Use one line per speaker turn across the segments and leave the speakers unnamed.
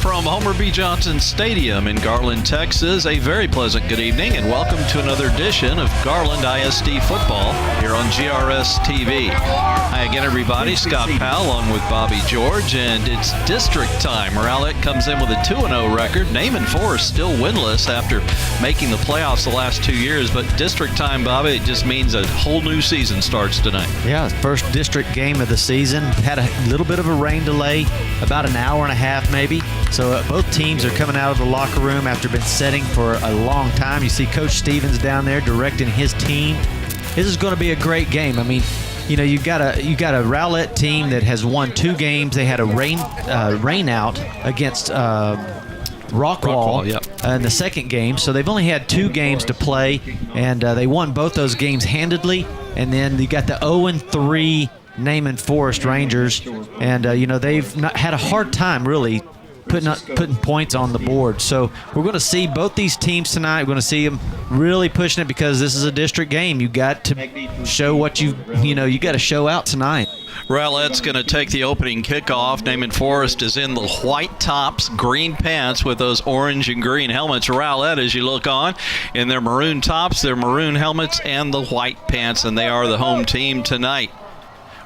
from Homer B. Johnson Stadium in Garland, Texas. A very pleasant good evening and welcome to another edition of Garland ISD football here on GRS TV. Hi again, everybody. Scott Powell along with Bobby George, and it's district time. Rowlett comes in with a 2-0 record. Naaman Forest still winless after making the playoffs the last 2 years, but district time, Bobby, it just means a whole new season starts tonight.
Yeah, first district game of the season. Had a little bit of a rain delay, about an hour and a half maybe. So both teams are coming out of the locker room after been setting for a long time. You see Coach Stevens down there directing his team. This is going to be a great game. I mean, you know, you got a Rowlett team that has won 2 games. They had a rain out against Rockwall
yep.
In the second game. So they've only had 2 games to play, and they won both those games handedly. And then you got the 0-3 Naaman Forest Rangers, and you know, they've not had a hard time really putting points on the board. So we're going to see both these teams tonight. We're going to see them really pushing it because this is a district game. You got to show what you got to show out tonight.
Rowlett's going to take the opening kickoff. Naaman Forest is in the white tops, green pants with those orange and green helmets. Rowlett, as you look on, in their maroon tops, their maroon helmets, and the white pants, and they are the home team tonight.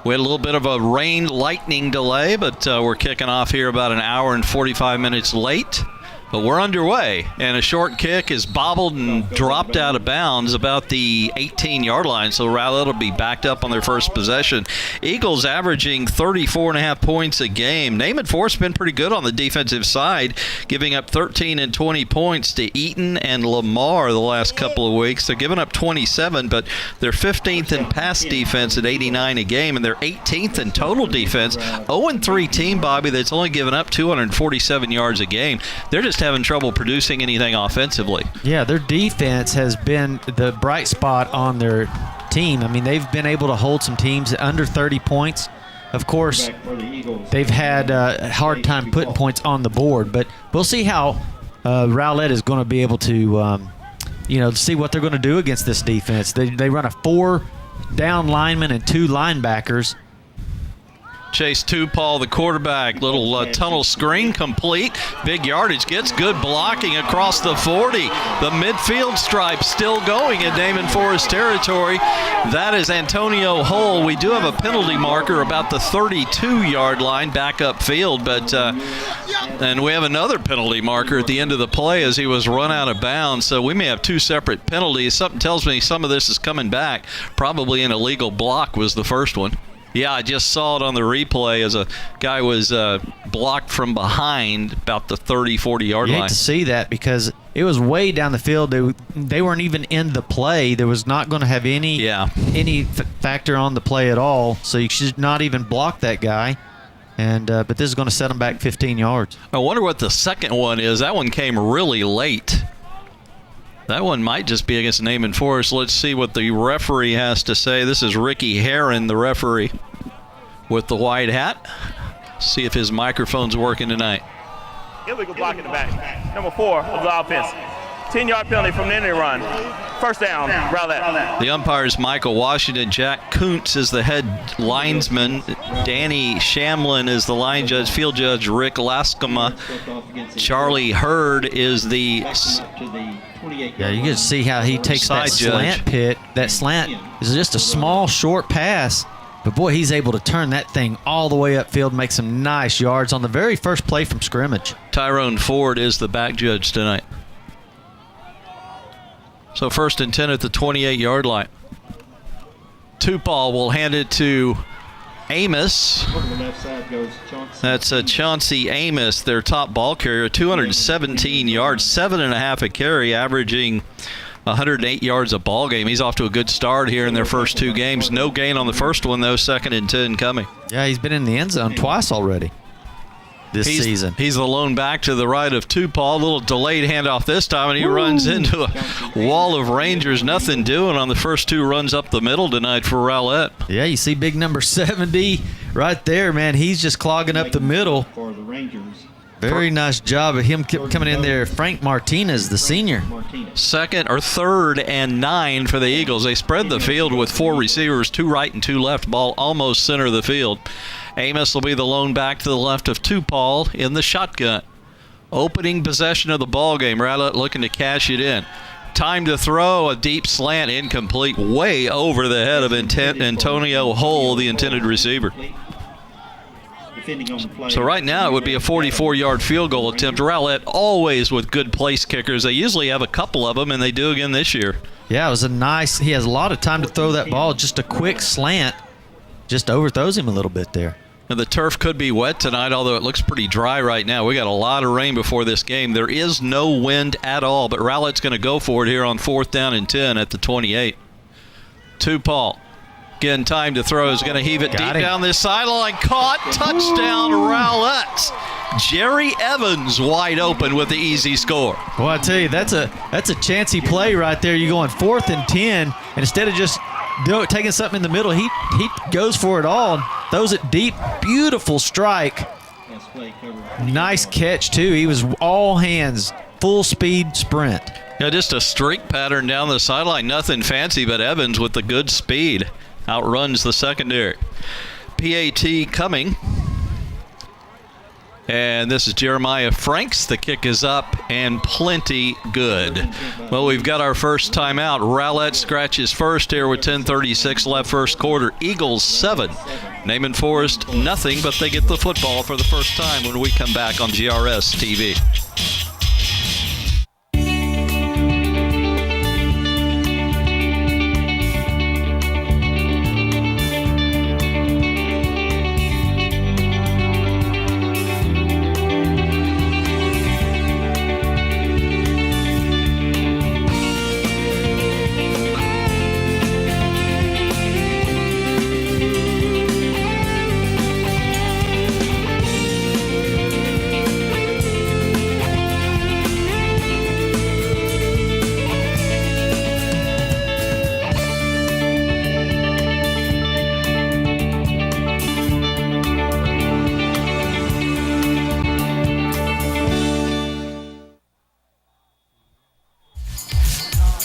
We had a little bit of a rain-lightning delay, but we're kicking off here about an hour and 45 minutes late. But we're underway, and a short kick is bobbled and dropped out of bounds about the 18-yard line, so Rowlett will be backed up on their first possession. Eagles averaging 34.5 points a game. Naaman Forest been pretty good on the defensive side, giving up 13 and 20 points to Eaton and Lamar the last couple of weeks. They're giving up 27, but they're 15th in pass defense at 89 a game, and they're 18th in total defense. 0-3 team, Bobby, that's only given up 247 yards a game. They're just having trouble producing anything offensively.
Yeah, their defense has been the bright spot on their team. I mean, they've been able to hold some teams under 30 points. Of course, they've had a hard time putting points on the board, but we'll see how Rowlett is going to be able to, see what they're going to do against this defense. They run a 4 down linemen and 2 linebackers.
Chase Tupal, the quarterback, little tunnel screen complete. Big yardage, gets good blocking across the 40. The midfield stripe still going in Naaman Forest territory. That is Antonio Hull. We do have a penalty marker about the 32-yard line back upfield, but and we have another penalty marker at the end of the play as he was run out of bounds. So we may have 2 separate penalties. Something tells me some of this is coming back. Probably an illegal block was the first one. Yeah, I just saw it on the replay as a guy was blocked from behind about the 30, 40-yard line.
You hate to see that because it was way down the field. They weren't even in the play. There was not going to have any factor on the play at all, so you should not even block that guy. And but this is going to set them back 15 yards.
I wonder what the second one is. That one came really late. That one might just be against Naaman Forest. Let's see what the referee has to say. This is Ricky Herron, the referee, with the white hat. See if his microphone's working tonight.
Illegal block in the back. Number 4 of the offense. 10-yard penalty from the end of the run. First down, Rowlett.
The umpire is Michael Washington. Jack Kuntz is the head linesman. Danny Shamlin is the line judge. Field judge Rick Laskama. Charlie Hurd is the...
Yeah, you can see how he takes that slant pit. That slant is just a small, short pass. But, boy, he's able to turn that thing all the way upfield, make some nice yards on the very first play from scrimmage.
Tyrone Ford is the back judge tonight. So 1st and 10 at the 28-yard line. Tupal will hand it to Amos. That's Chauncey Amos, their top ball carrier, 217 yards, 7.5 a carry, averaging 108 yards a ball game. He's off to a good start here in their first 2 games. No gain on the first one, though. 2nd and 10 coming.
Yeah, he's been in the end zone twice already this season.
He's the lone back to the right of Tupal. A little delayed handoff this time, and he runs into a wall of Rangers. Nothing doing on the first 2 runs up the middle tonight for Rowlett.
Yeah, you see big number 70 right there, man. He's just clogging up the middle.
For the Rangers.
Very nice job of him coming in there. Frank Martinez, the senior.
2nd or 3rd and 9 for the Eagles. They spread the field with 4 receivers, 2 right and 2 left. Ball almost center of the field. Amos will be the lone back to the left of Tupal in the shotgun. Opening possession of the ball game. Rowlett looking to cash it in. Time to throw, a deep slant, incomplete, way over the head of Antonio Hull, the intended receiver. So right now it would be a 44-yard field goal attempt. Rowlett always with good place kickers. They usually have a couple of them, and they do again this year.
Yeah, it was he has a lot of time to throw that ball. Just a quick slant just overthrows him a little bit there.
And the turf could be wet tonight, although it looks pretty dry right now. We got a lot of rain before this game. There is no wind at all, but Rowlett's going to go for it here on 4th down and 10 at the 28. To Paul. Again, time to throw. Is going to heave it deep down this sideline. Caught. Touchdown, Rowlett. Jerry Evans wide open with the easy score.
Well, I tell you, that's a chancy play right there. You go on 4th and 10, and instead of just taking something in the middle, he goes for it all and throws it deep. Beautiful strike. Nice catch, too. He was all hands, full speed sprint.
Yeah, just a streak pattern down the sideline. Nothing fancy, but Evans with the good speed outruns the secondary. PAT coming. And this is Jeremiah Franks. The kick is up and plenty good. Well, we've got our first timeout. Rowlett scratches first here with 10:36 left first quarter. Eagles 7. Naaman Forest nothing, but they get the football for the first time when we come back on GRS TV.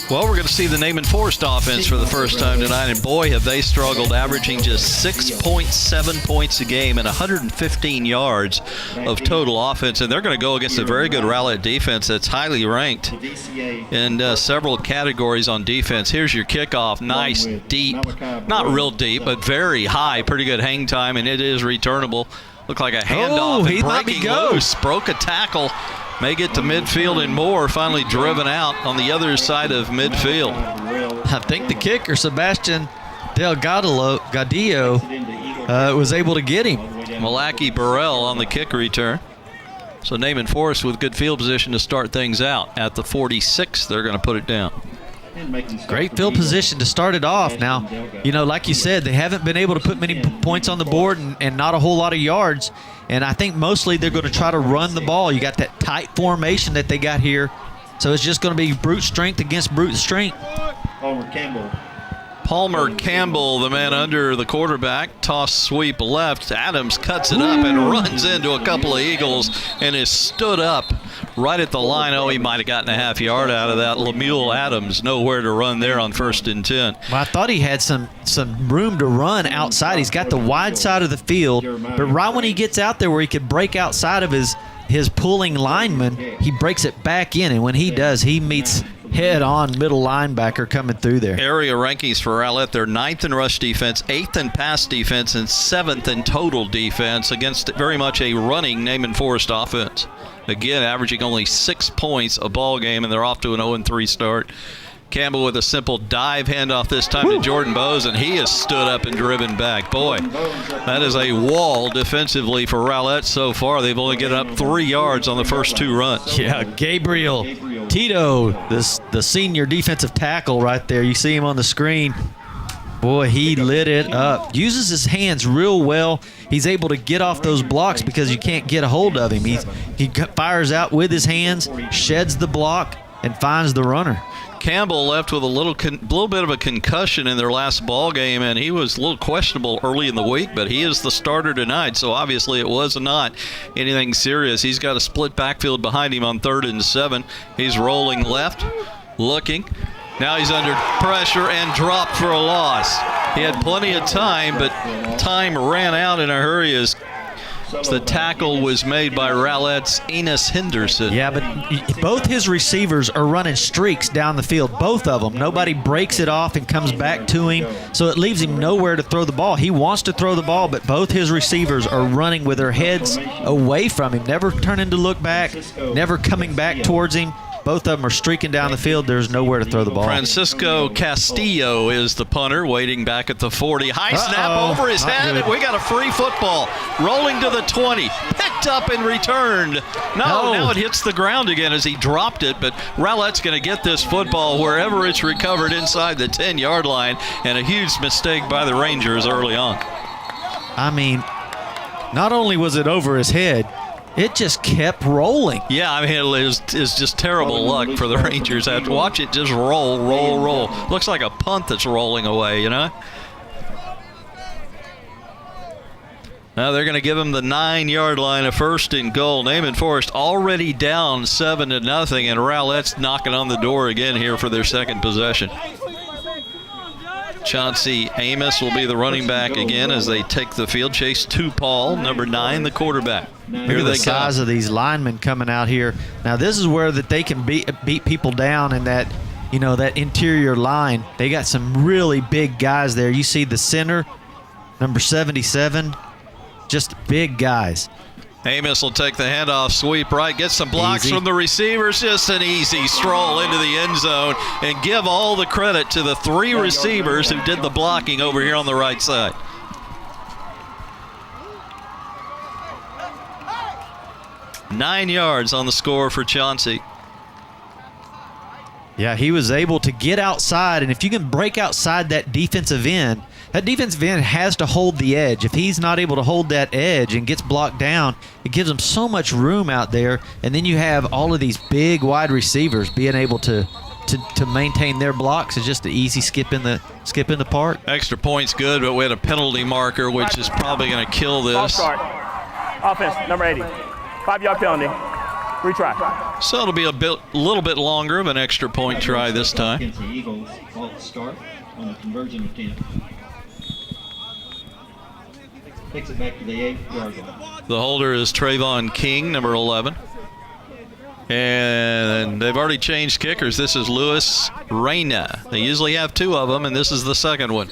Well, we're going to see the Naaman Forest offense for the first time tonight, and boy, have they struggled, averaging just 6.7 points a game and 115 yards of total offense. And they're going to go against a very good Rowlett defense that's highly ranked in several categories on defense. Here's your kickoff. Nice, deep, not real deep, but very high, pretty good hang time, and it is returnable. Looked like a handoff and breaking loose. Broke a tackle. May get to midfield and more. Finally driven out on the other side of midfield.
I think the kicker, Sebastian Delgadillo, was able to get him.
Malaki Burrell on the kick return. So Naaman Forest with good field position to start things out. At the 46, they're going to put it down.
Great field position to start it off. Now, you know, like you said, they haven't been able to put many points on the board and not a whole lot of yards. And I think mostly they're going to try to run the ball. You got that tight formation that they got here. So it's just going to be brute strength against brute strength.
Palmer Campbell, the man under the quarterback. Toss sweep left. Adams cuts it up and runs into a couple of Eagles and is stood up right at the line. Oh, he might have gotten a half yard out of that. Lemuel Adams, nowhere to run there on 1st and 10.
Well, I thought he had some room to run outside. He's got the wide side of the field, but right when he gets out there where he could break outside of his pulling lineman, he breaks it back in, and when he does, he meets head-on middle linebacker coming through there.
Area rankings for Rowlett, they're 9th in rush defense, 8th in pass defense, and 7th in total defense against very much a running Naaman Forest offense. Again, averaging only 6 points a ball game, and they're off to an 0-3 start. Campbell with a simple dive handoff this time to Jordan Bowes, and he has stood up and driven back. Boy, that is a wall defensively for Rowlett so far. They've only gotten up 3 yards on the first 2 runs.
Yeah, Gabriel Tito, the senior defensive tackle right there. You see him on the screen. Boy, he lit it up. Uses his hands real well. He's able to get off those blocks because you can't get a hold of him. He fires out with his hands, sheds the block, and finds the runner.
Campbell left with a little bit of a concussion in their last ball game, and he was a little questionable early in the week, but he is the starter tonight, so obviously it was not anything serious. He's got a split backfield behind him on 3rd and 7. He's rolling left, looking. Now he's under pressure and dropped for a loss. He had plenty of time, but time ran out in a hurry as The tackle was made by Rowlett's Enos Henderson.
Yeah, but both his receivers are running streaks down the field, both of them. Nobody breaks it off and comes back to him, so it leaves him nowhere to throw the ball. He wants to throw the ball, but both his receivers are running with their heads away from him, never turning to look back, never coming back towards him. Both of them are streaking down the field. There's nowhere to throw the ball.
Francisco Castillo is the punter, waiting back at the 40. High snap over his head, and we got a free football. Rolling to the 20. Picked up and returned. No, now it hits the ground again as he dropped it, but Rowlett's going to get this football wherever it's recovered inside the 10-yard line, and a huge mistake by the Rangers early on.
I mean, not only was it over his head, it just kept rolling.
Yeah, I mean, it's just terrible luck for the Rangers. I have to watch it just roll, roll, roll. Looks like a punt that's rolling away, you know? Now they're going to give him the 9-yard line, a 1st and goal. Naaman Forest already down 7-0, and Rowlett's knocking on the door again here for their second possession. Chauncey Amos will be the running back again as they take the field. Chase Tupal, number 9, the quarterback.
Look at the size of these linemen coming out here. Now this is where that they can beat people down in that, you know, that interior line. They got some really big guys there. You see the center, number 77, just big guys.
Amos will take the handoff, sweep right, get some blocks from the receivers. Just an easy stroll into the end zone, and give all the credit to the 3 receivers who did the blocking over here on the right side. Nine yards on the score for Chauncey.
Yeah, he was able to get outside, and if you can break outside that defensive end has to hold the edge. If he's not able to hold that edge and gets blocked down, it gives him so much room out there, and then you have all of these big wide receivers being able to maintain their blocks. It's just an easy skip in the park.
Extra point's good, but we had a penalty marker, which is probably going to kill this.
False start. Offense, number 80. 5-yard penalty. Retry.
So it'll be a little bit longer of an extra point try this time.
Against the Eagles, false start on a conversion attempt. Takes it back to the 8-yard line.
The holder is Trayvon King, number 11. And they've already changed kickers. This is Luis Reyna. They usually have 2 of them, and this is the second one.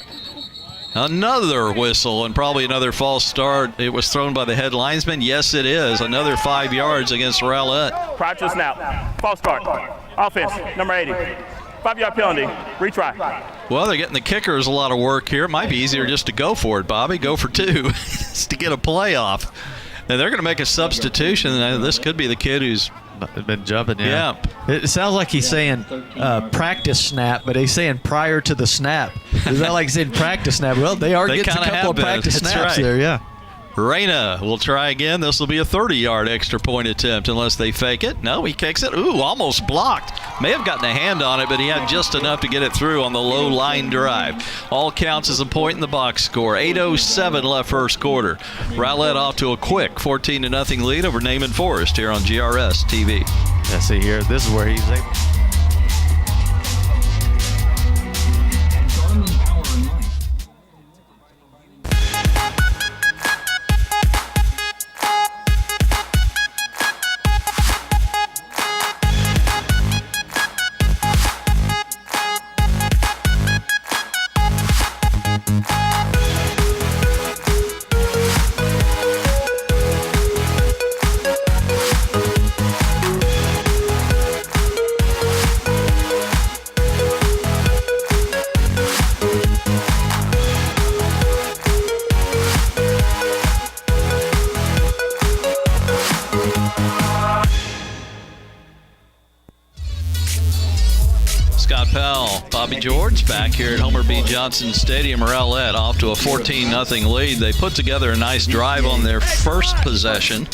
Another whistle and probably another false start. It was thrown by the head linesman. Yes, it is. Another 5 yards against Rowlett.
Prior to snap. False start. Offense, number 80. 5-yard penalty. Retry.
Well, they're getting the kickers a lot of work here. It might be easier just to go for it, Bobby. Go for 2 just to get a playoff. And they're going to make a substitution. This could be the kid who's
been jumping. Yeah. It sounds like he's saying practice snap, but he's saying prior to the snap. Is that like saying practice snap? Well, they are getting a couple of practice snaps there, yeah.
Reyna will try again. This will be a 30-yard extra point attempt unless they fake it. No, he kicks it. Ooh, almost blocked. May have gotten a hand on it, but he had just enough to get it through on the low line drive. All counts as a point in the box score. 8:07 left first quarter. Rowlett off to a quick 14-0 lead over Naaman Forest here on GRS TV.
Yeah, see here, this is where he's able.
Bobby George back here at Homer B. Johnson Stadium. Rowlett off to a 14-0 lead. They put together a nice drive on their first possession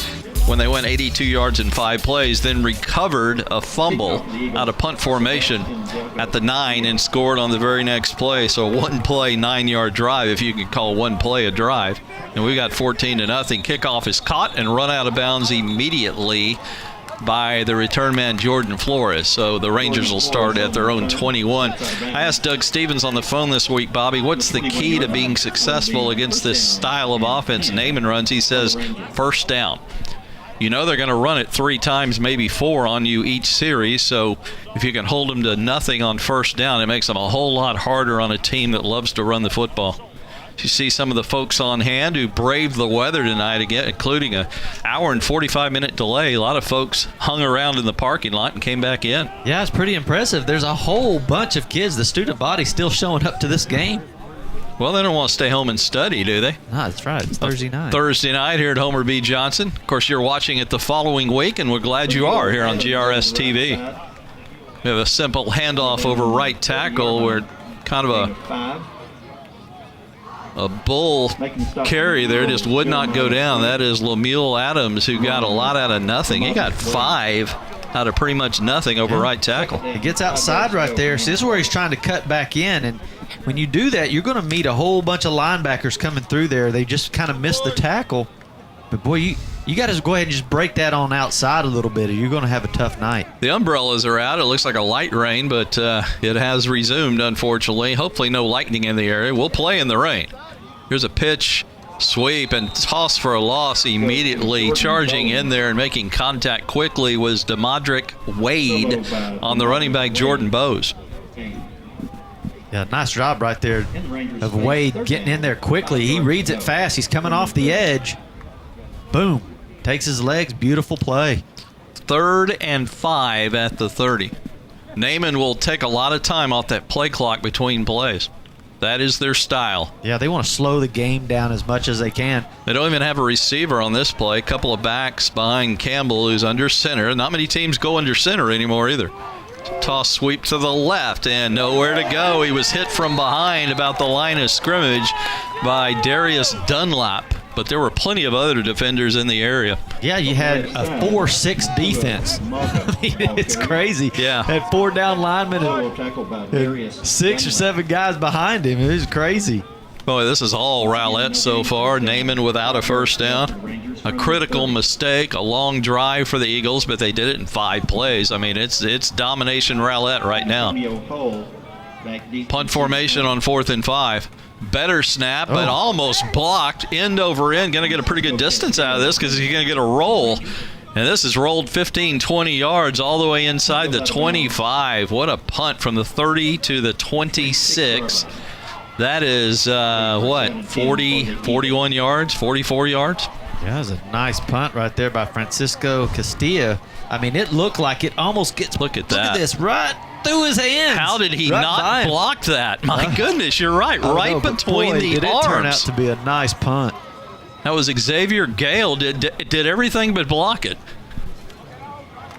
when they went 82 yards in 5 plays, then recovered a fumble out of punt formation at the 9 and scored on the very next play. So a 1-play, 9-yard drive, if you can call 1 play a drive. And we got 14-0. Kickoff is caught and run out of bounds immediately by the return man Jordan Flores. So the Rangers will start at their own 21. I asked Doug Stevens on the phone this week, Bobby, what's the key to being successful against this style of offense Naaman runs? He says, first down. You know they're going to run it 3 times, maybe 4 on you each series. So if you can hold them to nothing on first down, it makes them a whole lot harder on a team that loves to run the football. You see some of the folks on hand who braved the weather tonight, again, including an hour and 45-minute delay. A lot of folks hung around in the parking lot and came back in.
Yeah, it's pretty impressive. There's a whole bunch of kids. The student body still showing up to this game.
Well, they don't want to stay home and study, do they?
No, that's right. It's Thursday night.
Thursday night here at Homer B. Johnson. Of course, you're watching it the following week, and we're glad you are here on GRS TV. We have a simple handoff over right tackle where kind of a bull carry there just would not go down. That is Lemuel Adams, who got a lot out of nothing. He got 5 out of pretty much nothing over right tackle.
He gets outside right there. See, this is where he's trying to cut back in, and when you do that, you're going to meet a whole bunch of linebackers coming through there. They just kind of missed the tackle. But, boy, you got to go ahead and just break that on outside a little bit, or you're going to have a tough night.
The umbrellas are out. It looks like a light rain, but it has resumed, unfortunately. Hopefully no lightning in the area. We'll play in the rain. Here's a pitch, sweep, and toss for a loss immediately. Charging in there and making contact quickly was DeModrick Wade on the running back Jordan Bowes.
Yeah, nice job right there of Wade getting in there quickly. He reads it fast. He's coming off the edge. Boom. Takes his legs. Beautiful play.
3rd and 5 at the 30. Naaman will take a lot of time off that play clock between plays. That is their style.
Yeah, they want to slow the game down as much as they can.
They don't even have a receiver on this play. A couple of backs behind Campbell, who's under center. Not many teams go under center anymore either. Toss sweep to the left and nowhere to go. He was hit from behind about the line of scrimmage by Darius Dunlap, but there were plenty of other defenders in the area.
Yeah, you had a 4-6 defense. I mean, it's crazy.
Yeah.
Had 4 down linemen and 6 or 7 guys behind him. It was crazy.
Boy, this is all Rowlett so far. Naaman without a first down. A critical mistake, a long drive for the Eagles, but they did it in 5 plays. I mean, it's domination Rowlett right now. Punt formation on 4th and 5. Better snap, but almost blocked end over end. Going to get a pretty good distance out of this because he's going to get a roll. And this is rolled 15, 20 yards all the way inside the 25. What a punt from the 30 to the 26. That is, 41 yards, 44 yards?
Yeah, that was a nice punt right there by Francisco Castillo. I mean, it looked like it almost gets,
look at this,
right through his hands.
How did he not block that? My goodness, you're right, right between the arms.
It turned out to be a nice punt.
That was Xavier Gale, did everything but block it.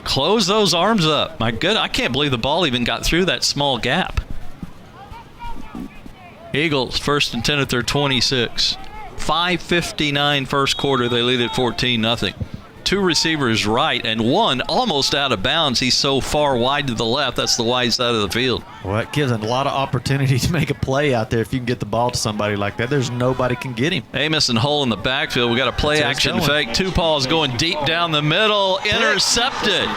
Close those arms up. My goodness, I can't believe the ball even got through that small gap. Eagles, 1st and 10 at their 26. 5:59 first quarter. They lead at 14-0. 2 receivers right and 1 almost out of bounds. He's so far wide to the left. That's the wide side of the field.
Well, it gives a lot of opportunity to make a play out there if you can get the ball to somebody like that. There's nobody can get him.
Amos and Hull in the backfield. We got a play action fake. 2 Paws going deep down the middle. Intercepted.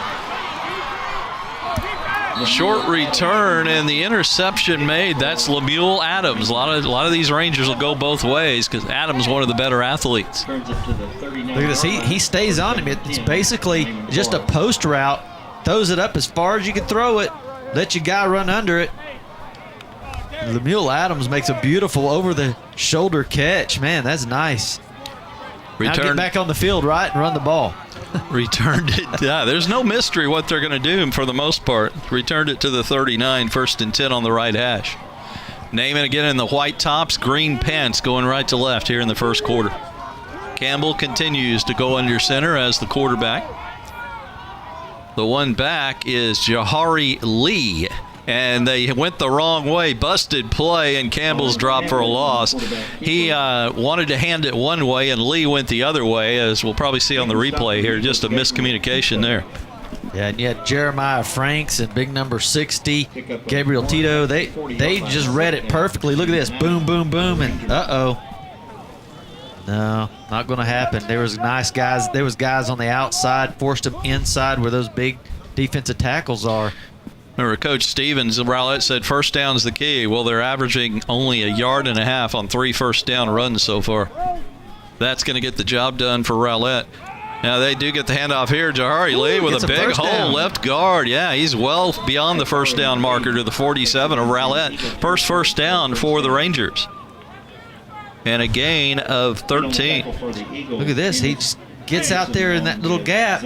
Short return and the interception made. That's Lemuel Adams. A lot of these Rangers will go both ways because Adams one of the better athletes.
Look at this. He stays on him. It's basically just a post route. Throws it up as far as you can throw it. Let your guy run under it. Lemuel Adams makes a beautiful over-the-shoulder catch. Man, that's nice. Now get back on the field, right, and run the ball.
Returned it. Yeah, there's no mystery what they're going to do for the most part. Returned it to the 39, 1st and 10 on the right hash. Naaman again in the white tops, green pants going right to left here in the first quarter. Campbell continues to go under center as the quarterback. The one back is Jahari Lee. And they went the wrong way. Busted play, and Campbell's dropped for a loss. He wanted to hand it one way, and Lee went the other way, as we'll probably see on the replay here. Just a miscommunication there.
Yeah, and yet Jeremiah Franks and big number 60, Gabriel Tito, they just read it perfectly. Look at this. Boom, boom, boom, and uh-oh. No, not going to happen. There was nice guys. There was guys on the outside, forced them inside where those big defensive tackles are.
Remember, Coach Stevens of Rowlett said first down's the key. Well, they're averaging only 1.5 yards on 3 first-down runs so far. That's going to get the job done for Rowlett. Now, they do get the handoff here. Jahari Lee with a big hole left guard. Yeah, he's well beyond the first down marker to the 47 of Rowlett. First down for the Rangers. And a gain of 13.
Look at this. He just gets out there in that little gap.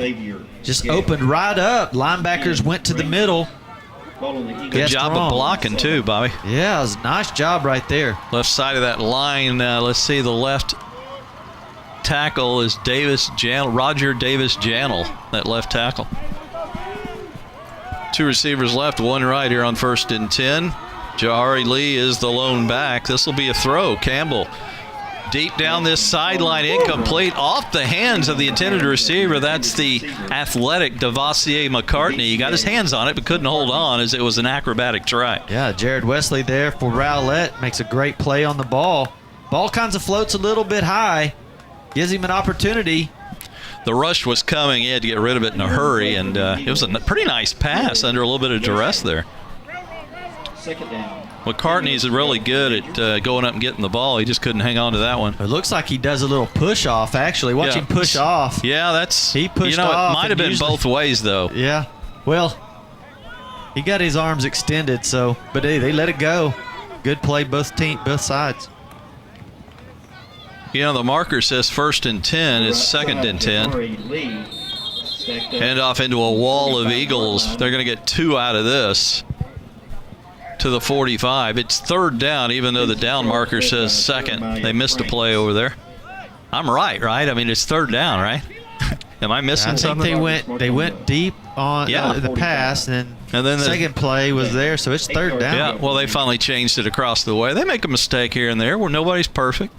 Just opened right up. Linebackers went to the middle.
Good job of blocking, too, Bobby.
Yeah, it was a nice job right there.
Left side of that line. Let's see, the left tackle is Roger Davis Janel, that left tackle. 2 receivers left, 1 right here on 1st and 10. Jahari Lee is the lone back. This will be a throw. Campbell deep down this sideline, incomplete, off the hands of the intended receiver. That's the athletic Devasier McCartney. He got his hands on it but couldn't hold on as it was an acrobatic try.
Yeah, Jared Wesley there for Rowlett makes a great play on the ball. Ball kinds of floats a little bit high. Gives him an opportunity.
The rush was coming. He had to get rid of it in a hurry, and it was a pretty nice pass under a little bit of duress there.
Second down.
McCartney's really good at going up and getting the ball. He just couldn't hang on to that one.
It looks like he does a little push off, actually. Watch him push off.
Yeah,
he pushed off.
It might have been both ways, though.
Yeah. Well, he got his arms extended, but hey, they let it go. Good play, both sides.
You know, the marker says 1st and 10. It's 2nd and 10. Hand off into a wall of Eagles. They're going to get 2 out of this to the 45. It's 3rd down, even though the down marker says 2nd. They missed a play over there. I'm right? I mean, it's 3rd down, right? Am I missing something?
I think they went deep on the pass, and then the second play was there, so it's 3rd down.
Yeah, well, they finally changed it across the way. They make a mistake here and there where nobody's perfect.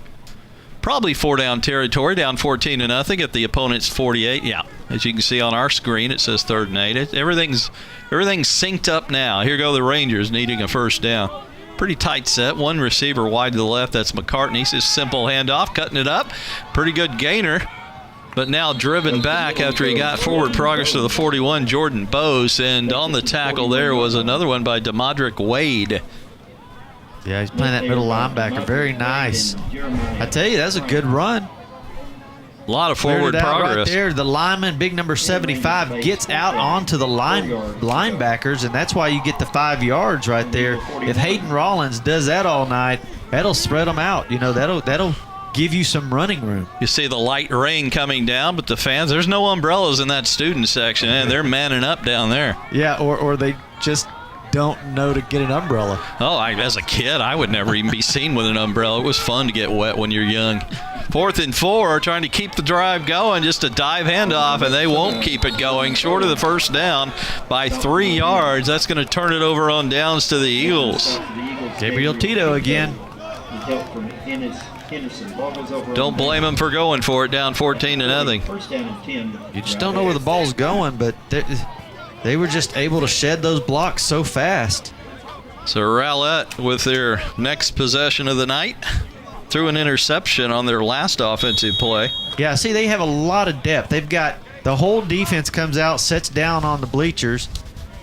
Probably 4-down territory, down 14-0 at the opponent's 48. Yeah, as you can see on our screen, it says 3rd and 8. Everything's synced up now. Here go the Rangers needing a first down. Pretty tight set. 1 receiver wide to the left. That's McCartney. It's a simple handoff, cutting it up. Pretty good gainer, but now driven back after he got forward progress to the 41, Jordan Bose. And on the tackle there was another one by DeModrick Wade.
Yeah, he's playing that middle linebacker. Very nice. I tell you, that's a good run.
A lot of forward progress.
Right there, the lineman, big number 75, gets out onto the linebackers, and that's why you get the 5 yards right there. If Hayden Rollins does that all night, that'll spread them out. You know, that'll give you some running room.
You see the light rain coming down, but the fans, there's no umbrellas in that student section, and they're manning up down there.
Yeah, or they just don't know to get an umbrella.
Oh, as a kid, I would never even be seen with an umbrella. It was fun to get wet when you're young. 4th and 4, trying to keep the drive going, just a dive handoff, and they won't keep it going. Short of the first down by 3 yards. That's going to turn it over on downs to the Eagles.
Gabriel Tito again.
Don't blame him for going for it, down 14-0.
You just don't know where the ball's going, but they were just able to shed those blocks so fast.
So Rowlett with their next possession of the night threw an interception on their last offensive play.
Yeah, see, they have a lot of depth. They've got the whole defense comes out, sits down on the bleachers,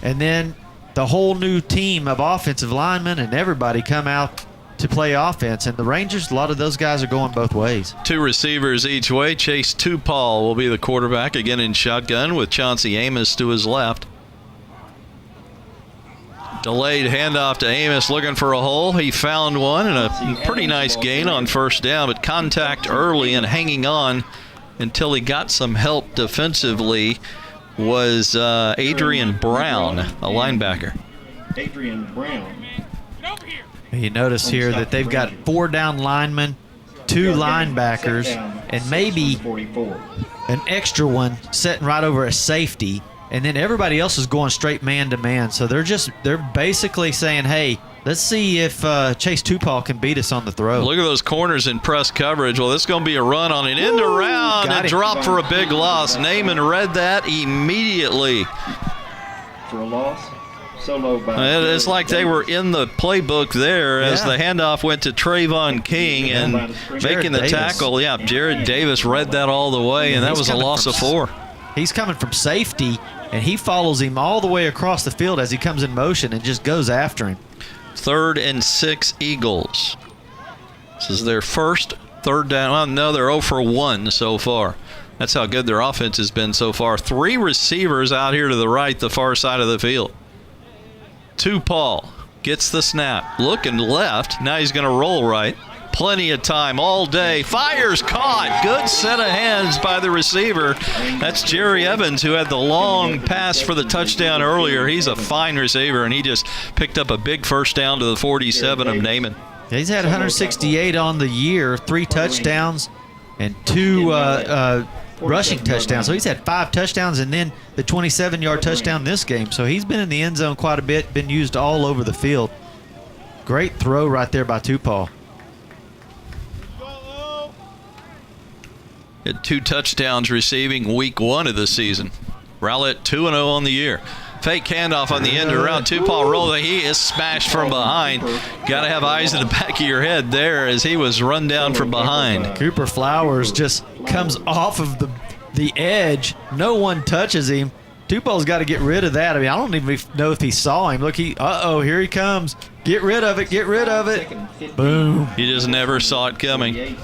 and then the whole new team of offensive linemen and everybody come out to play offense. And the Rangers, a lot of those guys are going both ways.
2 receivers each way. Chase Tupal will be the quarterback again in shotgun with Chauncey Amos to his left. Delayed handoff to Amos looking for a hole. He found one and a pretty nice gain on first down, but contact early and hanging on until he got some help defensively was Adrian Brown, a linebacker.
Adrian Brown.
You notice here that they've got 4 down linemen, 2 linebackers, and maybe an extra one sitting right over a safety, and then everybody else is going straight man-to-man. So they're basically saying, hey, let's see if Chase Tupal can beat us on the throw.
Look at those corners in press coverage. Well, this is going to be a run on an end around and drop for a big loss. Naaman read that immediately.
For a loss. Solo by
It's like they were in the playbook there as the handoff went to Trayvon King and making the tackle. Yeah, Jared Davis read that all the way, and that was a loss of 4.
He's coming from safety, and he follows him all the way across the field as he comes in motion and just goes after him.
3rd and 6 Eagles. This is their first 3rd down. Well, no, they're 0 for 1 so far. That's how good their offense has been so far. 3 receivers out here to the right, the far side of the field. Paul gets the snap. Looking left. Now he's going to roll right. Plenty of time all day. Fires, caught. Good set of hands by the receiver. That's Jerry Evans, who had the long pass for the touchdown earlier. He's a fine receiver, and he just picked up a big first down to the 47 of Naaman.
He's had 168 on the year, 3 touchdowns, and 2 rushing touchdowns. So he's had 5 touchdowns and then the 27-yard touchdown this game. So he's been in the end zone quite a bit, been used all over the field. Great throw right there by Paul.
Had 2 touchdowns receiving week 1 of the season. Rowlett 2-0 on the year. Fake handoff on the end around Paul rolling. He is smashed from behind. Got to have eyes in the back of your head there as he was run down from behind.
Cooper Flowers just comes off of the edge. No one touches him. Paul's got to get rid of that. I mean, I don't even know if he saw him. Look, here he comes. Get rid of it. Get rid of it. Boom.
He just never saw it coming.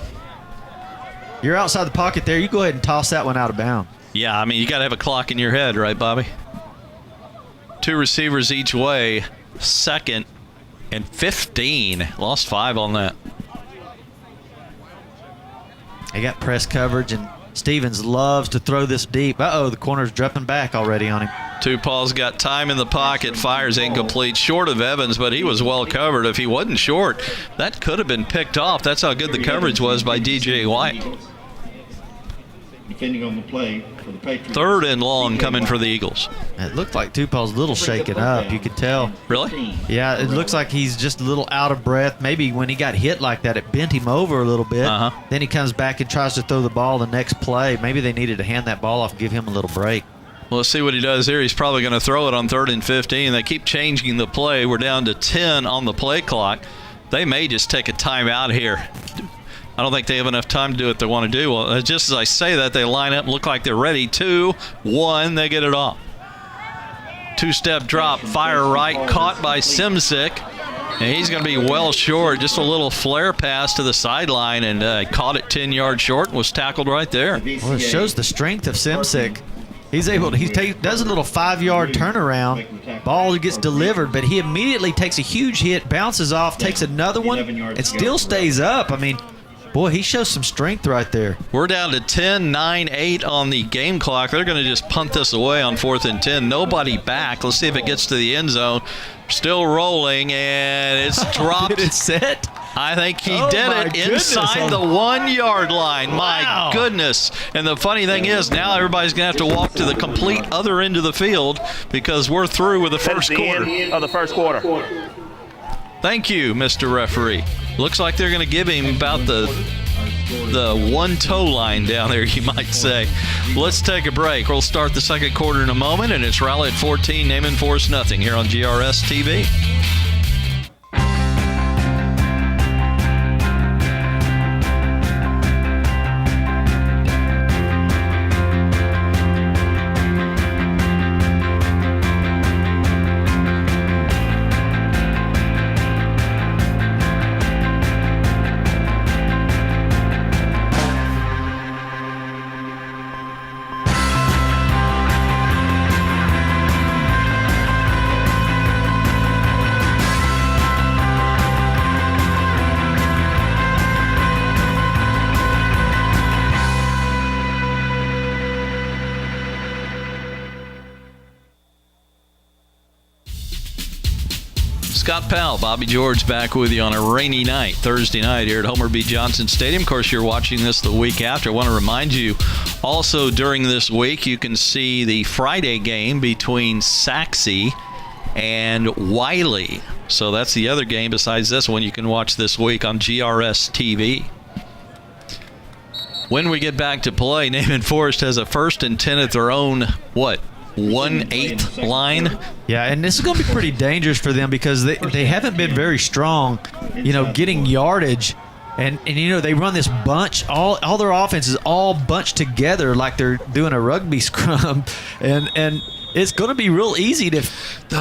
You're outside the pocket there. You go ahead and toss that one out of bounds.
Yeah, I mean, you got to have a clock in your head, right, Bobby? 2 receivers each way. 2nd and 15. Lost 5 on that.
They got press coverage, and Stevens loves to throw this deep. The corner's dropping back already on him.
Paul's got time in the pocket. Fires incomplete. Short of Evans, but he was well covered. If he wasn't short, that could have been picked off. That's how good the coverage was by DJ White.
Depending on the play for the Patriots.
3rd and long coming for the Eagles.
It looked like Paul's a little shaken up. You could tell.
Really?
Yeah, it looks like he's just a little out of breath. Maybe when he got hit like that, it bent him over a little bit. Then he comes back and tries to throw the ball the next play. Maybe they needed to hand that ball off and give him a little break.
Well, let's see what he does here. He's probably going to throw it on 3rd and 15. They keep changing the play. We're down to 10 on the play clock. They may just take a timeout here. I don't think they have enough time to do what they want to do. Well, just as I say that, they line up and look like they're ready. 2, 1, they get it off. 2-step drop, fire right, caught by Simsick. And he's going to be well short. Just a little flare pass to the sideline, and caught it 10 yards short and was tackled right there.
Well, it shows the strength of Simsick. He's able to, does a little 5-yard turnaround. Ball gets delivered, but he immediately takes a huge hit, bounces off, takes another one, and still stays up. I mean, boy, he shows some strength right there.
We're down to 10, 9, 8 on the game clock. They're going to just punt this away on 4th and 10. Nobody back. Let's see if it gets to the end zone. Still rolling, and it's dropped.
Did it set?
I think he did it inside the 1-yard line. My goodness. And the funny thing is, now everybody's going to have to walk to the complete other end of the field because we're through with the first quarter.
End of the first quarter.
Thank you, Mr. Referee. Looks like they're going to give him about the one-toe line down there, you might say. Let's take a break. We'll start the second quarter in a moment, and it's Rowlett 14, Naaman Forest nothing here on GRS TV. Scott Powell, Bobby George back with you on a rainy night, Thursday night here at Homer B. Johnson Stadium. Of course, you're watching this the week after. I want to remind you also during this week you can see the Friday game between Saxe and Wiley. So that's the other game besides this one you can watch this week on GRS TV. When we get back to play, Naaman Forest has a 1st and 10 at their own, 1/8 line.
Yeah, and this is going to be pretty dangerous for them because they haven't been very strong, getting yardage. And they run this bunch. All their offense is all bunched together like they're doing a rugby scrum. And it's going to be real easy to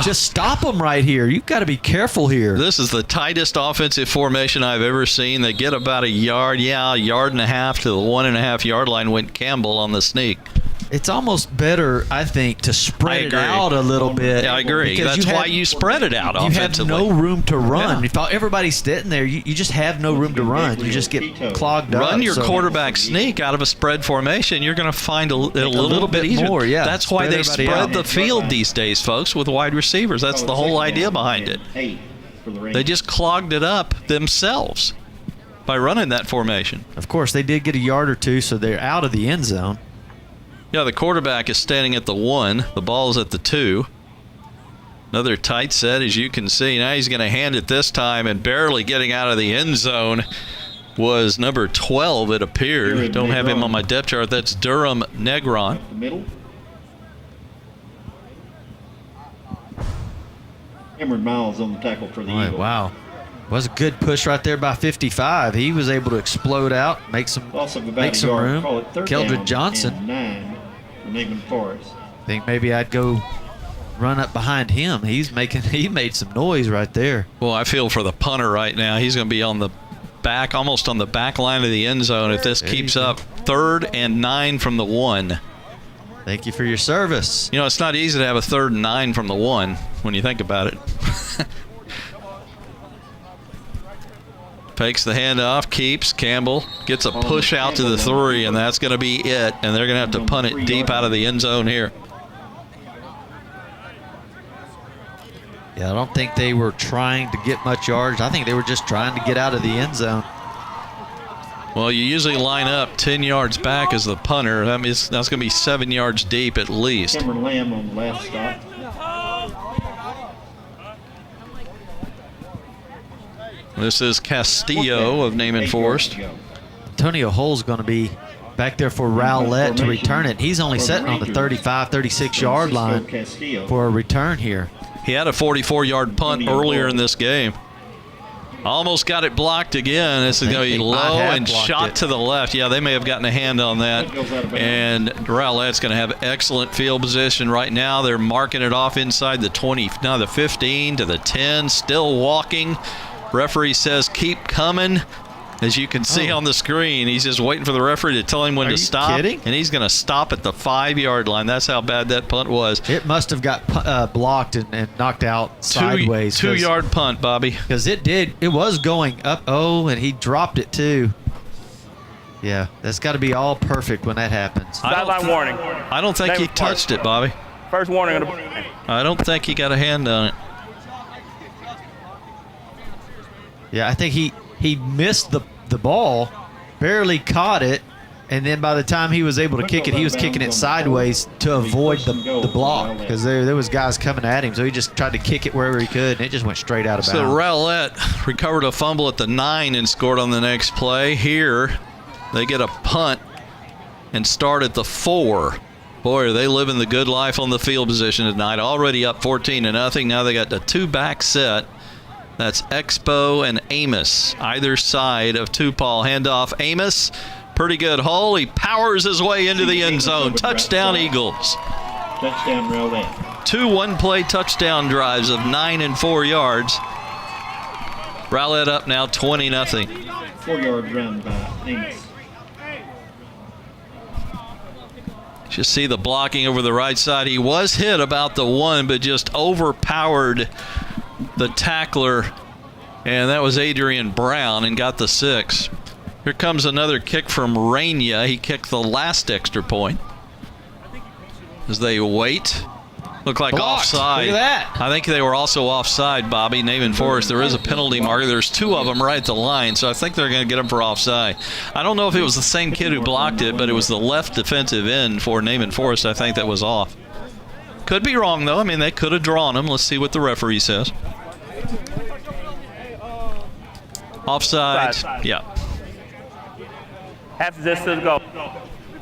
just stop them right here. You've got to be careful here.
This is the tightest offensive formation I've ever seen. They get about a yard and a half to the 1.5 yard line, went Campbell on the sneak.
It's almost better, I think, to spread it out a little bit.
Yeah, I agree. That's why you spread it out offensively.
You have no room to run.
Yeah.
If everybody's sitting there, you just have no room to run. You just get clogged up.
Run your quarterback sneak out of a spread formation. You're going to find it a little bit easier.
More, yeah.
That's why they spread the field these days, folks, with wide receivers. That's the whole idea behind it. They just clogged it up themselves by running that formation.
Of course, they did get a yard or two, so they're out of the end zone.
Yeah, the quarterback is standing at the 1. The ball's at the 2. Another tight set, as you can see. Now he's going to hand it this time, and barely getting out of the end zone was number 12, it appeared. Don't have him on my depth chart. That's Durham Negron.
Cameron Miles on the tackle for the Eagles.
Wow. Was a good push right there by 55. He was able to explode out, make some room. Keldrick Johnson.
9 for Naaman Forest.
I think maybe I'd go run up behind him. He made some noise right there.
Well, I feel for the punter right now. He's going to be on the back, almost on the back line of the end zone if this keeps up. 3rd and 9 from the 1.
Thank you for your service.
It's not easy to have a 3rd and 9 from the 1 when you think about it. Fakes the handoff, keeps. Campbell gets a push out to the 3, and that's going to be it. And they're going to have to punt it deep out of the end zone here.
Yeah, I don't think they were trying to get much yards. I think they were just trying to get out of the end zone.
Well, you usually line up 10 yards back as the punter. That means that's going to be 7 yards deep at least.
Cameron Lamb on the last stop.
This is Castillo of Naaman Forest.
Antonio Hull's going to be back there for Rowlett to return it. He's only sitting on the 35, 36-yard line for a return here.
He had a 44-yard punt earlier in this game. Almost got it blocked again. This is going to be low and shot to the left. Yeah, they may have gotten a hand on that. And Rowlett's going to have excellent field position right now. They're marking it off inside the 20, now the 15 to the 10, still walking. Referee says keep coming. As you can see on the screen, he's just waiting for the referee to tell him when to stop.
Are you kidding?
And he's going to stop at the 5-yard line. That's how bad that punt was.
It must have got blocked and knocked out sideways.
2-yard punt, Bobby.
Because it was going up. Oh, and he dropped it too. Yeah, that's got to be all perfect when that happens.
Sideline warning.
I don't think he touched it, Bobby.
First warning of the
I don't think he got a hand on it.
Yeah, I think he missed the ball, barely caught it, and then by the time he was able to kick it, he was kicking it sideways to avoid the block because there was guys coming at him. So he just tried to kick it wherever he could, and it just went straight out of bounds.
So Rowlett recovered a fumble at the 9 and scored on the next play. Here, they get a punt and start at the 4. Boy, are they living the good life on the field position tonight. Already up 14-0. Now they got the 2-back set. That's Expo and Amos, either side of Tupal. Handoff, Amos. Pretty good hole. He powers his way into the end zone. Touchdown, Eagles.
Touchdown, Rowlett.
2 one-play touchdown drives of 9 and 4 yards. Rowlett up now 20-0.
4-yard run by Amos.
Just see the blocking over the right side. He was hit about the 1, but just overpowered the tackler, and that was Adrian Brown, and got the 6. Here comes another kick from Raina. He kicked the last extra point. As they wait. Look like
blocked.
Offside.
Look at that.
I think they were also offside, Bobby. Naaman Forest, there is a penalty marker. There's 2 of them right at the line, so I think they're going to get them for offside. I don't know if it was the same kid who blocked it, but it was the left defensive end for Naaman Forest. I think that was off. Could be wrong, though. I mean, they could have drawn him. Let's see what the referee says. Offside. Yeah.
half distance to go.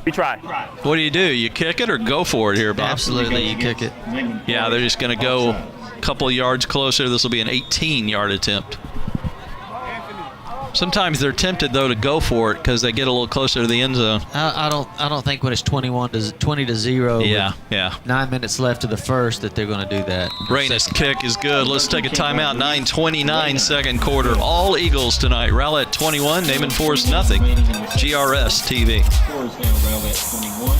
Retry.
What do? You kick it or go for it here, Bob?
Absolutely, you kick it.
Yeah, they're just going to go a couple of yards closer. This will be an 18-yard attempt. Sometimes they're tempted, though, to go for it because they get a little closer to the end zone.
I don't think when it's 20-0.
Yeah,
with
yeah.
9 minutes left of the first that they're going to do that.
Reyna's kick is good. Let's take a timeout. 9:29 second quarter. All Eagles tonight. Rowlett 21, Naaman Forest nothing. GRS TV.
Scores now Rowlett 21.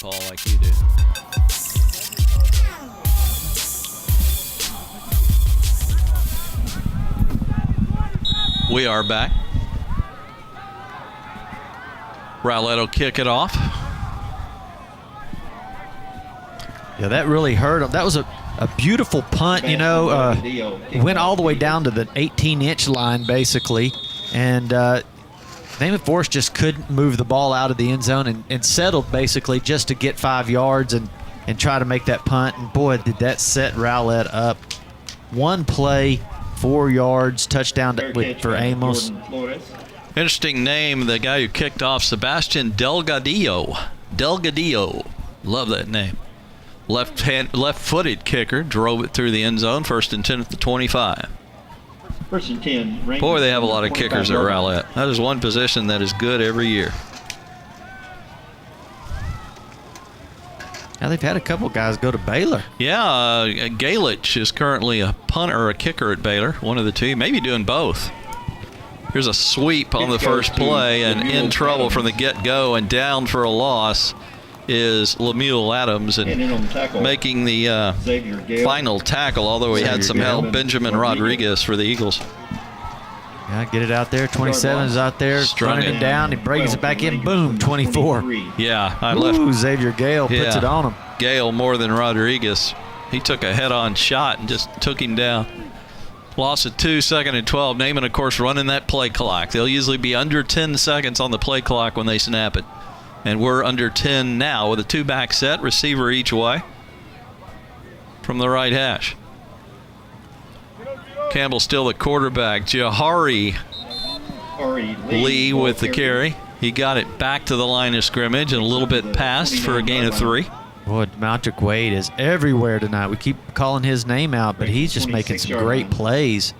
Paul, like you do. We are back. Rowlett will kick it off.
Yeah, that really hurt him. That was a beautiful punt, you know. Went all the way down to the 18-inch line, basically. And Naaman Forest just couldn't move the ball out of the end zone and settled, basically, just to get 5 yards and try to make that punt. And, boy, did that set Rowlett up. One play, 4 yards, touchdown for Amos.
Interesting name, the guy who kicked off, Sebastian Delgadillo. Delgadillo. Love that name. Left-footed kicker, drove it through the end zone, 1st and 10 at the 25.
1st and 10.
Boy, they have a lot of kickers at Rowlett. That is one position that is good every year.
Now they've had a couple guys go to Baylor.
Yeah, Galich is currently a punter or a kicker at Baylor, one of the two, maybe doing both. Here's a sweep on the first play, and in trouble from the get-go, and down for a loss is Lemuel Adams, and making the final tackle, although he had some help, Benjamin Rodriguez for the Eagles.
Yeah, get it out there. 27 is out there, running it down. He brings it back in. Boom, 24.
Yeah, I left.
Ooh, Xavier Gale puts it on him.
Gale more than Rodriguez. He took a head-on shot and just took him down. Loss of 2, 2nd and 12. Naaman, of course, running that play clock. They'll usually be under 10 seconds on the play clock when they snap it. And we're under 10 now with a 2-back set, receiver each way from the right hash. Campbell still the quarterback. Jahari Lee with the carry. He got it back to the line of scrimmage and a little bit past for a gain of 3.
Boy, Demontric Wade is everywhere tonight. We keep calling his name out, but he's just making some great plays.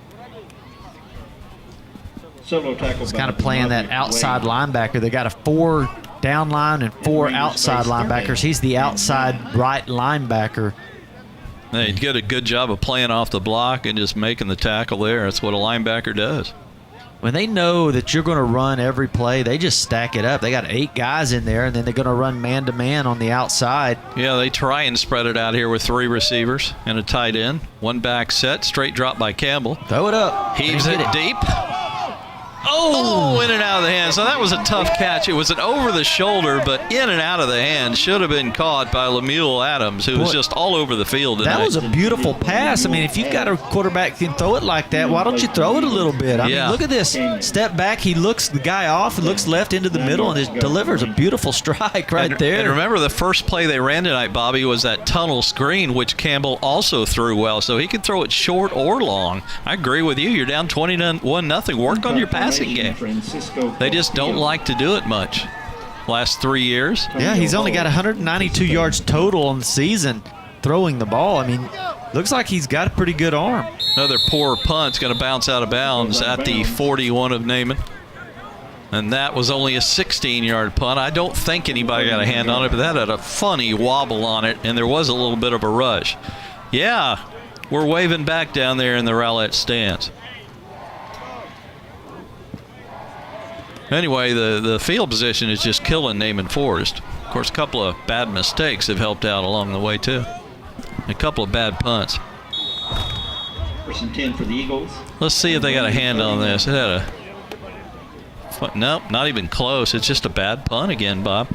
He's kind of playing that outside linebacker. They got a 4 down line and 4 outside linebackers. He's the outside right linebacker.
He did a good job of playing off the block and just making the tackle there. That's what a linebacker does.
When they know that you're going to run every play, they just stack it up. They got 8 guys in there, and then they're going to run man-to-man on the outside.
Yeah, they try and spread it out here with 3 receivers and a tight end. 1 back set, straight drop by Campbell.
Throw it up.
Heaves it deep. Oh, in and out of the hand. So that was a tough catch. It was an over the shoulder, but in and out of the hand. Should have been caught by Lemuel Adams, who was just all over the field tonight.
That was a beautiful pass. I mean, if you've got a quarterback who can throw it like that, why don't you throw it a little bit? I mean, look at this. Step back. He looks the guy off, looks left into the middle, and it delivers a beautiful strike right there.
And remember, the first play they ran tonight, Bobby, was that tunnel screen, which Campbell also threw well. So he could throw it short or long. I agree with you. You're down 21-0. Work on your passing game. They just don't like to do it much. Last 3 years.
Yeah, he's only got 192 yards total on the season throwing the ball. I mean, looks like he's got a pretty good arm.
Another poor punt's going to bounce out of bounds at the 41 of Naaman. And that was only a 16-yard punt. I don't think anybody got a hand on it, but that had a funny wobble on it, and there was a little bit of a rush. Yeah, we're waving back down there in the Rowlett stands. Anyway, the field position is just killing Naaman Forest. Of course, a couple of bad mistakes have helped out along the way, too. A couple of bad punts.
1st and 10 for the Eagles.
Let's see if they got a hand on this. It had a... Nope, not even close. It's just a bad punt again, Bob.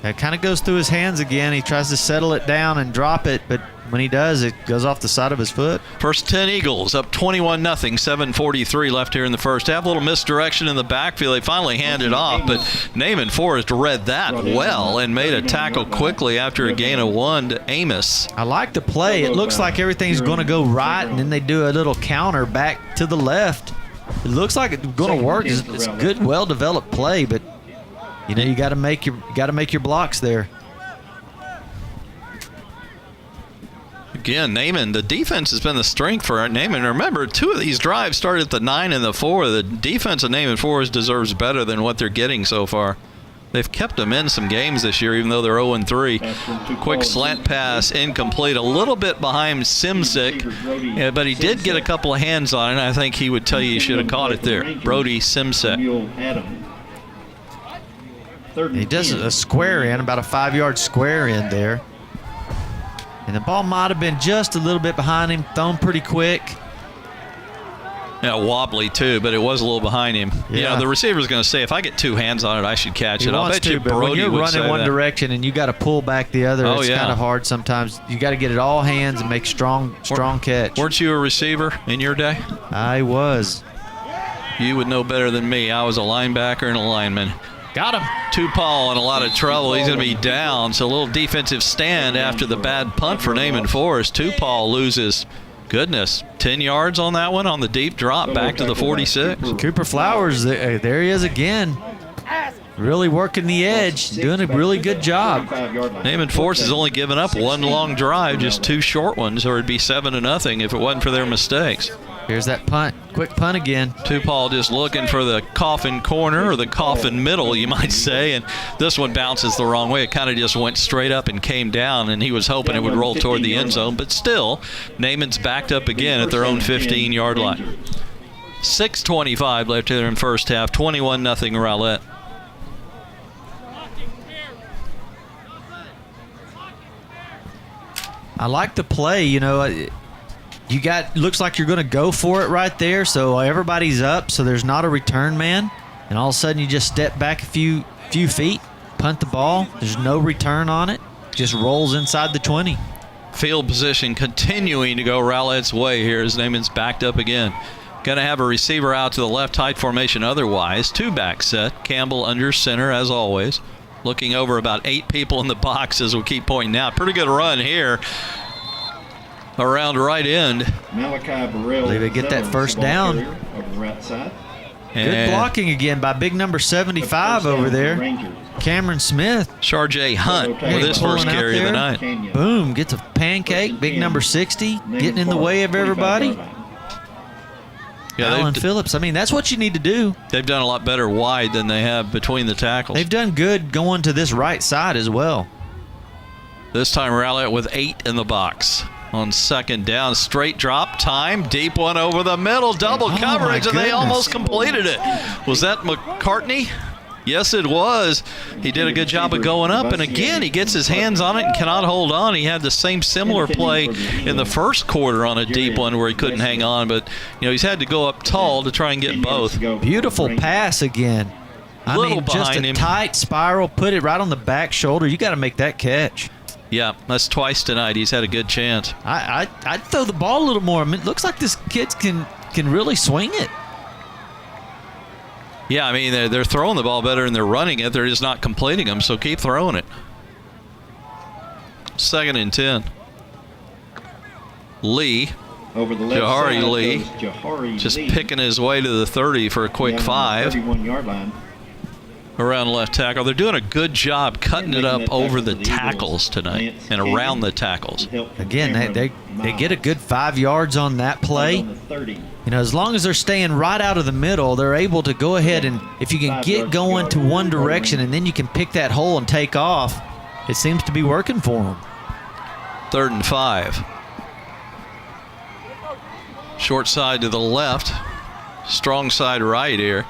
It kind of goes through his hands again. He tries to settle it down and drop it, but when he does, it goes off the side of his foot.
First 10 Eagles up 21-0, 7:43 left here in the first half. A little misdirection in the backfield. They finally handed off, but Naaman Forest read that well and made a tackle quickly after a gain of 1 to Amos.
I like the play. It looks like everything's going to go right, and then they do a little counter back to the left. It looks like it's going to work. It's a good, well-developed play, but you know you got to make your blocks there.
Again, Naaman, the defense has been the strength for Naaman. Remember, 2 of these drives started at the 9 and the 4. The defense of Naaman Forest deserves better than what they're getting so far. They've kept them in some games this year, even though they're 0-3. Quick slant pass, incomplete, a little bit behind Simsek, but he did get a couple of hands on it. I think he would tell you should have caught it there. Brody Simsek.
He does a square in, about a 5-yard square in there. And the ball might have been just a little bit behind him, thrown pretty quick.
Yeah, wobbly too, but it was a little behind him.
Yeah.
You know, the receiver's going to say, if I get 2 hands on it, I should catch it. I'll bet you
but when
Brody
you're
would
running
say
one
that.
direction and you got to pull back the other, it's
yeah.
kind of hard sometimes. You got to get it all hands and make strong catch.
Weren't you a receiver in your day?
I was.
You would know better than me. I was a linebacker and a lineman.
Got him.
Paul in a lot of trouble. He's going to be down. So a little defensive stand after the bad punt for Naaman Forest. Paul loses, 10 yards on that one on the deep drop back to the 46.
Cooper Flowers, there he is again. Really working the edge, doing a really good job.
Naaman Forest has only given up 1 long drive, just 2 short ones, or it'd be 7-0 if it wasn't for their mistakes.
Here's that punt. Quick punt again.
Paul just looking for the coffin corner or the coffin middle, you might say, and this one bounces the wrong way. It kind of just went straight up and came down, and he was hoping it would roll toward the end zone, but still, Naaman's backed up again at their own 15-yard line. 6:25 left here in first half, 21-0 Rowlett.
I like the play, you know. Looks like you're going to go for it right there, so everybody's up, so there's not a return man, and all of a sudden you just step back a few feet, punt the ball. There's no return on it. Just rolls inside the 20.
Field position continuing to go Rowlett's way here as Naaman's backed up again. Going to have a receiver out to the left, tight formation otherwise. 2-back set. Campbell under center as always. Looking over about 8 people in the box as we keep pointing out. Pretty good run here. Around right end.
Believe they get that first down. Good blocking again by big number 75 over there. Cameron Smith.
Sharjay Hunt with his first carry of the night.
Boom, gets a pancake. Big number 60, getting in the way of everybody.
Yeah,
Alan Phillips, I mean, that's what you need to do.
They've done a lot better wide than they have between the tackles.
They've done good going to this right side as well.
This time Rowlett with 8 in the box. On second down, straight drop time, deep one over the middle, double coverage, and they almost completed it. Was that McCartney? Yes, it was. He did a good job of going up, and again, he gets his hands on it and cannot hold on. He had the same similar play in the first quarter on a deep one where he couldn't hang on, but he's had to go up tall to try and get both.
Beautiful pass again. I mean, just a tight spiral, put it right on the back shoulder. You got to make that catch.
Yeah, that's twice tonight. He's had a good chance.
I'd throw the ball a little more. I mean, it looks like this kid can really swing it.
Yeah, I mean, they're throwing the ball better and they're running it. They're just not completing them, so keep throwing it. 2nd and 10. Lee.
Over the left
Jahari
side
Lee.
Jahari
just
Lee.
picking his way to the 30 for a quick 5.
31-yard line.
Around left tackle. They're doing a good job cutting it up over the tackles tonight and around the tackles.
Again, they get a good 5 yards on that play. You know, as long as they're staying right out of the middle, they're able to go ahead and if you can get going to one direction and then you can pick that hole and take off, it seems to be working for them.
3rd and 5. Short side to the left. Strong side right here.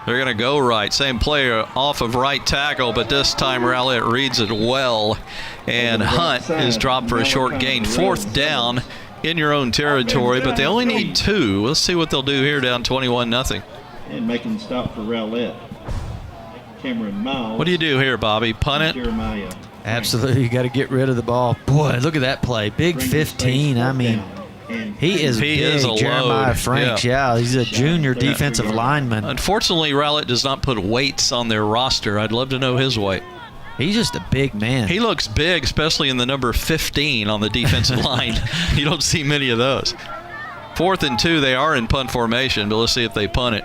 They're going to go right. Same player off of right tackle, but this time Rowlett reads it well. And Hunt is dropped for a short gain. 4th down in your own territory, but they only need 2. Let's see what they'll do here down 21-0.
And making the stop for Rowlett. Cameron Miles.
What do you do here, Bobby? Punt it?
Jeremiah.
Absolutely, you got to get rid of the ball. Boy, look at that play. Big 15. I mean, he is big.
Is a
Jeremiah
load.
Franks, yeah. He's a junior defensive lineman.
Unfortunately, Rowlett does not put weights on their roster. I'd love to know his weight.
He's just a big man.
He looks big, especially in the number 15 on the defensive line. You don't see many of those. 4th and 2, they are in punt formation, but let's see if they punt it.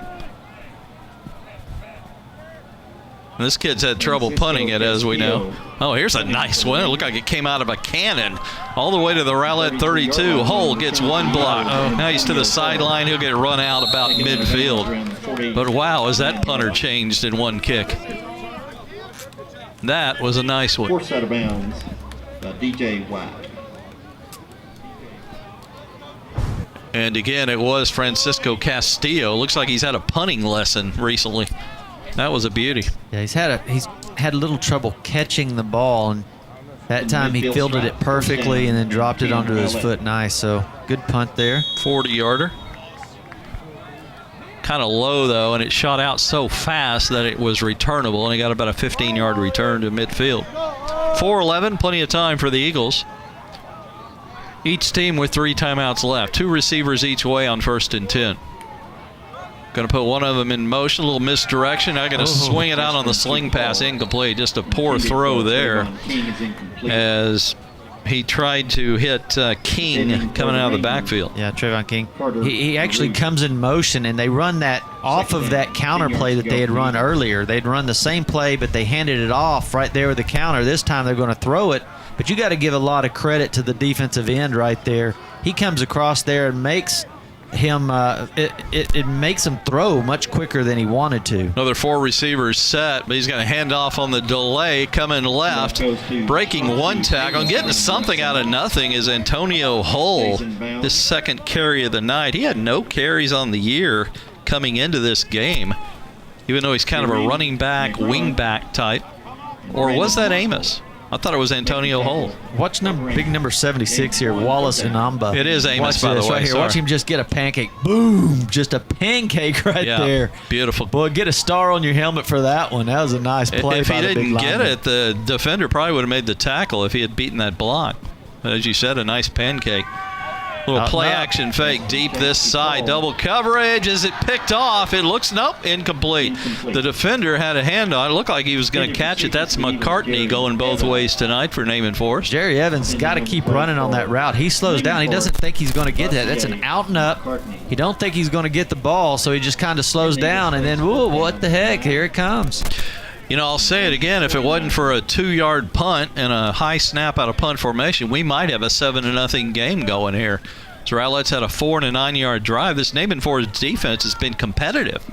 This kid's had trouble punting it, as we know. Oh, here's a nice one. It looked like it came out of a cannon all the way to the Rowlett 32. Hull gets 1 block. Now he's to the sideline. He'll get run out about midfield. But wow, has that punter changed in 1 kick. That was a nice one.
Forced out of bounds by DJ White.
And again, it was Francisco Castillo. Looks like he's had a punting lesson recently. That was a beauty.
Yeah, he's had a little trouble catching the ball, and that time he fielded it perfectly and then dropped it onto his foot. Nice. So good punt there.
40-yarder. Kind of low though, and it shot out so fast that it was returnable, and he got about a 15-yard return to midfield. 4:11, plenty of time for the Eagles. Each team with 3 timeouts left. 2 receivers each way on 1st and 10. Going to put one of them in motion, a little misdirection. I'm going to swing it out on the sling pass, incomplete. Just a poor throw there as he tried to hit King coming out of the backfield.
Yeah, Trayvon King. He actually comes in motion, and they run that off of that counter play that they had run earlier. They'd run the same play, but they handed it off right there with the counter. This time they're going to throw it, but you got to give a lot of credit to the defensive end right there. He comes across there and makes him it makes him throw much quicker than he wanted to.
Another 4 receivers set, but he's going to hand off on the delay, coming left, breaking 1 tackle, and getting something out of nothing is Antonio Hull. His 2nd carry of the night. He had no carries on the year coming into this game, even though he's kind of a running back, wing back type. Or was that Amos? I thought it was Antonio Hull.
Watch big number 76 here, Wallace Inamba.
It is Amos, by the way.
Right here. Watch him just get a pancake. Boom! Just a pancake right there.
Beautiful.
Boy, get a star on your helmet for that one. That was a nice play.
If he didn't get
lineman.
it, the defender probably would have made the tackle if he had beaten that block. But as you said, a nice pancake. Little play action fake deep this side. Double coverage. Is it picked off? It looks, nope, incomplete. The defender had a hand on it. Looked like he was going to catch it. That's McCartney going both ways tonight for Naaman Forest.
Jerry Evans got to keep running on that route. He slows down. He doesn't think he's going to get that. That's an out and up. He don't think he's going to get the ball, so he just kind of slows down, and then, whoa, what the heck? Here it comes.
You know, I'll say it again. If it wasn't for a 2-yard punt and a high snap out of punt formation, we might have a 7-0 game going here. So Rowlett's had a 4- and a 9-yard drive. This Naaman Forest defense has been competitive.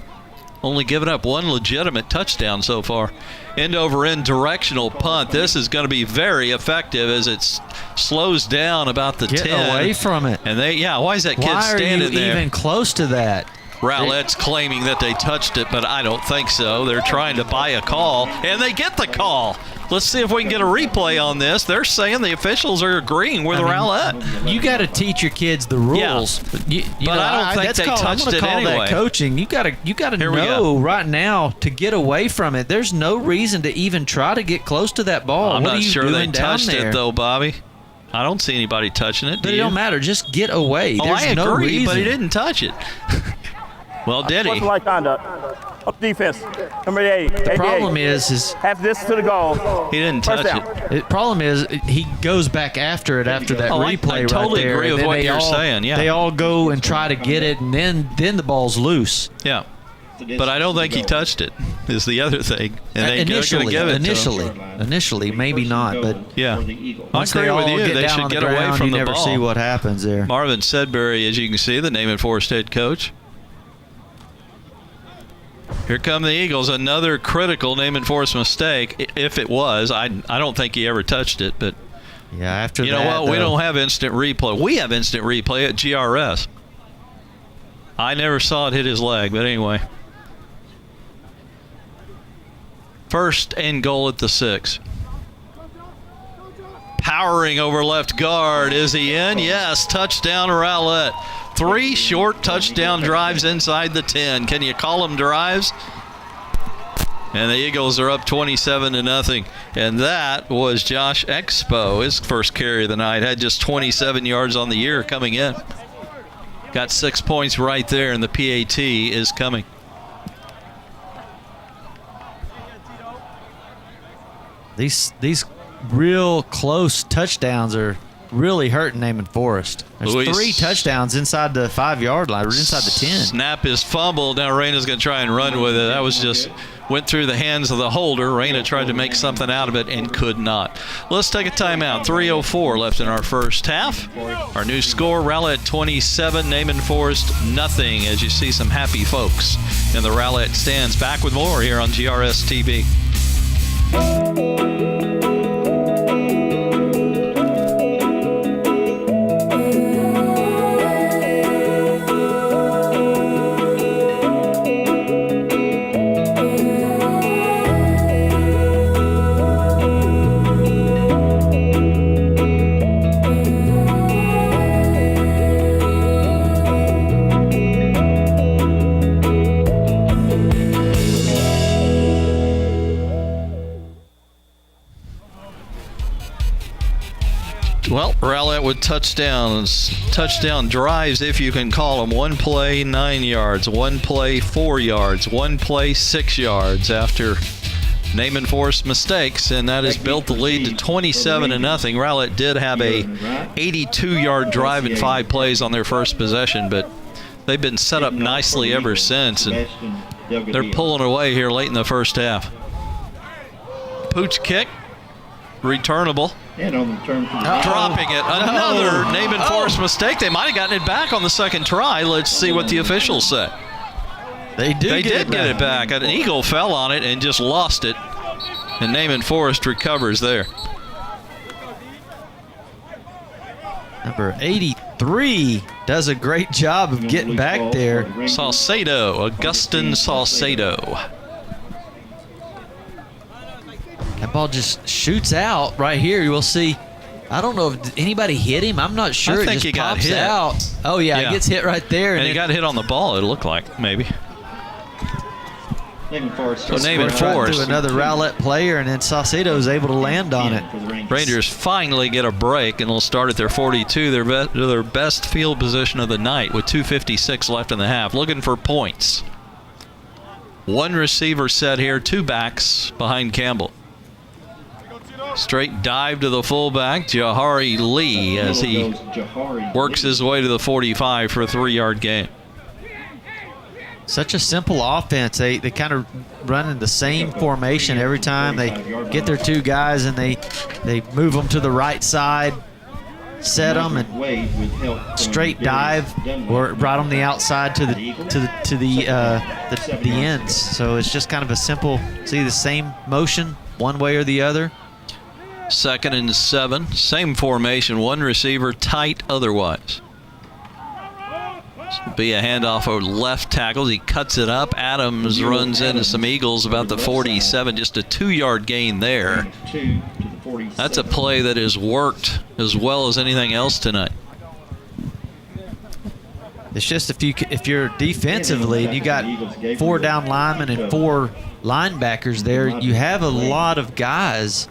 Only given up 1 legitimate touchdown so far. End-over-end directional punt. This is going to be very effective as it slows down about the 10.
Get away from it.
And why is that kid standing there?
Why are you even close to that?
Rowlett's claiming that they touched it, but I don't think so. They're trying to buy a call, and they get the call. Let's see if we can get a replay on this. They're saying the officials are agreeing with Rowlett.
You got to teach your kids the rules.
Yeah. But I don't think they touched it anyway.
That coaching. You got to know right now to get away from it. There's no reason to even try to get close to that ball.
I'm
what
not sure they touched
it
though, Bobby. I don't see anybody touching it.
But it don't matter. Just get away.
I agree,
no reason.
but he didn't touch it. Well, did he?
Like conduct. Up defense. Number 8.
The problem is
half this to the goal.
He didn't touch it.
The problem is he goes back after it after that replay
I totally
right there.
agree with what you're saying. Yeah.
They all go and try to get it, and then the ball's loose.
Yeah. But I don't think he touched it. Is the other thing. And they
initially, maybe not, but
yeah.
Once they all
They
down
should
on
get
the ground,
away from
you
the
never
ball.
see what happens there.
Marvin Sedbury, as you can see, the Naaman Forest head coach. Here come the Eagles. Another critical Naaman Forest mistake. If it was, I don't think he ever touched it. But
yeah, after
you know what? We don't have instant replay. We have instant replay at GRS. I never saw it hit his leg, but anyway. First and goal at the 6. Powering over left guard. Is he in? Yes. Touchdown, Rowlett. 3 short touchdown drives inside the 10. Can you call them drives? And the Eagles are up 27-0. And that was Josh Expo. His first carry of the night. Had just 27 yards on the year coming in. Got 6 points right there, and the PAT is coming.
These real close touchdowns are really hurting Naaman Forest. There's 3 touchdowns inside the 5-yard line, or inside the 10.
Snap is fumbled. Now Reyna's going to try and run with it. That was just went through the hands of the holder. Reyna tried to make something out of it and could not. Let's take a timeout. 3:04 left in our first half. Our new score, Rowlett 27, Naaman Forest nothing, as you see some happy folks in the Rowlett stands. Back with more here on GRS TV. Well, Rowlett with touchdown drives, if you can call them. 1 play, 9 yards. 1 play, 4 yards. 1 play, 6 yards after Naaman Forest mistakes, and that has built the lead to 27-0. Rowlett did have a 82-yard drive in 5 plays on their first possession, but they've been set up nicely ever since, and they're pulling away here late in the first half. Pooch kick, returnable.
And on the return for the
Dropping it. Another Naaman Forest mistake. They might have gotten it back on the second try. Let's see what the officials say.
They did
get it back. An Eagle fell on it and just lost it. And Naaman Forest recovers there.
Number 83 does a great job of getting back there.
Salcedo, Augustin Salcedo.
That ball just shoots out right here. You will see. I don't know if anybody hit him. I'm not sure.
I think
it just
he got
pops
hit.
out. Oh, yeah, it gets hit right there.
And he got hit on the ball, it looked like, maybe.
Naaman Forest.
So Naaman Forest.
To another Rowlett player, and then Saucedo is able to land on it.
Rangers finally get a break, and they'll start at their 42, their best field position of the night, with 2:56 left in the half, looking for points. 1 receiver set here, 2 backs behind Campbell. Straight dive to the fullback, Jahari Lee, as he works his way to the 45 for a 3-yard gain.
Such a simple offense. They kind of run in the same formation every time. They get their 2 guys and they move them to the right side, set them, and straight dive or right on the outside to the ends. So it's just kind of a simple, see the same motion one way or the other.
2nd and 7, same formation, 1 receiver, tight otherwise. This will be a handoff over left tackle. He cuts it up. Adams runs into some Eagles about the 47, just a 2-yard gain there. That's a play that has worked as well as anything else tonight.
It's just if you're defensively and you got 4 down linemen and 4 linebackers there, you have a lot of guys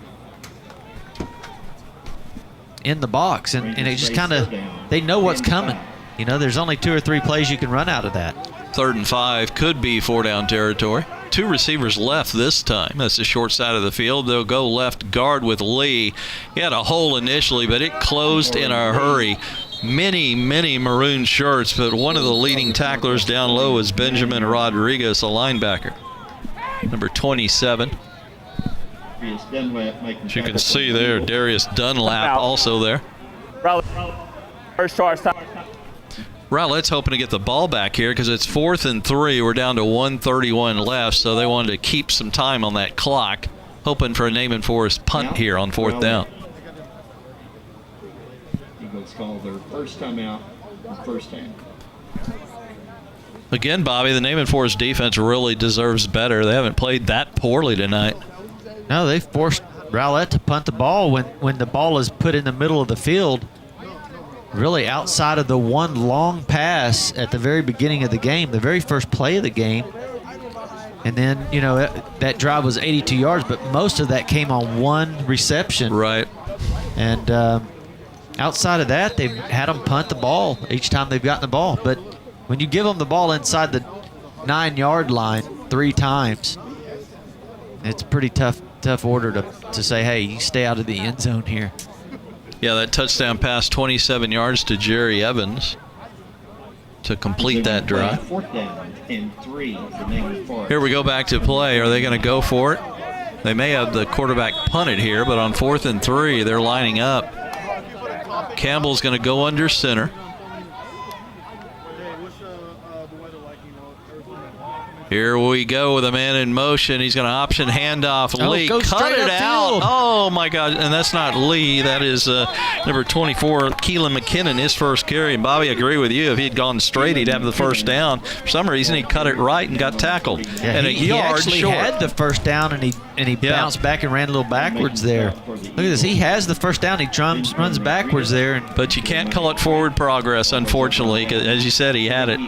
in the box, and it just kind of, they know what's coming. You know, there's only 2 or 3 plays you can run out of that.
3rd and 5 could be 4-down territory. 2 receivers left this time. That's the short side of the field. They'll go left guard with Lee. He had a hole initially, but it closed in a hurry. Many maroon shirts, but one of the leading tacklers down low is Benjamin Rodriguez, a linebacker. Number 27. As you can see there, Darius Dunlap also there.
First charge time.
Rowlett's hoping to get the ball back here because it's 4th and 3. We're down to 1:31 left, so they wanted to keep some time on that clock, hoping for a Naaman Forest punt here on 4th down.
Eagles call their first timeout, first down.
Again, Bobby, the Naaman Forest defense really deserves better. They haven't played that poorly tonight.
No, they forced Rowlett to punt the ball when the ball is put in the middle of the field, really outside of the one long pass at the very beginning of the game, the very first play of the game. And then, you know, that drive was 82 yards, but most of that came on one reception.
Right.
And outside of that, they've had them punt the ball each time they've gotten the ball. But when you give them the ball inside the 9-yard line 3 times, it's a pretty tough order to say, hey, you stay out of the end zone here.
Yeah, that touchdown pass, 27 yards to Jerry Evans to complete that drive.
4th down and 3 for Naaman Forest.
Here we go back to play. Are they going to go for it? They may have the quarterback punted here, but on 4th and 3, they're lining up. Campbell's going to go under center. Here we go with a man in motion. He's going to option handoff. Lee cut it out. Oh, my God. And that's not Lee. That is number 24, Keelan McKinnon, his first carry. And, Bobby, I agree with you. If he'd gone straight, he'd have the first down. For some reason, he cut it right and got tackled.
Yeah,
and
he actually
short.
had the first down, and he bounced back and ran a little backwards there. Look at this. He has the first down. He runs backwards there.
But you can't call it forward progress, unfortunately. As you said, he had it.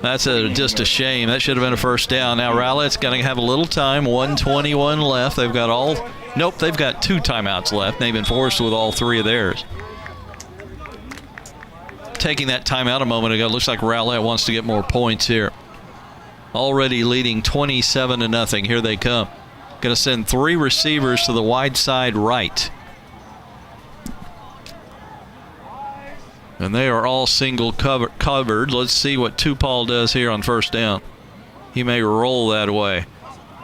That's just a shame. That should have been a first down. Now Rowlett's going to have a little time. 1:21 left. They've got they've got 2 timeouts left. Naaman Forest with all 3 of theirs. Taking that timeout a moment ago, looks like Rowlett wants to get more points here. Already leading 27-0. Here they come. Going to send 3 receivers to the wide side right. And they are all single covered. Let's see what Tupal does here on first down. He may roll that way.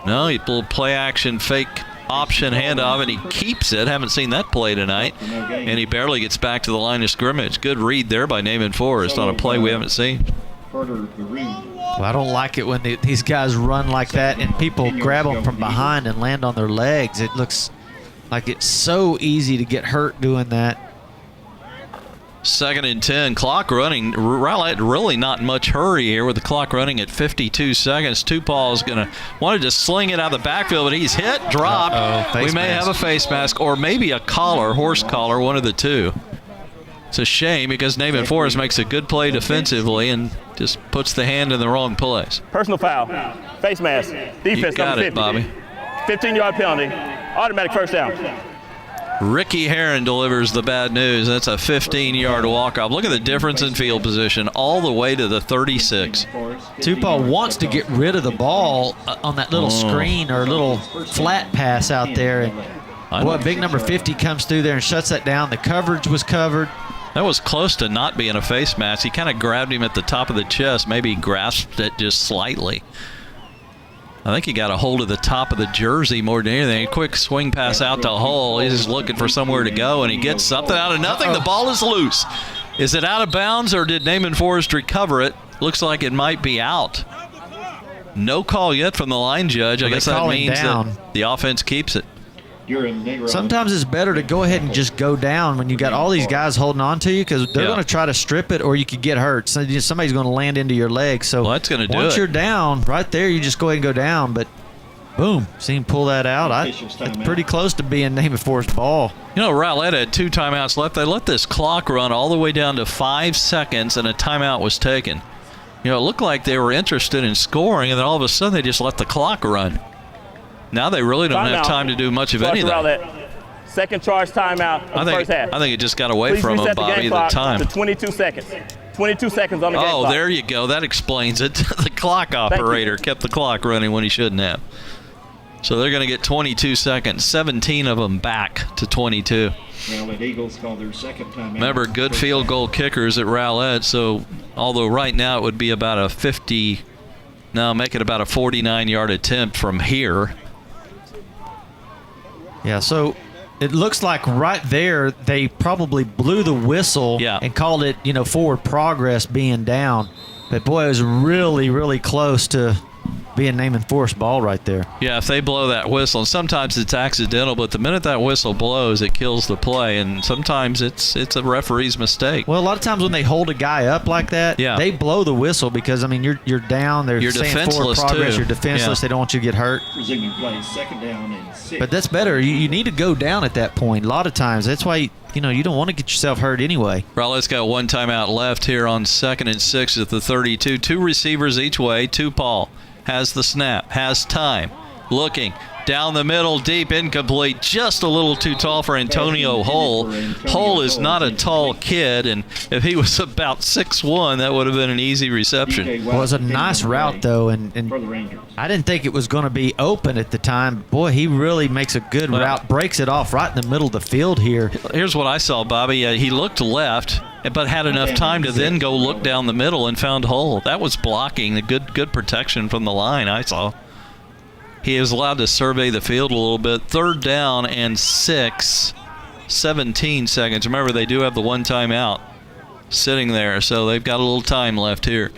No, he pulled play action, fake option handoff, and he keeps it. Haven't seen that play tonight. And he barely gets back to the line of scrimmage. Good read there by Naaman Forest on a play we haven't seen.
Well, I don't like it when these guys run like that and people grab them from behind and land on their legs. It looks like it's so easy to get hurt doing that.
2nd and 10, clock running. Rowlett really not in much hurry here with the clock running at 52 seconds. Tupal's going to wanted to sling it out of the backfield, but he's hit, dropped. We may have a face mask or maybe a collar, horse collar, one of the two. It's a shame because Naaman Forest makes a good play defensively and just puts the hand in the wrong place.
Personal foul, face mask, defense
You got
number 50.
it, Bobby.
15-yard penalty, automatic first down.
Ricky Herron delivers the bad news. That's a 15-yard walk-off. Look at the difference in field position all the way to the 36.
Tupal wants to get rid of the ball on that little screen or little flat pass out there. And boy, big number 50 comes through there and shuts that down. The coverage was covered.
That was close to not being a face mask. He kind of grabbed him at the top of the chest. Maybe he grasped it just slightly. I think he got a hold of the top of the jersey more than anything. A quick swing pass out to Hull. He's just looking for somewhere to go, and he gets something out of nothing. The ball is loose. Is it out of bounds, or did Naaman Forest recover it? Looks like it might be out. No call yet from the line judge. I guess that means that the offense keeps it.
Sometimes it's better to go ahead and just go down when you got all these guys holding on to you because they're going to try to strip it or you could get hurt. So somebody's going to land into your leg. So
that's going to do it.
Once you're down, right there, you just go ahead and go down. But boom, see him pull that out. It's pretty close to being Naaman Forest ball.
You know, Rowlett had 2 timeouts left. They let this clock run all the way down to 5 seconds, and a timeout was taken. You know, it looked like they were interested in scoring, and then all of a sudden they just let the clock run. Now they really don't have time to do much of anything.
Second charge timeout of the first half.
I think it just got away from him, Bobby, the time.
To 22 seconds. 22 seconds on the game clock.
Oh, there you go. That explains it. The clock operator kept the clock running when he shouldn't have. So they're going to get 22 seconds, 17 of them back to 22.
Rowlett Eagles call their second timeout.
Remember, good field goal kickers at Rowlett, so although right now it would be about a 50, now make it about a 49-yard attempt from here.
Yeah, so it looks like right there they probably blew the whistle and called it, forward progress being down. But boy, it was really, really close to being Naaman Forest ball right there.
Yeah, if they blow that whistle, and sometimes it's accidental, but the minute that whistle blows, it kills the play, and sometimes it's a referee's mistake.
Well, a lot of times when they hold a guy up like that,
Yeah.
they blow the whistle because, I mean, you're down. They're
You're
saying forward
defenseless,
progress.
too.
You're defenseless.
Yeah.
They don't want you to get hurt.
Resuming play, 2nd down and 6.
But that's better. You need to go down at that point. A lot of times. That's why, you don't want to get yourself hurt anyway.
Rowlett's got one timeout left here on 2nd and 6 at the 32. 2 receivers each way. Paul has the snap, has time, looking down the middle, deep, incomplete, just a little too tall for Antonio Hull. Hull is not a tall kid, and if he was about 6'1", that would have been an easy reception.
Well, it was a nice route, though, and
For the Rangers.
I didn't think it was going to be open at the time. Boy, he really makes a good route, breaks it off right in the middle of the field here.
Here's what I saw, Bobby. He looked left, but had enough time to then go look down the middle and found Hull. That was blocking, the good protection from the line I saw. He is allowed to survey the field a little bit. 3rd down and 6, 17 seconds. Remember, they do have the one timeout sitting there, so they've got a little time left here.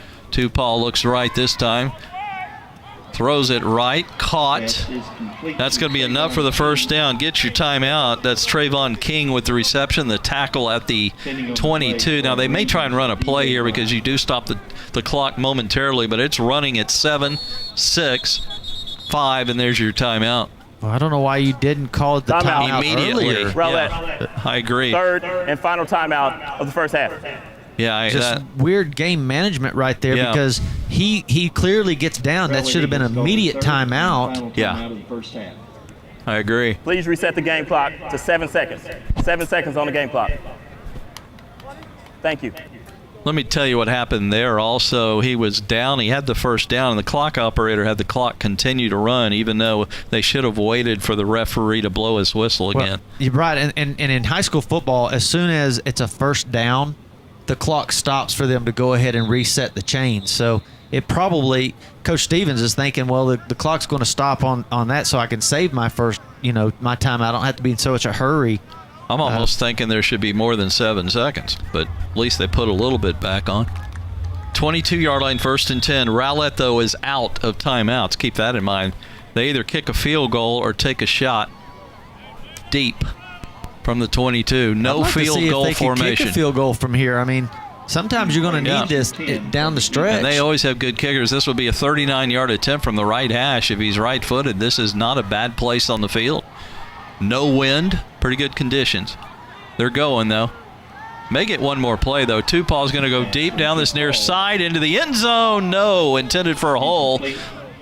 Paul looks right this time. Throws it right, caught. That's going to be enough for the 1st down. Get your timeout. That's Trayvon King with the reception, the tackle at the 22. Now, they may try and run a play here because you do stop the clock momentarily, but it's running at 7, 6, 5, and there's your timeout.
Well, I don't know why you didn't call it the timeout
Immediately.
earlier.
Rowlett.
Yeah, I agree.
3rd and final timeout of the 1st half.
Yeah,
Just weird game management right there because he clearly gets down. That should have been an immediate timeout.
Yeah.
Out of the 1st half.
I agree.
Please reset the game clock to 7 seconds. 7 seconds on the game clock. Thank you.
Let me tell you what happened there also. He was down. He had the 1st down, and the clock operator had the clock continue to run, even though they should have waited for the referee to blow his whistle again.
Well, you're right. And in high school football, as soon as it's a 1st down, the clock stops for them to go ahead and reset the chain. So it probably, Coach Stevens is thinking, well, the clock's going to stop on that so I can save my first, my time. I don't have to be in so much a hurry.
I'm almost thinking there should be more than 7 seconds, but at least they put a little bit back on. 22-yard line, 1st and 10. Rowlett, though, is out of timeouts. Keep that in mind. They either kick a field goal or take a shot deep from the 22. No field goal
if they
formation.
Could kick a field goal from here. I mean, sometimes you're going to need this down the stretch.
And they always have good kickers. This would be a 39-yard attempt from the right hash. If he's right-footed, this is not a bad place on the field. No wind, pretty good conditions. They're going, though. May get one more play, though. Paul's going to go deep down this near side into the end zone. No, intended for a hole.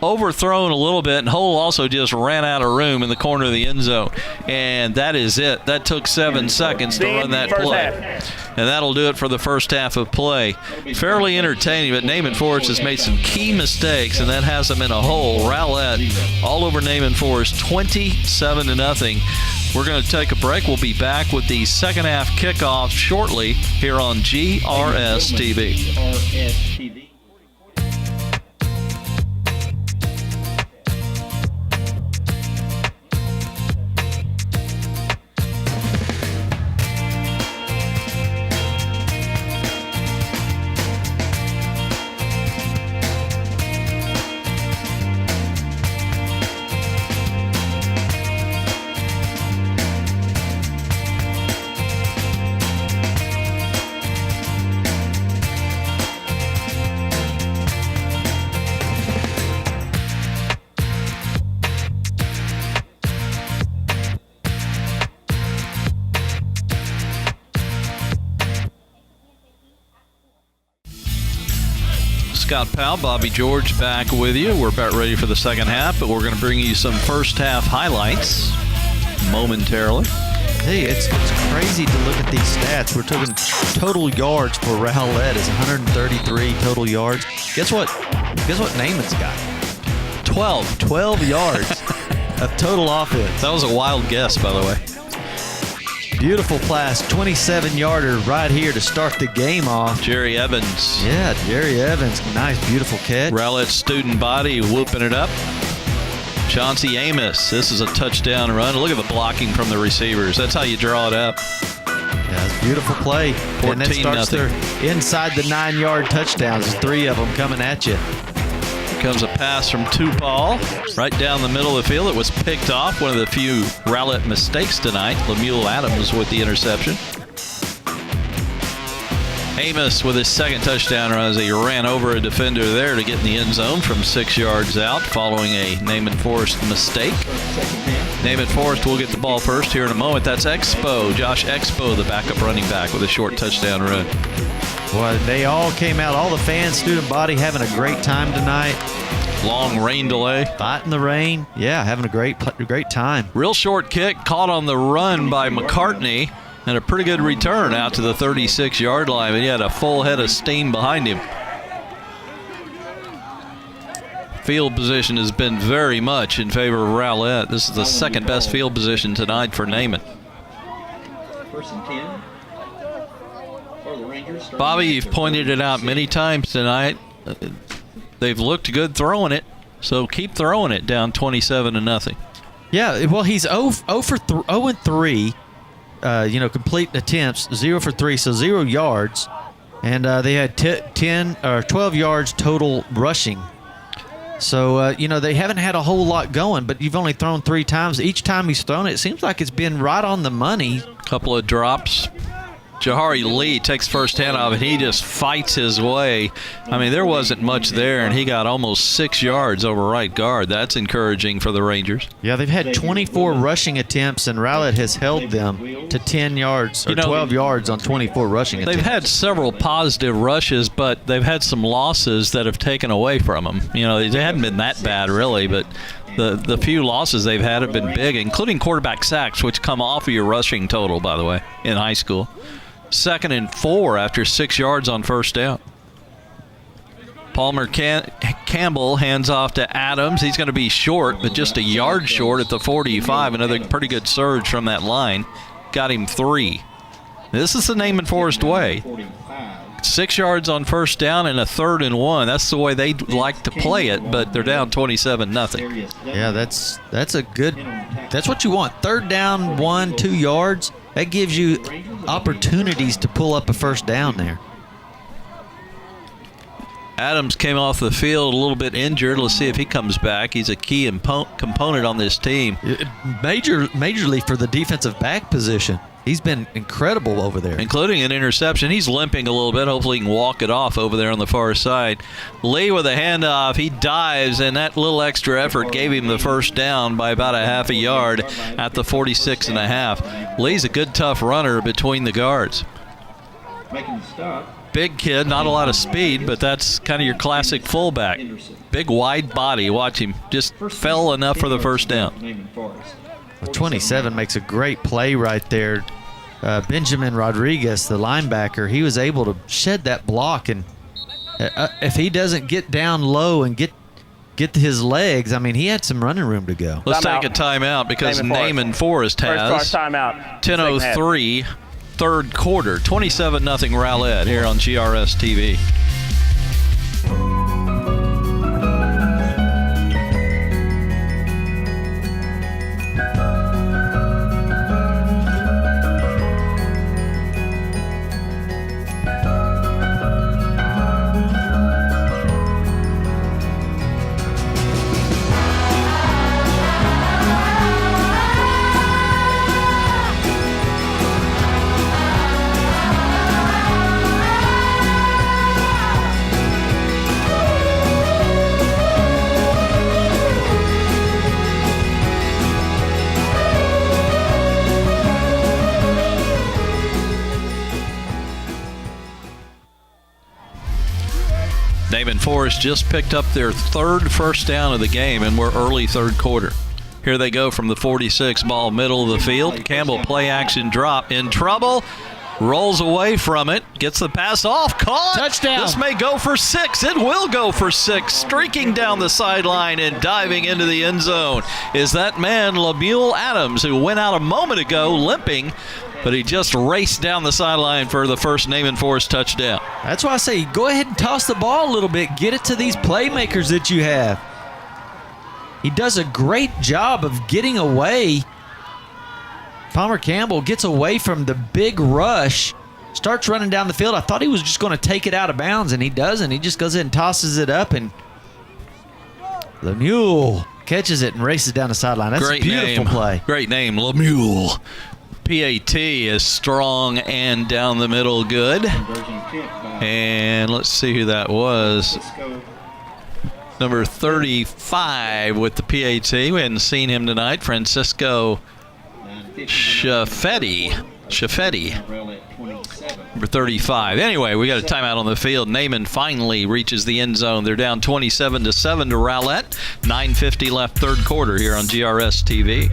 Overthrown a little bit, and Hull also just ran out of room in the corner of the end zone. And that is it. That took 7 seconds to run that play. And that'll do it for the 1st half of play. Fairly entertaining, but Naaman Forest has made some key mistakes, and that has them in a hole. Rowlett all over Naaman Forest, 27-0. We're going to take a break. We'll be back with the 2nd half kickoff shortly here on GRS TV.
GRS TV.
Scott Powell, Bobby George back with you. We're about ready for the 2nd half, but we're going to bring you some 1st half highlights momentarily.
Hey, it's crazy to look at these stats. We're talking total yards for Rowlett is 133 total yards. Guess what Naaman's got? 12 yards of total offense.
That was a wild guess, by the way.
Beautiful pass, 27-yarder right here to start the game off.
Jerry Evans.
Yeah, Jerry Evans. Nice, beautiful catch.
Rowlett student body whooping it up. Chauncey Amos. This is a touchdown run. Look at the blocking from the receivers. That's how you draw it up.
Yeah, it's a beautiful play. And then starts
14-0.
their inside the 9-yard touchdowns. There's 3 of them coming at you.
Comes a pass from Tupal right down the middle of the field. It was picked off. One of the few Rowlett mistakes tonight. Lemuel Adams with the interception. Amos with his second touchdown run as he ran over a defender there to get in the end zone from 6 yards out following a Naaman Forest mistake. Naaman Forest will get the ball first here in a moment. That's Expo, Josh Expo, the backup running back with a short touchdown run.
Well, they all came out, all the fans, student body, having a great time tonight.
Long rain delay.
Fighting the rain. Yeah, having a great time.
Real short kick caught on the run by McCartney. And a pretty good return out to the 36-yard line, and he had a full head of steam behind him. Field position has been very much in favor of Rowlett. This is the second best field position tonight for Naaman.
1st and 10 for the Rangers.
Bobby, you've pointed it out many times tonight. They've looked good throwing it, so keep throwing it down 27-0.
Yeah, well, he's 0 and 3. Complete attempts, 0 for 3, so 0 yards. And they had 12 yards total rushing. So, they haven't had a whole lot going, but you've only thrown 3 times. Each time he's thrown it seems like it's been right on the money.
Couple of drops. Jahari Lee takes first hand off, and he just fights his way. I mean, there wasn't much there, and he got almost 6 yards over right guard. That's encouraging for the Rangers.
Yeah, they've had 24 rushing attempts, and Rowlett has held them to 10 yards or 12 yards on 24 rushing attempts.
They've had several positive rushes, but they've had some losses that have taken away from them. They haven't been that bad, really, but the few losses they've had have been big, including quarterback sacks, which come off of your rushing total, by the way, in high school. 2nd and 4 after 6 yards on first down. Palmer Campbell hands off to Adams. He's going to be short, but just a yard short at the 45. Another pretty good surge from that line. Got him 3. This is the Naaman Forest way. 6 yards on first down and a 3rd and 1. That's the way they like to play it, but they're down 27-0.
Yeah, that's what you want. 3rd down, 1, 2 yards. That gives you opportunities to pull up a first down there.
Adams came off the field a little bit injured. Let's see if he comes back. He's a key component on this team.
Majorly for the defensive back position. He's been incredible over there.
Including an interception. He's limping a little bit. Hopefully he can walk it off over there on the far side. Lee with a handoff. He dives, and that little extra effort gave him the first down by about a half a yard at the 46.5. Lee's a good, tough runner between the guards.
Making the stop.
Big kid, not a lot of speed, but that's kind of your classic fullback. Big, wide body. Watch him. Just fell enough for the first down.
27 makes a great play right there. Benjamin Rodriguez, the linebacker, he was able to shed that block, and if he doesn't get down low and get his legs, I mean, he had some running room to go.
Let's take a timeout because Naaman Forest has 10:03 third quarter, 27-0 Rowlett here on GRS TV. Naaman Forest just picked up their 3rd first down of the game, and we're early 3rd quarter. Here they go from the 46, ball middle of the field. Campbell play action drop, in trouble, rolls away from it, gets the pass off, caught.
Touchdown.
This may go for 6. It will go for 6. Streaking down the sideline and diving into the end zone is that man, Lemuel Adams, who went out a moment ago limping, but he just raced down the sideline for the first Naaman Forest touchdown.
That's why I say go ahead and toss the ball a little bit. Get it to these playmakers that you have. He does a great job of getting away. Palmer Campbell gets away from the big rush, starts running down the field. I thought he was just going to take it out of bounds, and he doesn't. He just goes in and tosses it up, and Lemuel catches it and races down the sideline. That's
Great
a beautiful
name.
play.
Great name, Lemuel. PAT is strong and down the middle good.
Conversion kick by
And let's see who that was.
Cisco.
Number 35 with the PAT. We hadn't seen him tonight. Francisco
9:50.
Shafetti.
Rowlett 27.
Number 35. Anyway, we got a timeout on the field. Naaman finally reaches the end zone. They're down 27-7 to Rowlett. 9:50 left, third quarter here on GRS TV.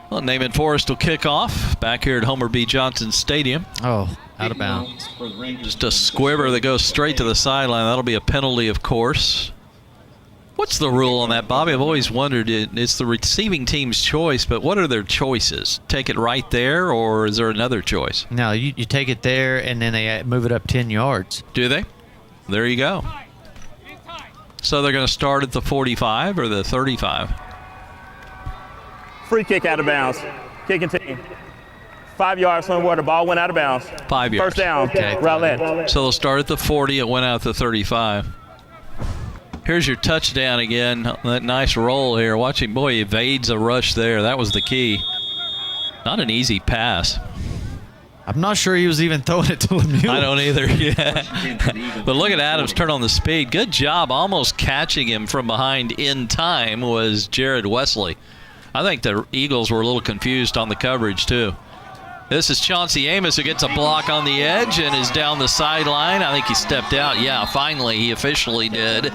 Well, Naaman Forest will kick off back here at Homer B. Johnson Stadium.
Oh, out of bounds.
For the Rangers.
Just a squibber that goes straight to the sideline. That'll be a penalty, of course. What's the rule on that, Bobby? I've always wondered. It's the receiving team's choice, but what are their choices? Take it right there, or is there another choice?
No, you take it there, and then they move it up 10 yards.
Do they? There you go. So they're going to start at the 45 or the 35?
Free kick out of bounds. Kicking team. 5 yards from where the ball went out of bounds.
5 yards.
First down,
Okay.
Rowlett.
So they'll start at the 40. It went out at the 35. Here's your touchdown again. That nice roll here. Watch him. Boy, he evades a rush there. That was the key. Not an easy pass.
I'm not sure he was even throwing it to Lemieux.
I don't either. Yeah. But look at Adams turn on the speed. Good job almost catching him from behind in time was Jared Wesley. I think the Eagles were a little confused on the coverage, too. This is Chauncey Amos who gets a block on the edge and is down the sideline. I think he stepped out. Yeah, finally, he officially did.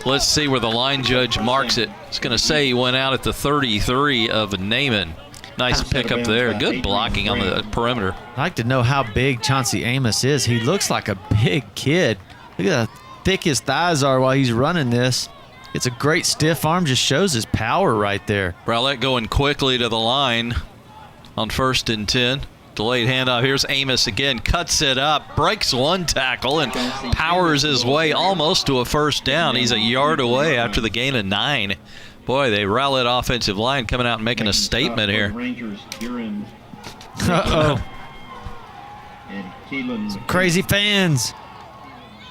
Let's see where the line judge marks it. It's going to say he went out at the 33 of Naaman. Nice pickup there. Good blocking on the perimeter.
I'd like to know how big Chauncey Amos is. He looks like a big kid. Look at how thick his thighs are while he's running this. It's a great stiff arm. Just shows his power right there.
Rowlett going quickly to the line on 1st and 10. Delayed handoff. Here's Amos again. Cuts it up. Breaks one tackle and powers his way almost to a first down. He's a yard away after the gain of 9. Boy, the Rowlett offensive line coming out and making a statement here.
Rangers, Buren,
Uh-oh.
and Keelan
Crazy fans.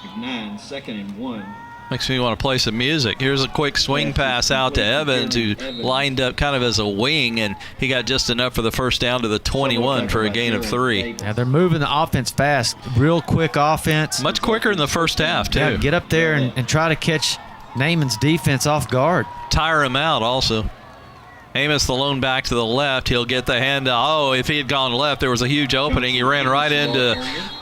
McNine, 2nd and 1.
Makes me want to play some music. Here's a quick swing pass out to Evans, who lined up kind of as a wing, and he got just enough for the first down to the 21 for a gain of 3.
Yeah, they're moving the offense fast. Real quick offense.
Much quicker in the first half, too.
Yeah, get up there and try to catch Naaman's defense off guard.
Tire him out also. Amos, the lone back to the left. He'll get the handoff. Oh, if he had gone left, there was a huge opening. He ran right into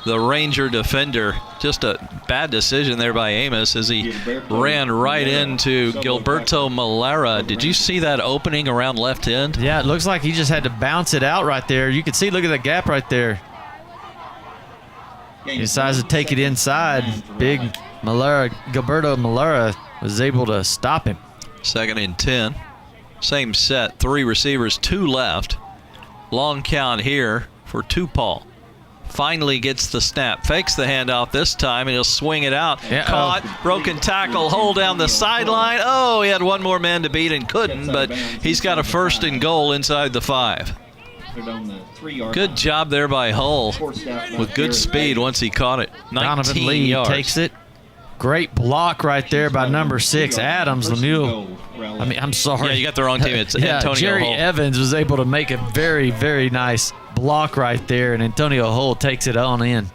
the Ranger defender. Just a bad decision there by Amos as he ran right into Gilberto Malera. Did you see that opening around left end?
Yeah, it looks like he just had to bounce it out right there. You can see, look at the gap right there. He decides to take it inside. Big Malera, Gilberto Malera was able to stop him.
2nd and 10. Same set, 3 receivers, 2 left. Long count here for Tupal. Finally gets the snap, fakes the handoff this time, and he'll swing it out. Caught, broken tackle, hold down the sideline. Oh, he had one more man to beat and couldn't, but he's got a 1st and goal inside the 5. Good job there by Hull with good speed once he caught it. 19
Donovan Lee
yards.
takes it. Great block right there by number 6, Adams Lemieux. I mean, I'm sorry.
Yeah, you got the wrong team. It's Antonio
Jerry
Hull.
Evans was able to make a very, very nice block right there, and Antonio Hull takes it on in.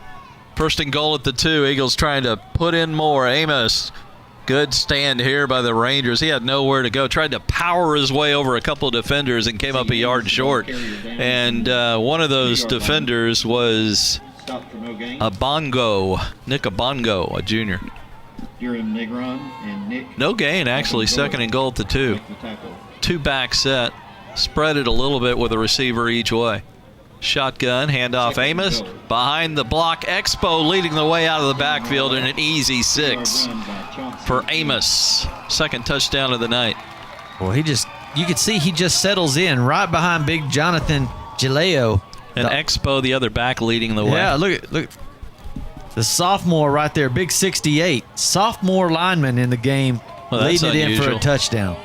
1st and goal at the 2. Eagles trying to put in more. Amos, good stand here by the Rangers. He had nowhere to go. Tried to power his way over a couple of defenders and came up a yard short. And one of those defenders was Nick Abongo, a junior.
Hiram Negron and Nick.
No gain, actually. Second and goal at the 2.
Make the tackle.
2-back set. Spread it a little bit with a receiver each way. Shotgun, handoff Amos. Behind the block, Expo leading the way out of the backfield in an easy 6 for Amos. Second touchdown of the night.
Well, you can see he just settles in right behind big Jonathan Gileo.
And Expo, the other back, leading the way.
Yeah, look. The sophomore right there, big 68. Sophomore lineman in the game,
Well, that's
leading it in for
unusual.
a touchdown.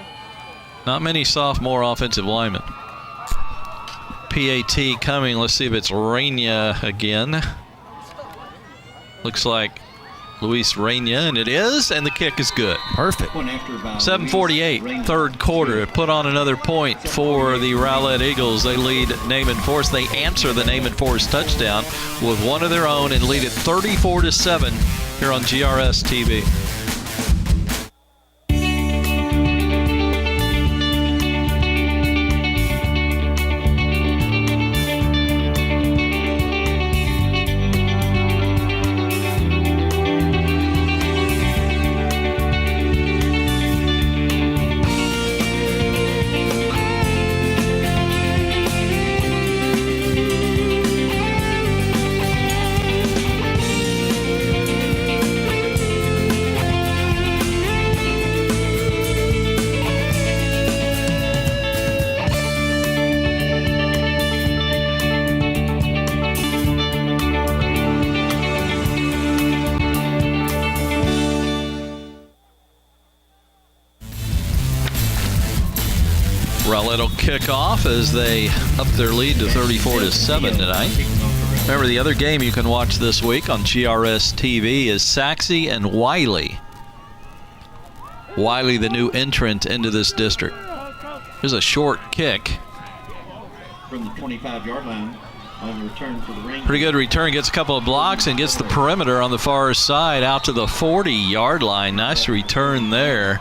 Not many sophomore offensive linemen. PAT coming. Let's see if it's Raina again. Looks like Luis Raina, and it is, and the kick is good.
Perfect.
7:48, third quarter. Put on another point for the Rowlett Eagles. They lead Naaman Forest. They answer the Naaman Forest touchdown with one of their own and lead it 34-7 here on GRS TV. Rowlett will kick off as they up their lead to 34-7 tonight. Remember, the other game you can watch this week on GRS TV is Saxe and Wiley. Wiley, the new entrant into this district. Here's a short kick.
From the 25-yard line on the return for the Rangers.
Pretty good return. Gets a couple of blocks and gets the perimeter on the far side out to the 40-yard line. Nice return there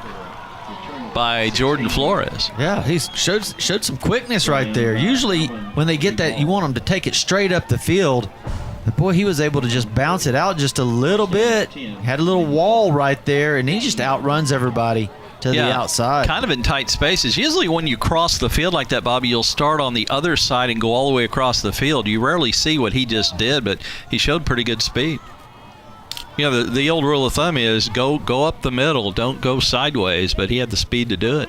by Jordan Flores.
Yeah, he showed some quickness right there. Usually when they get that, you want them to take it straight up the field. But boy, he was able to just bounce it out just a little bit. Had a little wall right there, and he just outruns everybody to the outside.
Kind of in tight spaces. Usually when you cross the field like that, Bobby, you'll start on the other side and go all the way across the field. You rarely see what he just did, but he showed pretty good speed. You know, the old rule of thumb is go up the middle, don't go sideways, but he had the speed to do it.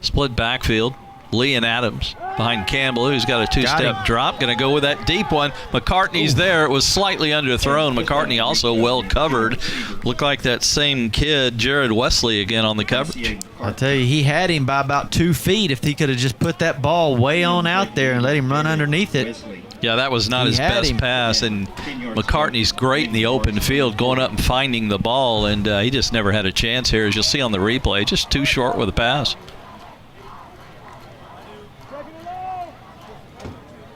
Split backfield. Lee and Adams behind Campbell, who's got a two-step drop. Going to go with that deep one. McCartney's there. It was slightly underthrown. McCartney also well covered. Looked like that same kid, Jared Wesley, again on the coverage.
I'll tell you, he had him by about 2 feet if he could have just put that ball way on out there and let him run underneath it.
Yeah, that was not his best pass, and McCartney's great in the open field, going up and finding the ball, and he just never had a chance here, as you'll see on the replay. Just too short with a pass.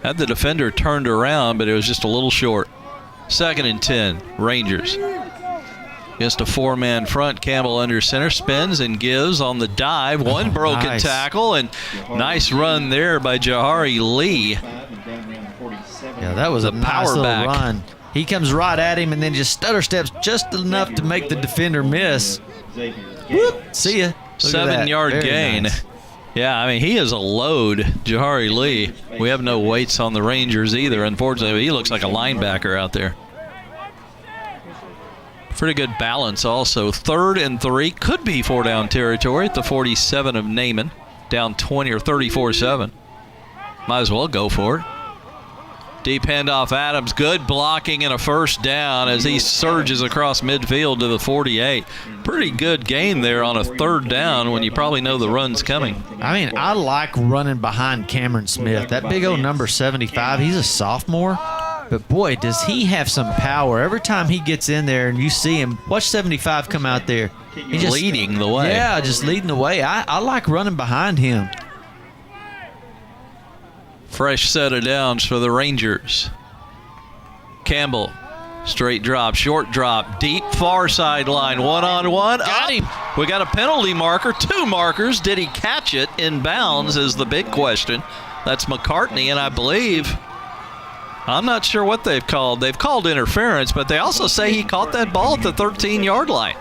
Had the defender turned around, but it was just a little short. 2nd and 10, Rangers. Just a 4-man front. Campbell under center, spins and gives on the dive. One broken tackle, and nice run there by Jahari Lee.
Yeah, that was a power nice run. He comes right at him and then just stutter steps just enough to make the defender miss. Whoop, see ya.
7-yard gain. Nice. Yeah, I mean, he is a load, Jahari Lee. We have no weights on the Rangers either, unfortunately, but he looks like a linebacker out there. Pretty good balance also. 3rd and 3, could be 4-down territory at the 47 of Naaman. Down 20 or 34-7. Might as well go for it. Deep handoff Adams, good blocking and a first down as he surges across midfield to the 48. Pretty good gain there on a 3rd down when you probably know the run's coming.
I mean, I like running behind Cameron Smith. That big old number 75, he's a sophomore. But boy, does he have some power. Every time he gets in there and you see him, watch 75 come out there. He's just
leading the way.
Yeah, just leading the way. I like running behind him.
Fresh set of downs for the Rangers. Campbell, straight drop, short drop, deep far sideline, one-on-one.
Got him.
We got a penalty marker, 2 markers. Did he catch it in bounds is the big question. That's McCartney, and I believe, I'm not sure what they've called. They've called interference, but they also say he caught that ball at the 13-yard line.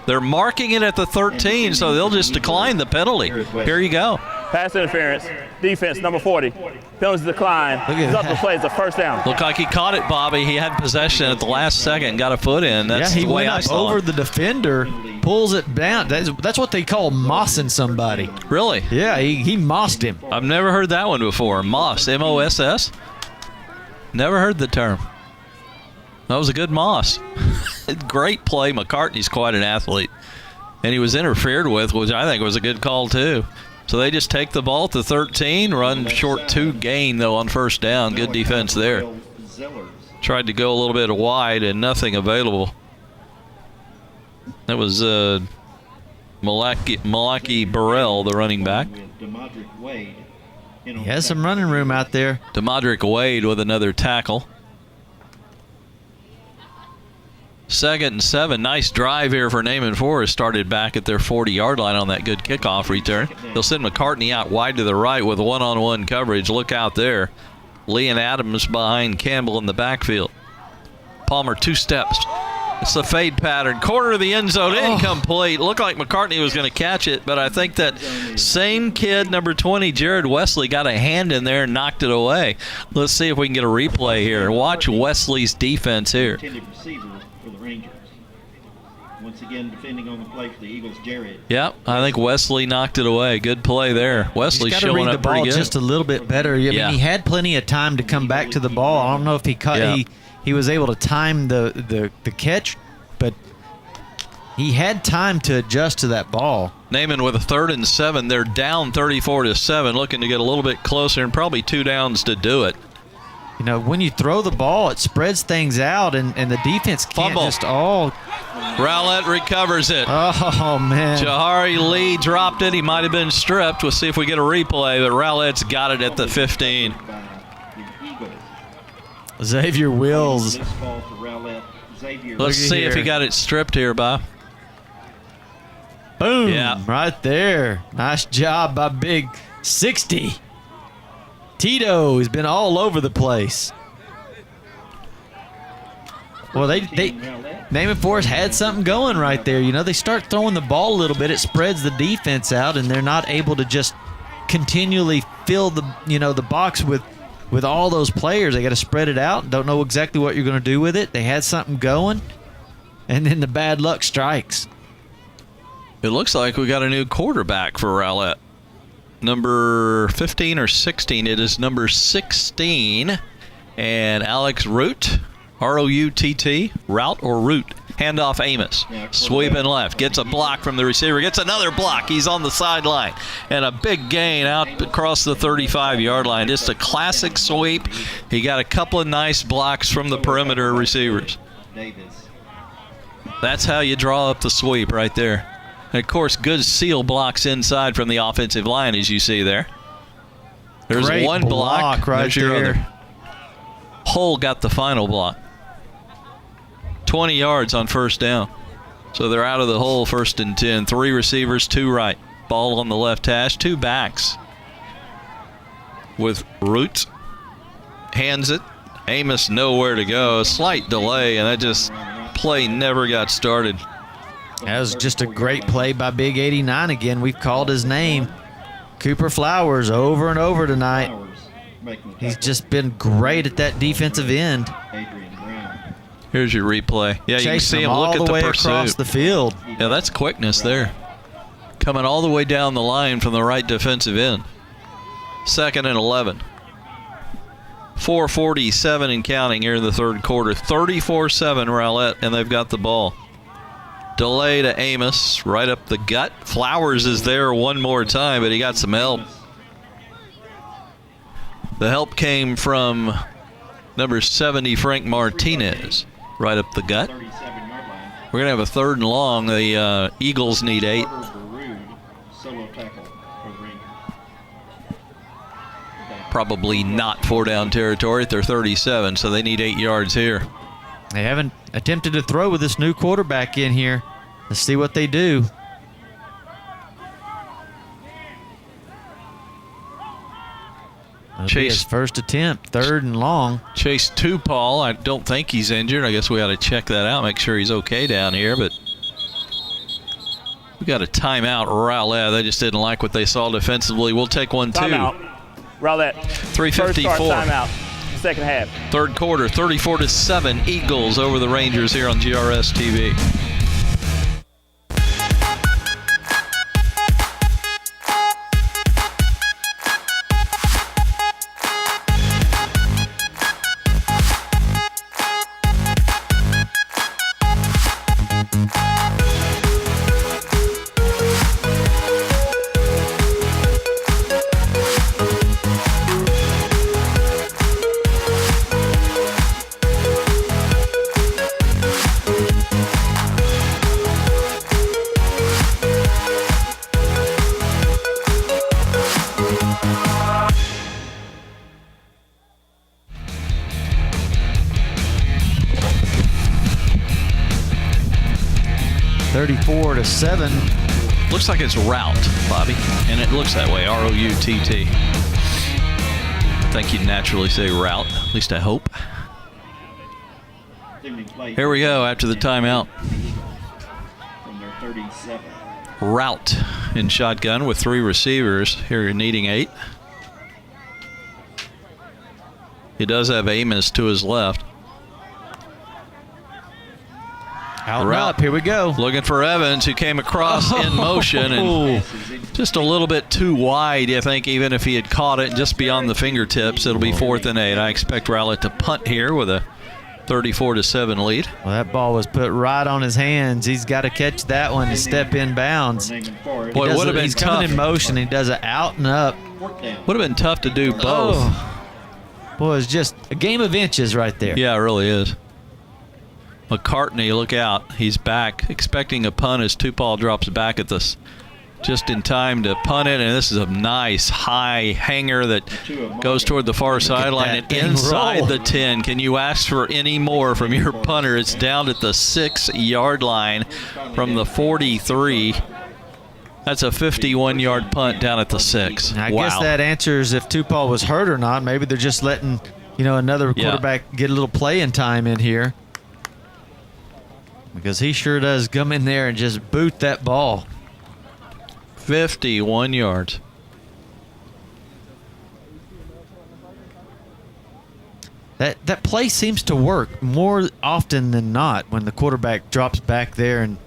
They're marking it at the 13, so they'll just decline the penalty. Here you go.
Pass interference. Defense, number 40. Penalties decline. He's up to play. It's a first down.
Looked like he caught it, Bobby. He had possession at the last second, got a foot in. That's
he
the way
went
I
up
saw
over
it.
the defender, pulls it down. That's what they call mossing somebody.
Really?
Yeah, he mossed him.
I've never heard that one before. Moss, M-O-S-S? Never heard the term. That was a good moss. Great play. McCartney's quite an athlete. And he was interfered with, which I think was a good call, too. So they just take the ball at the 13, run short 2 gain, though, on first down. Good defense there. Tried to go a little bit wide and nothing available. That was Malaki Burrell, the running back.
He has some running room out there.
DeModrick Wade with another tackle. 2nd and 7. Nice drive here for Naaman Forest. Started back at their 40-yard line on that good kickoff return. They'll send McCartney out wide to the right with one-on-one coverage. Look out there. Lee and Adams behind Campbell in the backfield. Palmer 2 steps. It's the fade pattern. Corner of the end zone, incomplete. Looked like McCartney was going to catch it, but I think that same kid, number 20, Jared Wesley, got a hand in there and knocked it away. Let's see if we can get a replay here. Watch Wesley's defense here.
Intended receiver for the Rangers. Once again, defending on the play for the Eagles, Jared.
Yep, I think Wesley knocked it away. Good play there. Wesley's
He's got to
showing
read the
up pretty
ball
good.
just a little bit better. I mean, he had plenty of time to come back to the ball. I don't know if he cut.
Yeah.
He was able to time the catch, but he had time to adjust to that ball.
Naaman with a 3rd and 7. They're down 34-7, looking to get a little bit closer and probably 2 downs to do it.
You know, when you throw the ball, it spreads things out, and the defense can't
Fumble.
just all.
Rowlett recovers it.
Oh, man.
Jahari Lee dropped it. He might have been stripped. We'll see if we get a replay, but Rowlett's got it at the 15.
Xavier Wills.
Let's see if he got it stripped here, Bob.
Boom.
Yeah.
Right there. Nice job by Big 60. Tito has been all over the place. Well, Naaman Forest had something going right there. You know, they start throwing the ball a little bit. It spreads the defense out, and they're not able to just continually fill the box with all those players. They got to spread it out. Don't know exactly what you're going to do with it. They had something going, and then the bad luck strikes.
It looks like we got a new quarterback for Rowlett. Number 15 or 16. It is number 16. And Alex Root, R-O-U-T-T, Route or Root. Handoff Amos. Sweeping left. Gets a block from the receiver. Gets another block. He's on the sideline. And a big gain out across the 35-yard line. Just a classic sweep. He got a couple of nice blocks from the perimeter receivers. That's how you draw up the sweep right there. And, of course, good seal blocks inside from the offensive line, as you see there. There's
Great
one block.
right
There's your
there.
other. Hull got the final block. 20 yards on first down. So they're out of the hole, 1st and 10. 3 receivers, 2 right. Ball on the left hash, 2 backs. With Root. Hands it. Amos nowhere to go. A slight delay, and that just play never got started.
That was just a great play by Big 89 again. We've called his name. Cooper Flowers over and over tonight. He's just been great at that defensive end.
Here's your replay. Yeah, you can
Chasing
see him
him
look
all
at
the
the
way
pursuit.
across the field.
Yeah, that's quickness there. Coming all the way down the line from the right defensive end. 2nd and 11. 4:47 and counting here in the 3rd quarter. 34-7 Rowlett, and they've got the ball. Delay to Amos, right up the gut. Flowers is there one more time, but he got some help. The help came from number 70, Frank Martinez, right up the gut. We're going to have a 3rd and long. The Eagles need 8. Probably not 4-down territory at their 37, so they need 8 yards here.
They haven't attempted to throw with this new quarterback in here. Let's see what they do. That'll be his first attempt, 3rd and long.
Chase Tupal, I don't think he's injured. I guess we ought to check that out, make sure he's okay down here. But got a timeout, Rowlett. They just didn't like what they saw defensively. We'll take one, too.
Timeout. Rowlett.
3:54.
First start timeout. Second half.
Third quarter, 34-7, Eagles over the Rangers here on GRS TV.
Seven.
Looks like it's route, Bobby, and it looks that way, R-O-U-T-T. I think you'd naturally say route, at least I hope. Here we go after the timeout.
From their 37.
Route in shotgun with 3 receivers. Here you're needing 8. He does have Amos to his left.
Out and up, here we go.
Looking for Evans, who came across in motion and just a little bit too wide. I think even if he had caught it just beyond the fingertips, it'll be 4th and 8. I expect Rowlett to punt here with a 34-7 lead.
Well, that ball was put right on his hands. He's got to catch that one to step in bounds.
Boy, it would have been
he's
tough.
coming in motion. He does it out and up.
Would have been tough to do both.
Boy, it's just a game of inches right there.
Yeah, it really is. McCartney, look out. He's back, expecting a punt as Tupal drops back at this. Just in time to punt it, and this is a nice high hanger that goes toward the far sideline and inside the 10. Can you ask for any more from your punter? It's down at the 6-yard line from the 43. That's a 51-yard punt down at the 6.
I guess that answers if Tupal was hurt or not. Maybe they're just letting another quarterback get a little playing time in here. Because he sure does come in there and just boot that ball.
51 yards.
That play seems to work more often than not when the quarterback drops back there and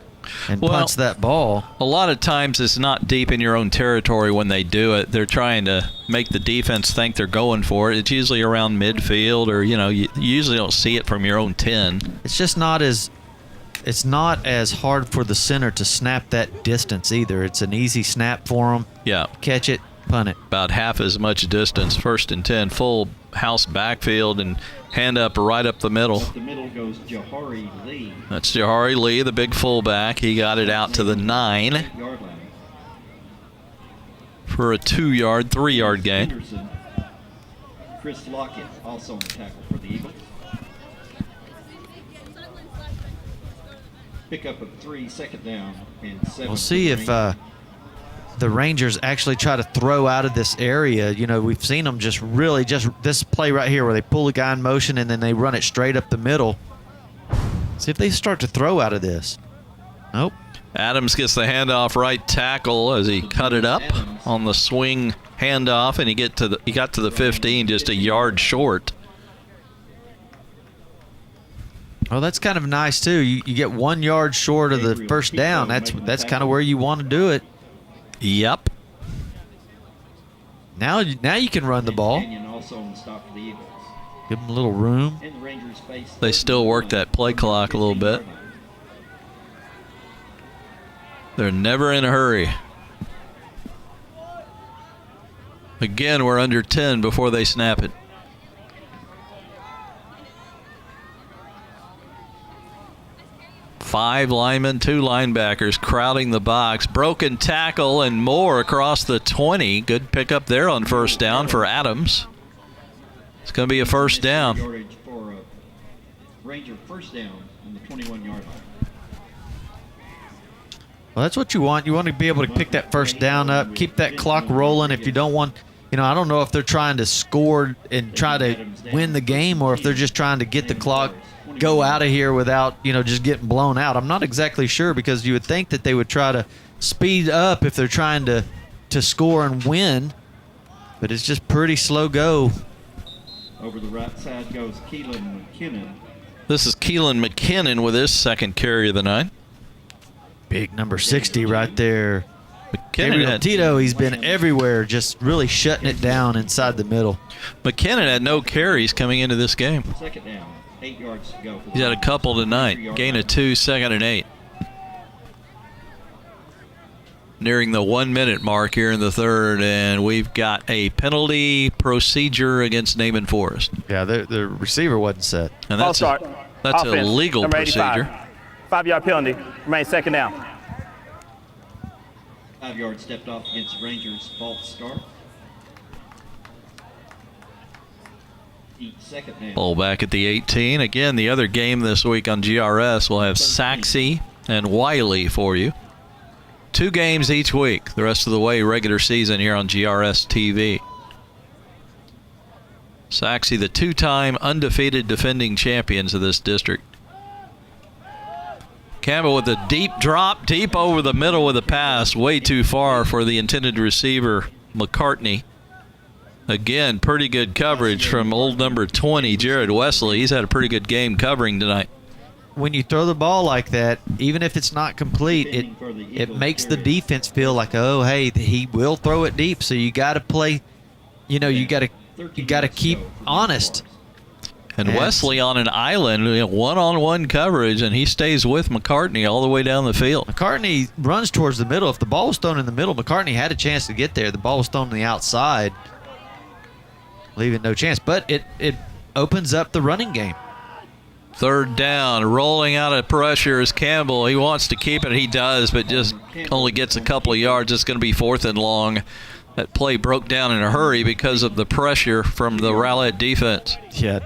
punts that ball.
A lot of times it's not deep in your own territory when they do it. They're trying to make the defense think they're going for it. It's usually around midfield, or you usually don't see it from your own 10.
It's just not as hard for the center to snap that distance either. It's an easy snap for them.
Yeah.
Catch it, punt it.
About half as much distance. 1st and 10, full house backfield, and hand up right up the middle.
Up the middle goes Jahari Lee.
That's Jahari Lee, the big fullback. He got it out to the 9 for a 3-yard gain.
Henderson. Chris Lockett also on the tackle for the Eagles. Pickup of 3, 2nd down, and 7.
We'll see if the Rangers actually try to throw out of this area. We've seen them just this play right here where they pull a guy in motion and then they run it straight up the middle. See if they start to throw out of this. Nope.
Adams gets the handoff right tackle as he cut it up on the swing handoff, and he got to the 15, just a yard short.
Well, that's kind of nice too. You get 1 yard short of the first down. That's kind of where you want to do it.
Yep.
Now you can run the ball. Give them a little room.
They still work that play clock a little bit. They're never in a hurry. Again, we're under 10 before they snap it. Five linemen, 2 linebackers crowding the box. Broken tackle and more across the 20. Good pickup there on first down for Adams. It's going to be a first down.
Yardage for a Ranger first down on the 21-yard line.
Well, that's what you want. You want to be able to pick that first down up, keep that clock rolling. If you don't want, I don't know if they're trying to score and try to win the game, or if they're just trying to get the clock go out of here without, just getting blown out. I'm not exactly sure, because you would think that they would try to speed up if they're trying to score and win. But it's just pretty slow go.
Over the right side goes Keelan McKinnon.
This is Keelan McKinnon with his second carry of the night.
Big number 60 right there.
McKinnon
Gabriel
had,
Tito, he's been everywhere, just really shutting it down inside the middle.
McKinnon had no carries coming into this game.
Second down, 8 yards to go. For the
He's had a couple tonight. Gain of 2, 2nd and 8. Nearing the 1 minute mark here in the third, and we've got a penalty procedure against Naaman Forest.
Yeah, the receiver wasn't set.
And
Ball start.
that's a
Offense,
legal
number
procedure.
85. 5-yard penalty. Remains second down.
5 yards stepped off against the Rangers. False start. Each second down.
Ball back at the 18. Again, the other game this week on GRS will have Saxe and Wiley for you. 2 games each week, the rest of the way regular season here on GRS TV. Saxe, the 2-time undefeated defending champions of this district. Campbell with a deep drop, deep over the middle with a pass, way too far for the intended receiver, McCartney. Again, pretty good coverage from old number 20, Jared Wesley. He's had a pretty good game covering tonight.
When you throw the ball like that, even if it's not complete, it makes the defense feel like, oh, hey, he will throw it deep. So you got to play, you got to keep honest.
And Wesley on an island, one-on-one coverage, and he stays with McCartney all the way down the field.
McCartney runs towards the middle. If the ball was thrown in the middle, McCartney had a chance to get there. The ball was thrown on the outside, leaving no chance. But it opens up the running game.
Third down, rolling out of pressure is Campbell. He wants to keep it. He does, but just only gets a couple of yards. It's going to be 4th and long. That play broke down in a hurry because of the pressure from the Rowlett defense.
Yeah,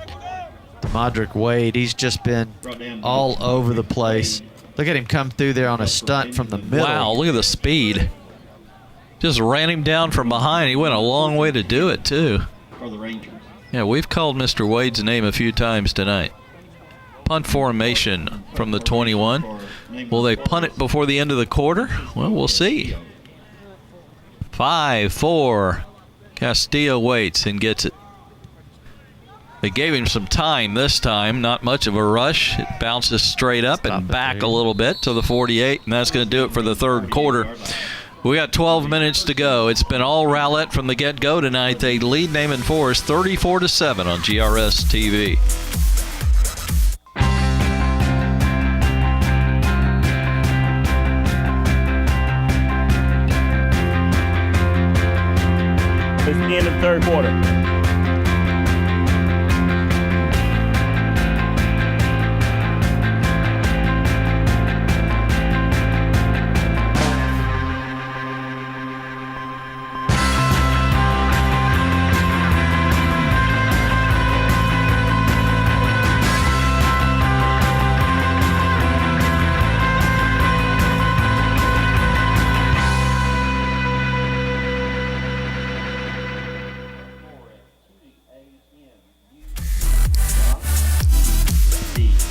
Modric Wade, he's just been all over the place. Look at him come through there on a stunt from the middle.
Wow, look at the speed. Just ran him down from behind. He went a long way to do it, too.
For the Rangers.
Yeah, we've called Mr. Wade's name a few times tonight. Punt formation from the 21. Will they punt it before the end of the quarter? Well, we'll see. 5-4. Castillo waits and gets it. They gave him some time this time, not much of a rush. It bounces straight up and back a little bit to the 48, and that's going to do it for the third quarter. We got 12 minutes to go. It's been all Rowlett from the get-go tonight. They lead Naaman Forest 34-7 on GRS TV.
It's the end of the third quarter.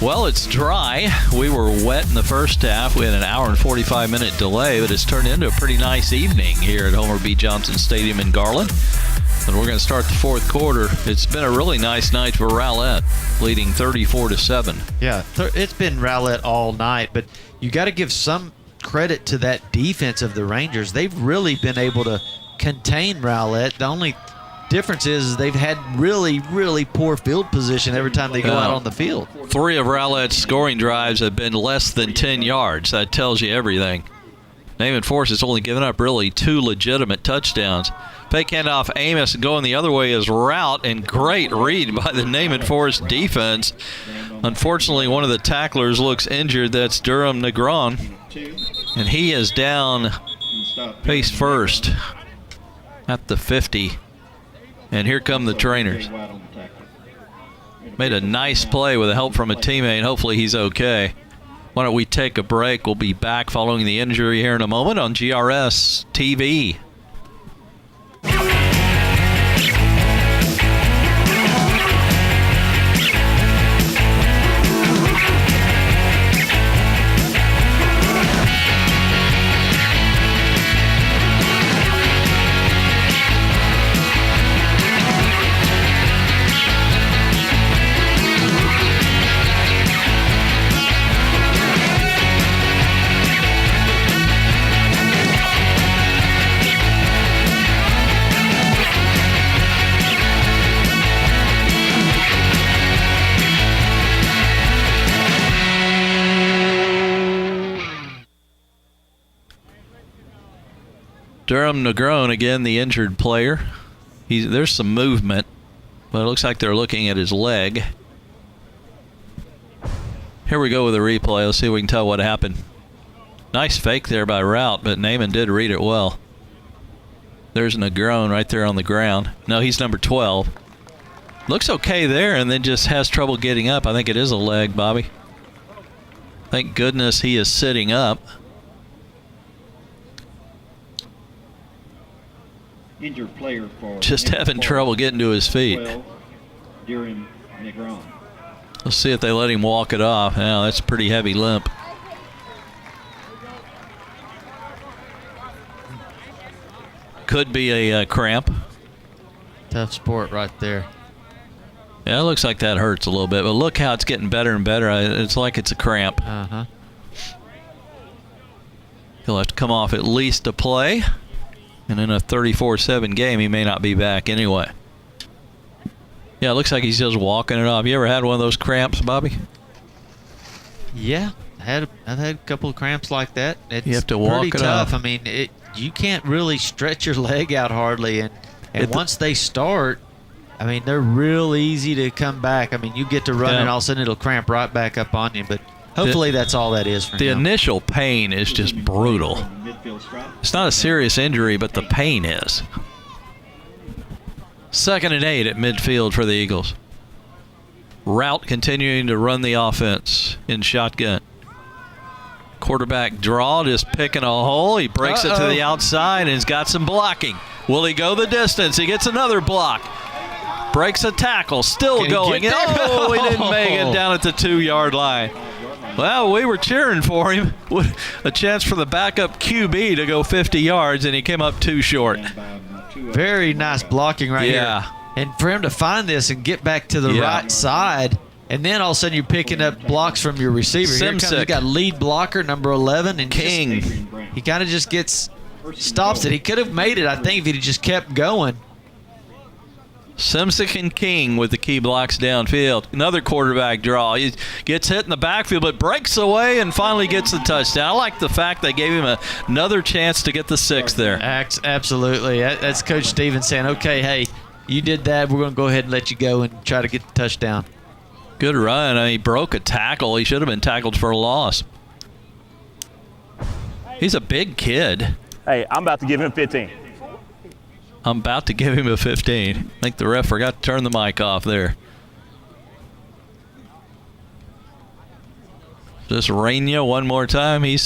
Well, it's dry. We were wet in the first half. We had an hour and 45-minute delay, but it's turned into a pretty nice evening here at Homer B. Johnson Stadium in Garland. And we're going to start the fourth quarter. It's been a really nice night for Rowlett, leading 34-7.
Yeah, it's been Rowlett all night, but you got to give some credit to that defense of the Rangers. They've really been able to contain Rowlett. The only difference is they've had really, really poor field position every time they go out on the field.
3 of Rowlett's scoring drives have been less than 10 yards. That tells you everything. Naaman Forest has only given up really 2 legitimate touchdowns. Fake handoff Amos going the other way is route, and great read by the Naaman Forest defense. Unfortunately, one of the tacklers looks injured. That's Durham Negron, and he is down face first at the 50. And here come the trainers. Made a nice play with the help from a teammate. Hopefully he's okay. Why don't we take a break? We'll be back following the injury here in a moment on GRS TV. Durham Negron, again, the injured player. There's some movement, but it looks like they're looking at his leg. Here we go with a replay. Let's see if we can tell what happened. Nice fake there by Rowlett, but Naaman did read it well. There's Negron right there on the ground. No, he's number 12. Looks okay there, and then just has trouble getting up. I think it is a leg, Bobby. Thank goodness he is sitting up.
Injured player for
Just having trouble getting to his feet.
12, Durham Negron.
Let's see if they let him walk it off. Now, that's a pretty heavy limp. Could be a cramp.
Tough sport right there.
Yeah, it looks like that hurts a little bit, but look how it's getting better and better. It's like it's a cramp.
Uh-huh.
He'll have to come off at least a play. And in a 34-7 game, he may not be back anyway. Yeah, it looks like he's just walking it off. You ever had one of those cramps, Bobby?
Yeah, I've had a couple of cramps like that. It's
You have to walk
pretty
it
tough.
off.
I mean, you can't really stretch your leg out hardly, and once they start, I mean, they're real easy to come back. I mean, you get to run, and all of a sudden it'll cramp right back up on you. But hopefully that's all that is for
The
him.
initial pain is just brutal.
Midfield strike.
It's not a serious injury, but the pain is. 2nd and 8 at midfield for the Eagles. Rowlett continuing to run the offense in shotgun. Quarterback draw, just picking a hole. He breaks it to the outside and he's got some blocking. Will he go the distance? He gets another block. Breaks a tackle, still
Can he
going.
get there?
Oh, he didn't make it down at the 2-yard line. Well, we were cheering for him. A chance for the backup QB to go 50 yards, and he came up too short.
Very nice blocking right here. And for him to find this and get back to the right side, and then all of a sudden you're picking up blocks from your receiver. Here comes, he's got lead blocker, number 11, and
King.
He kind of just stops it. He could have made it, I think, if he'd just kept going.
Simsick and King with the key blocks downfield. Another quarterback draw. He gets hit in the backfield, but breaks away and finally gets the touchdown. I like the fact they gave him another chance to get the 6 there.
Absolutely. That's Coach Stevens saying, okay, hey, you did that. We're going to go ahead and let you go and try to get the touchdown.
Good run. I mean, he broke a tackle. He should have been tackled for a loss. He's a big kid.
Hey, I'm about to give him 15.
I'm about to give him a 15. I think the ref forgot to turn the mic off there. Just Rainier one more time. He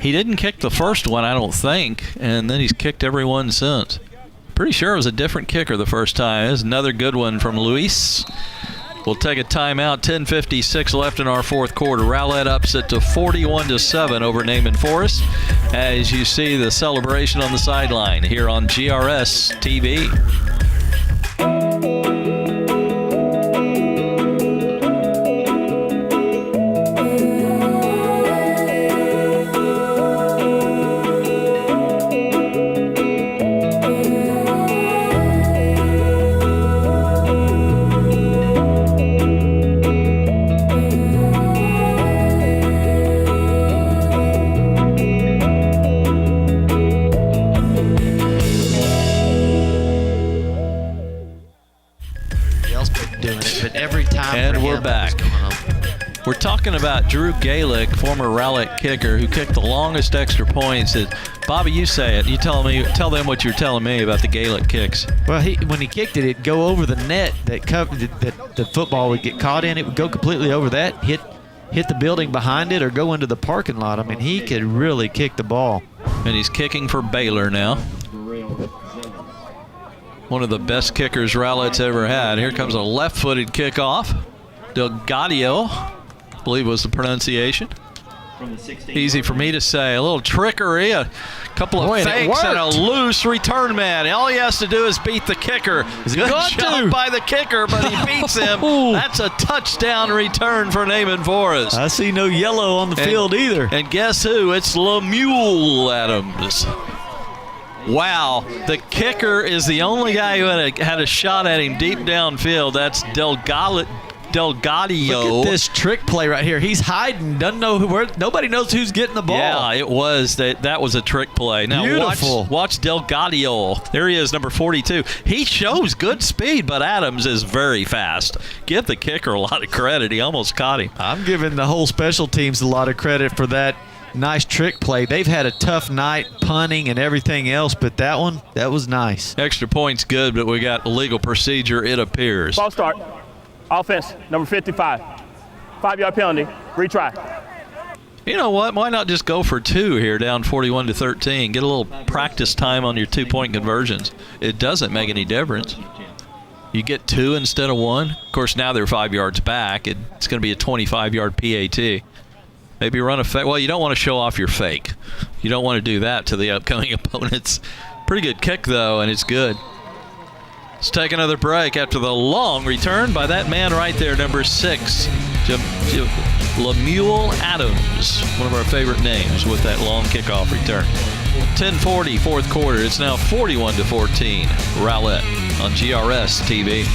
didn't kick the first one, I don't think, and then he's kicked every one since. Pretty sure it was a different kicker the first time. There's another good one from Luis. We'll take a timeout. 10:56 left in our 4th quarter. Rowlett upset to 41-7 over Naaman Forest. As you see the celebration on the sideline here on GRS TV. And we're back. We're talking about Drew Galick, former Rowlett kicker, who kicked the longest extra points. Bobby, you say it. You tell them what you're telling me about the Galick kicks.
Well, when he kicked it, it'd go over the net that the football would get caught in. It would go completely over that, hit the building behind it, or go into the parking lot. I mean, he could really kick the ball.
And he's kicking for Baylor now. One of the best kickers Rowlett's ever had. Here comes a left-footed kickoff. Delgadio, I believe was the pronunciation. Easy for me to say. A little trickery, a couple of fakes, and a loose return man. All he has to do is beat the kicker. Good job by the kicker, but he beats him. That's a touchdown return for Naaman Forest.
I see no yellow on the field either.
And guess who? It's Lemuel Adams. Wow, the kicker is the only guy who had a shot at him deep downfield. That's Delgadio.
Look at this trick play right here. He's hiding, doesn't know where. Nobody knows who's getting the ball.
Yeah, it was. That was a trick play. Now
Beautiful.
watch Delgadio. There he is, number 42. He shows good speed, but Adams is very fast. Give the kicker a lot of credit. He almost caught him.
I'm giving the whole special teams a lot of credit for that nice trick play. They've had a tough night punting and everything else, but that one, that was nice.
Extra point's good, but we got illegal procedure, it appears.
Ball start. Offense, number 55. 5-yard penalty. Retry.
You know what? Why not just go for 2 here, down 41-13? Get a little practice time on your 2-point conversions. It doesn't make any difference. You get 2 instead of 1. Of course, now they're 5 yards back. It's going to be a 25-yard PAT. Maybe run a fake. Well, you don't want to show off your fake. You don't want to do that to the upcoming opponents. Pretty good kick, though, and it's good. Let's take another break after the long return by that man right there, number 6, Lemuel Adams, one of our favorite names with that long kickoff return. 10:40, fourth quarter. It's now 41-14. Rowlett on GRS TV.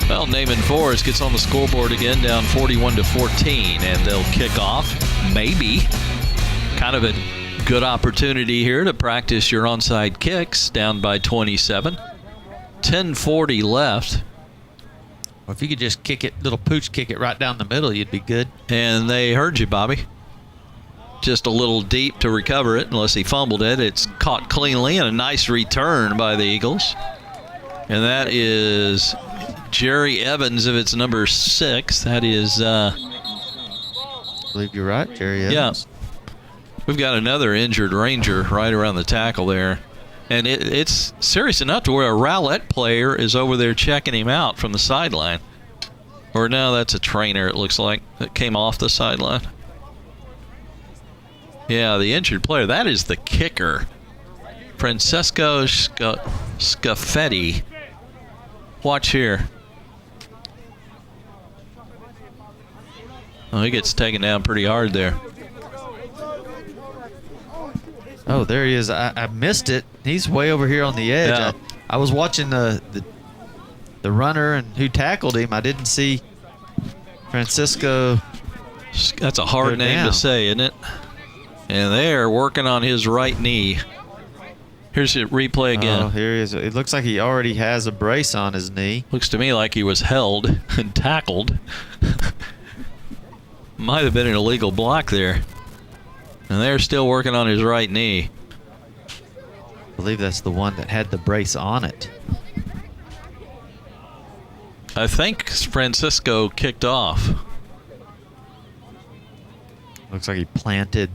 Well, Naaman Forest gets on the scoreboard again, down 41-14, and they'll kick off. Maybe. Kind of a good opportunity here to practice your onside kicks, down by 27. 10:40 left.
Well, if you could just kick it, little pooch kick it right down the middle, you'd be good.
And they heard you, Bobby. Just a little deep to recover it, unless he fumbled it. It's caught cleanly, and a nice return by the Eagles. And that is Jerry Evans, if it's number 6. That is...
I believe you're right, Jerry Evans.
Yeah. We've got another injured Ranger right around the tackle there. And it's serious enough to where a Rowlett player is over there checking him out from the sideline. Or no, that's a trainer, it looks like, that came off the sideline. Yeah, the injured player. That is the kicker. Francesco Scaffetti. Watch here. Oh, he gets taken down pretty hard there.
Oh, there he is. I missed it. He's way over here on the edge.
Yeah.
I was watching the runner and who tackled him. I didn't see Francisco.
That's a hard name to say, isn't it? And they're working on his right knee. Here's the replay again.
Oh, here he is. It looks like he already has a brace on his knee.
Looks to me like he was held and tackled. Might have been an illegal block there. And they're still working on his right knee.
I believe that's the one that had the brace on it.
I think Francisco kicked off.
Looks like he planted.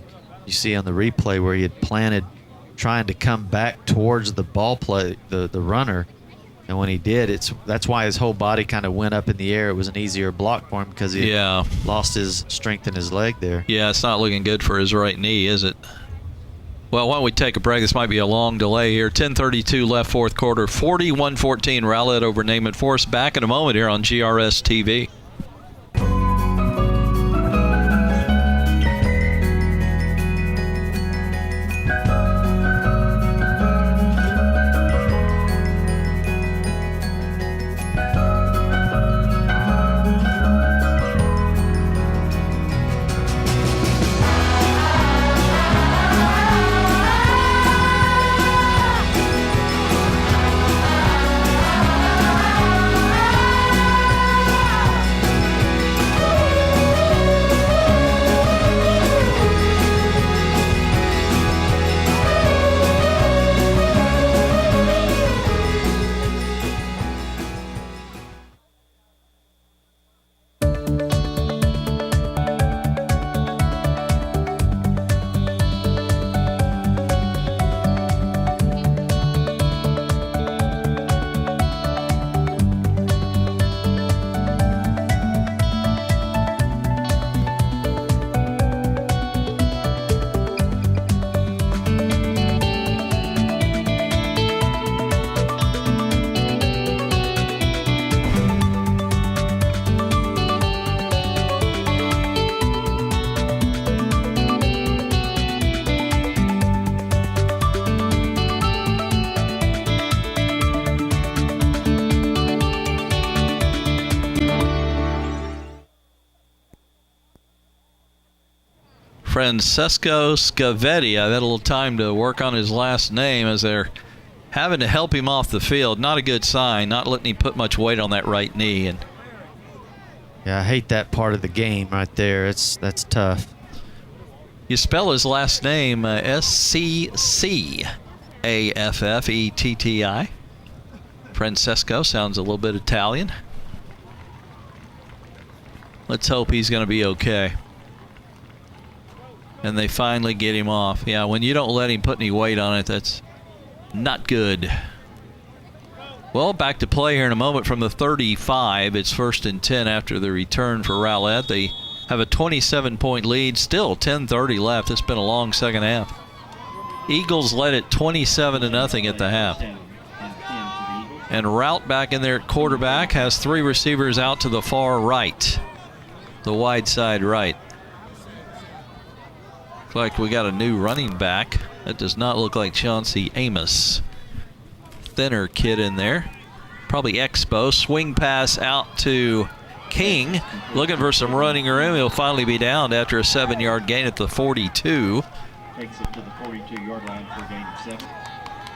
You see on the replay where he had planted, trying to come back towards the ball play, the runner. And when he did, that's why his whole body kind of went up in the air. It was an easier block for him because he lost his strength in his leg there.
Yeah, it's not looking good for his right knee, is it? Well, why don't we take a break? This might be a long delay here. 10:32 left, fourth quarter. 41-14, Rowlett over Naaman Forest. Back in a moment here on GRS TV. Francesco Scavetti. I had a little time to work on his last name as they're having to help him off the field. Not a good sign, not letting him put much weight on that right knee. And
yeah, I hate that part of the game right there. That's tough.
you spell his last name S-C-C-A-F-F-E-T-T-I. Francesco sounds a little bit Italian. Let's hope he's going to be okay. And they finally get him off. Yeah, when you don't let him put any weight on it, that's not good. Well, back to play here in a moment from the 35. It's 1st and 10 after the return for Rowlett. They have a 27-point lead. Still 10:30 left. It's been a long second half. Eagles led it 27-0 at the half. And Rout back in there at quarterback has 3 receivers out to the far right, the wide side right. Looks like we got a new running back. That does not look like Chauncey Amos. Thinner kid in there. Probably Expo. Swing pass out to King. Looking for some running room. He'll finally be down after a 7-yard gain at the 42.
Takes it to the 42-yard line for a gain of 7.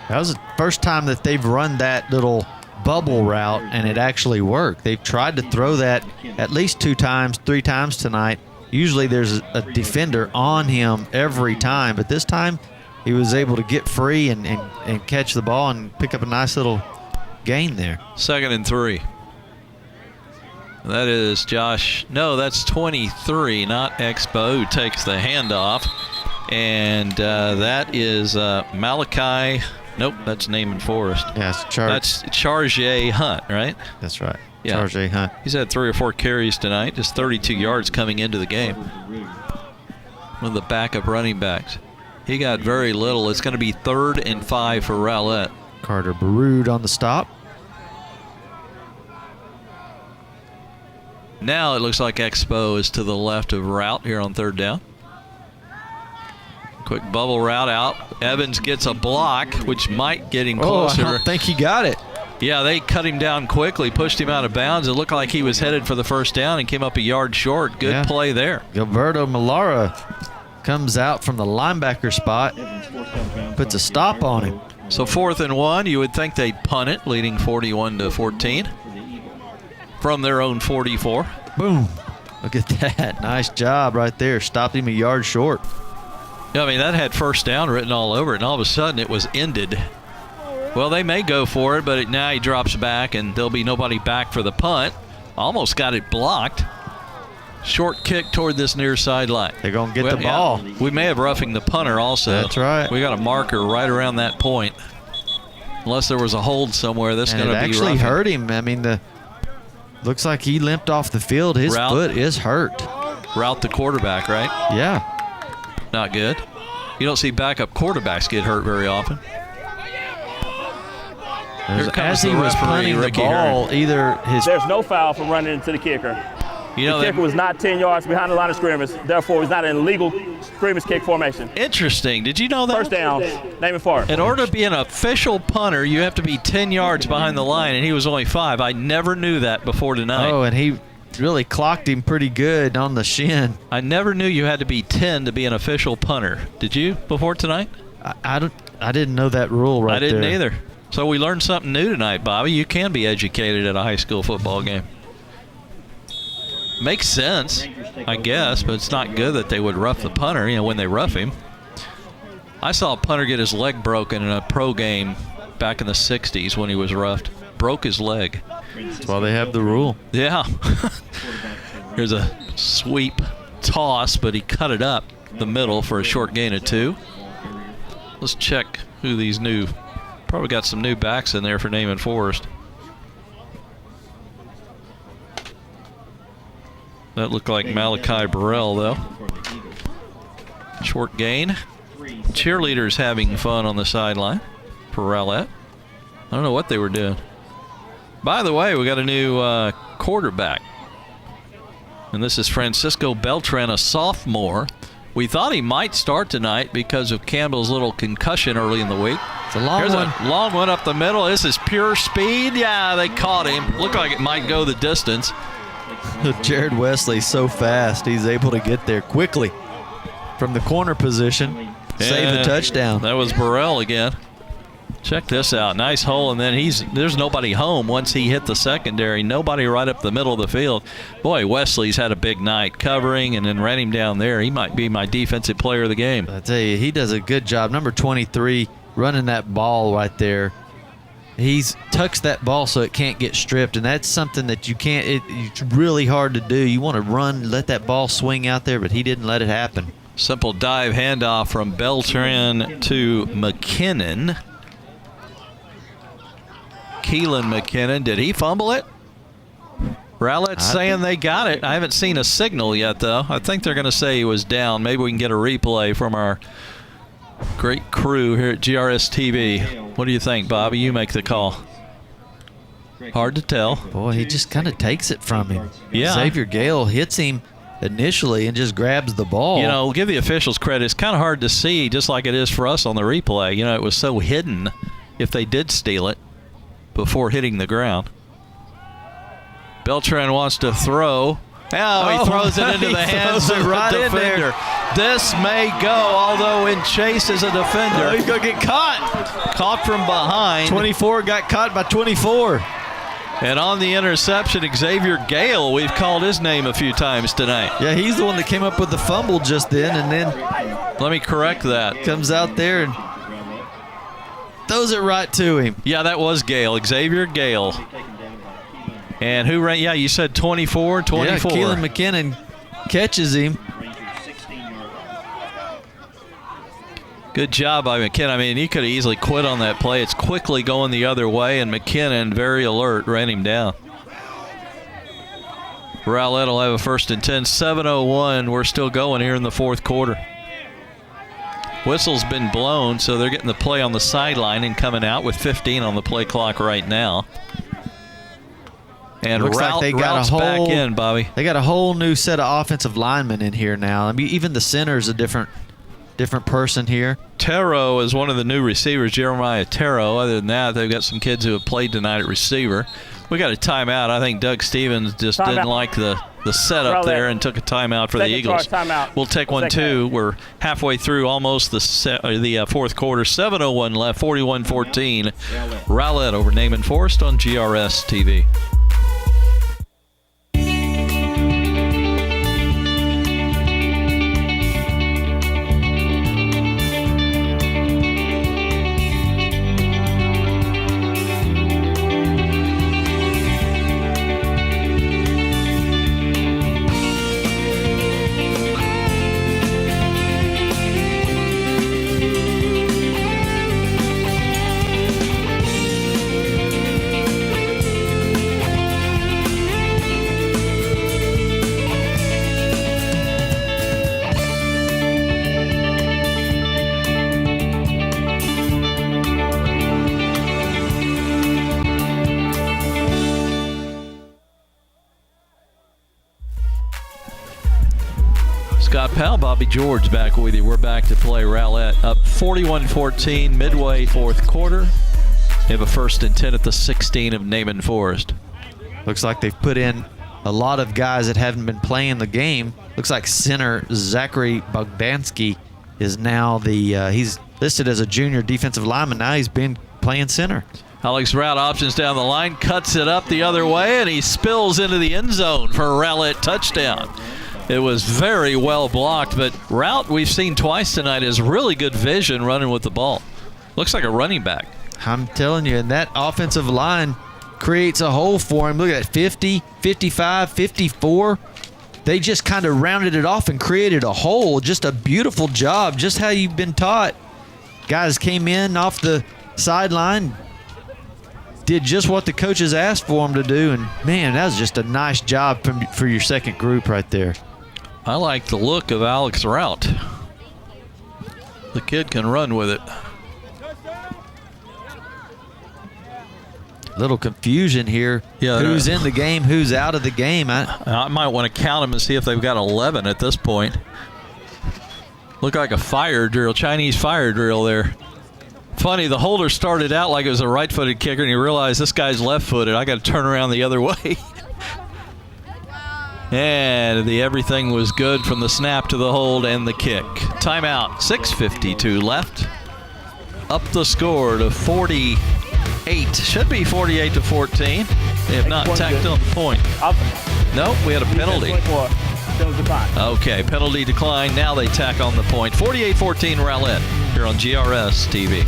That was the first time that they've run that little bubble route, and it actually worked. They've tried to throw that at least 2 times, 3 times tonight. Usually there's a defender on him every time, but this time he was able to get free and catch the ball and pick up a nice little gain there.
2nd and 3. That is Josh. No, that's 23, not Expo, who takes the handoff. And that is Malachi. Nope, that's Naaman Forest.
Yeah, it's
That's Chargé Hunt, right?
That's right.
Yeah.
Chargé Hunt.
He's had 3 or 4 carries tonight, just 32 yards coming into the game. One of the backup running backs. He got very little. It's going to be 3rd and 5 for Rowlett.
Carter Baroud on the stop.
Now it looks like Expo is to the left of Rout here on 3rd down. Quick bubble route out. Evans gets a block, which might get him closer.
I don't think he got it.
Yeah, they cut him down quickly, pushed him out of bounds. It looked like he was headed for the 1st down and came up a yard short. Good play there.
Gilberto Malara comes out from the linebacker spot, puts a stop on him.
So 4th and 1, you would think they'd punt it, leading 41-14 from their own 44.
Boom. Look at that. Nice job right there. Stopped him a yard short.
Yeah, I mean, that had 1st down written all over it, and all of a sudden it was ended. Well, they may go for it, but now he drops back, and there'll be nobody back for the punt. Almost got it blocked. Short kick toward this near sideline.
They're going to get the ball.
Yeah, we may have roughing the punter also.
That's right.
We got a marker right around that point. Unless there was a hold somewhere, that's going to be roughing.
It actually hurt him. I mean, looks like he limped off the field. His foot is hurt.
Rout the quarterback, right?
Yeah.
Not good. You don't see backup quarterbacks get hurt very often.
As he was punting the ball,
there's no foul for running into the kicker. The kicker was not 10 yards behind the line of scrimmage. Therefore, it's not an illegal scrimmage kick formation.
Interesting. Did you know that?
1st down, Naaman Forest.
In order to be an official punter, you have to be 10 yards behind the line, and he was only 5. I never knew that before tonight.
Oh, and he really clocked him pretty good on the shin.
I never knew you had to be 10 to be an official punter. Did you before tonight?
I didn't know that rule right there.
I didn't either. So we learned something new tonight, Bobby. You can be educated at a high school football game. Makes sense, I guess, but it's not good that they would rough the punter, when they rough him. I saw a punter get his leg broken in a pro game back in the 60s when he was roughed. Broke his leg.
That's why they have the rule.
Yeah. Here's a sweep toss, but he cut it up the middle for a short gain of 2. Let's check who these probably got some new backs in there for Naaman Forest. That looked like Malachi Burrell, though. Short gain. Cheerleaders having fun on the sideline for Rowlett. I don't know what they were doing. By the way, we got a new quarterback. And this is Francisco Beltran, a sophomore. We thought he might start tonight because of Campbell's little concussion early in the week.
It's a long
Here's
one.
a long one up the middle. This is pure speed. Yeah, they caught him. Looked like it might go the distance.
Jared Wesley's so fast. He's able to get there quickly. from the corner position. Save the touchdown.
That was Burrell again. Check this out. Nice hole, and then there's nobody home once he hit the secondary. Nobody right up the middle of the field. Boy, Wesley's had a big night covering and then ran him down there. He might be my defensive player of the game.
I tell you, he does a good job. Number 23 running that ball right there. He's tucks that ball so it can't get stripped, and that's something that you can't. It's really hard to do. You want to run, let that ball swing out there, but he didn't let it happen.
Simple dive handoff from Beltran to McKinnon. Keelan McKinnon, did he fumble it? Rowlett's saying they got it. I haven't seen a signal yet, though. I think they're going to say he was down. Maybe we can get a replay from our great crew here at GRS TV. What do you think, Bobby? You make the call. Hard to tell.
Boy, he just kind of takes it from him.
Yeah.
Xavier Gale hits him initially and just grabs the ball.
You know, we'll give the officials credit. It's kind of hard to see, just like it is for us on the replay. You know, it was so hidden if they did steal it before hitting the ground. Beltran wants to throw. Oh, he throws it into the hands of the defender. This may go, although in chase as a defender.
He's going to get caught.
Caught from behind.
24 got caught by 24.
And on the interception, Xavier Gale, we've called his name a few times tonight.
Yeah, he's the one that came up with the fumble just then, and then
let me correct that.
Comes out there and throws it right to him.
Yeah, that was Gale, Xavier Gale. And who ran? Yeah, you said 24, 24.
Yeah, Keelan McKinnon catches him.
Good job by McKinnon. I mean, he could have easily quit on that play. It's quickly going the other way, and McKinnon, very alert, ran him down. Rowlett will have a 1st and 10. 7:01. We're still going here in the fourth quarter. Whistle's been blown, so they're getting the play on the sideline and coming out with 15 on the play clock right now. And
looks like they got
Rout's back in, Bobby.
They got a whole new set of offensive linemen in here now. I mean, even the center's a different person here.
Terro is one of the new receivers, Jeremiah Terro. Other than that, they've got some kids who have played tonight at receiver. We got a timeout. I think Doug Stevens just didn't like the setup there and took a timeout for the Eagles. We'll take one, too. We're halfway through almost the fourth quarter. 7:01 left, 41-14. Rowlett over Naaman Forest on GRS TV. Scott Powell, Bobby George back with you. We're back to play. Rowlett up 41-14, midway fourth quarter. They have a 1st and 10 at the 16 of Naaman Forest.
Looks like they've put in a lot of guys that haven't been playing the game. Looks like center Zachary Bogdansky is now he's listed as a junior defensive lineman. Now he's been playing center.
Alex Rout options down the line, cuts it up the other way, and he spills into the end zone for a Rowlett touchdown. It was very well blocked, but Rout, we've seen twice tonight, has really good vision running with the ball. Looks like a running back.
I'm telling you, and that offensive line creates a hole for him. Look at that, 50, 55, 54. They just kind of rounded it off and created a hole. Just a beautiful job, just how you've been taught. Guys came in off the sideline, did just what the coaches asked for them to do, and, man, that was just a nice job for your second group right there.
I like the look of Alex Rout. The kid can run with it.
Little confusion here.
Yeah,
who's in the game, who's out of the game.
I might want to count them and see if they've got 11 at this point. Look like a fire drill, Chinese fire drill there. Funny, the holder started out like it was a right-footed kicker, and he realized this guy's left-footed. I got to turn around the other way. And everything was good from the snap to the hold and the kick. Timeout, 6:52 left. Up the score to 48. Should be 48-14. They have not tacked on the point. Nope, we had a penalty. Okay, penalty decline. Now they tack on the point. 48-14 Rowlett here on GRS TV.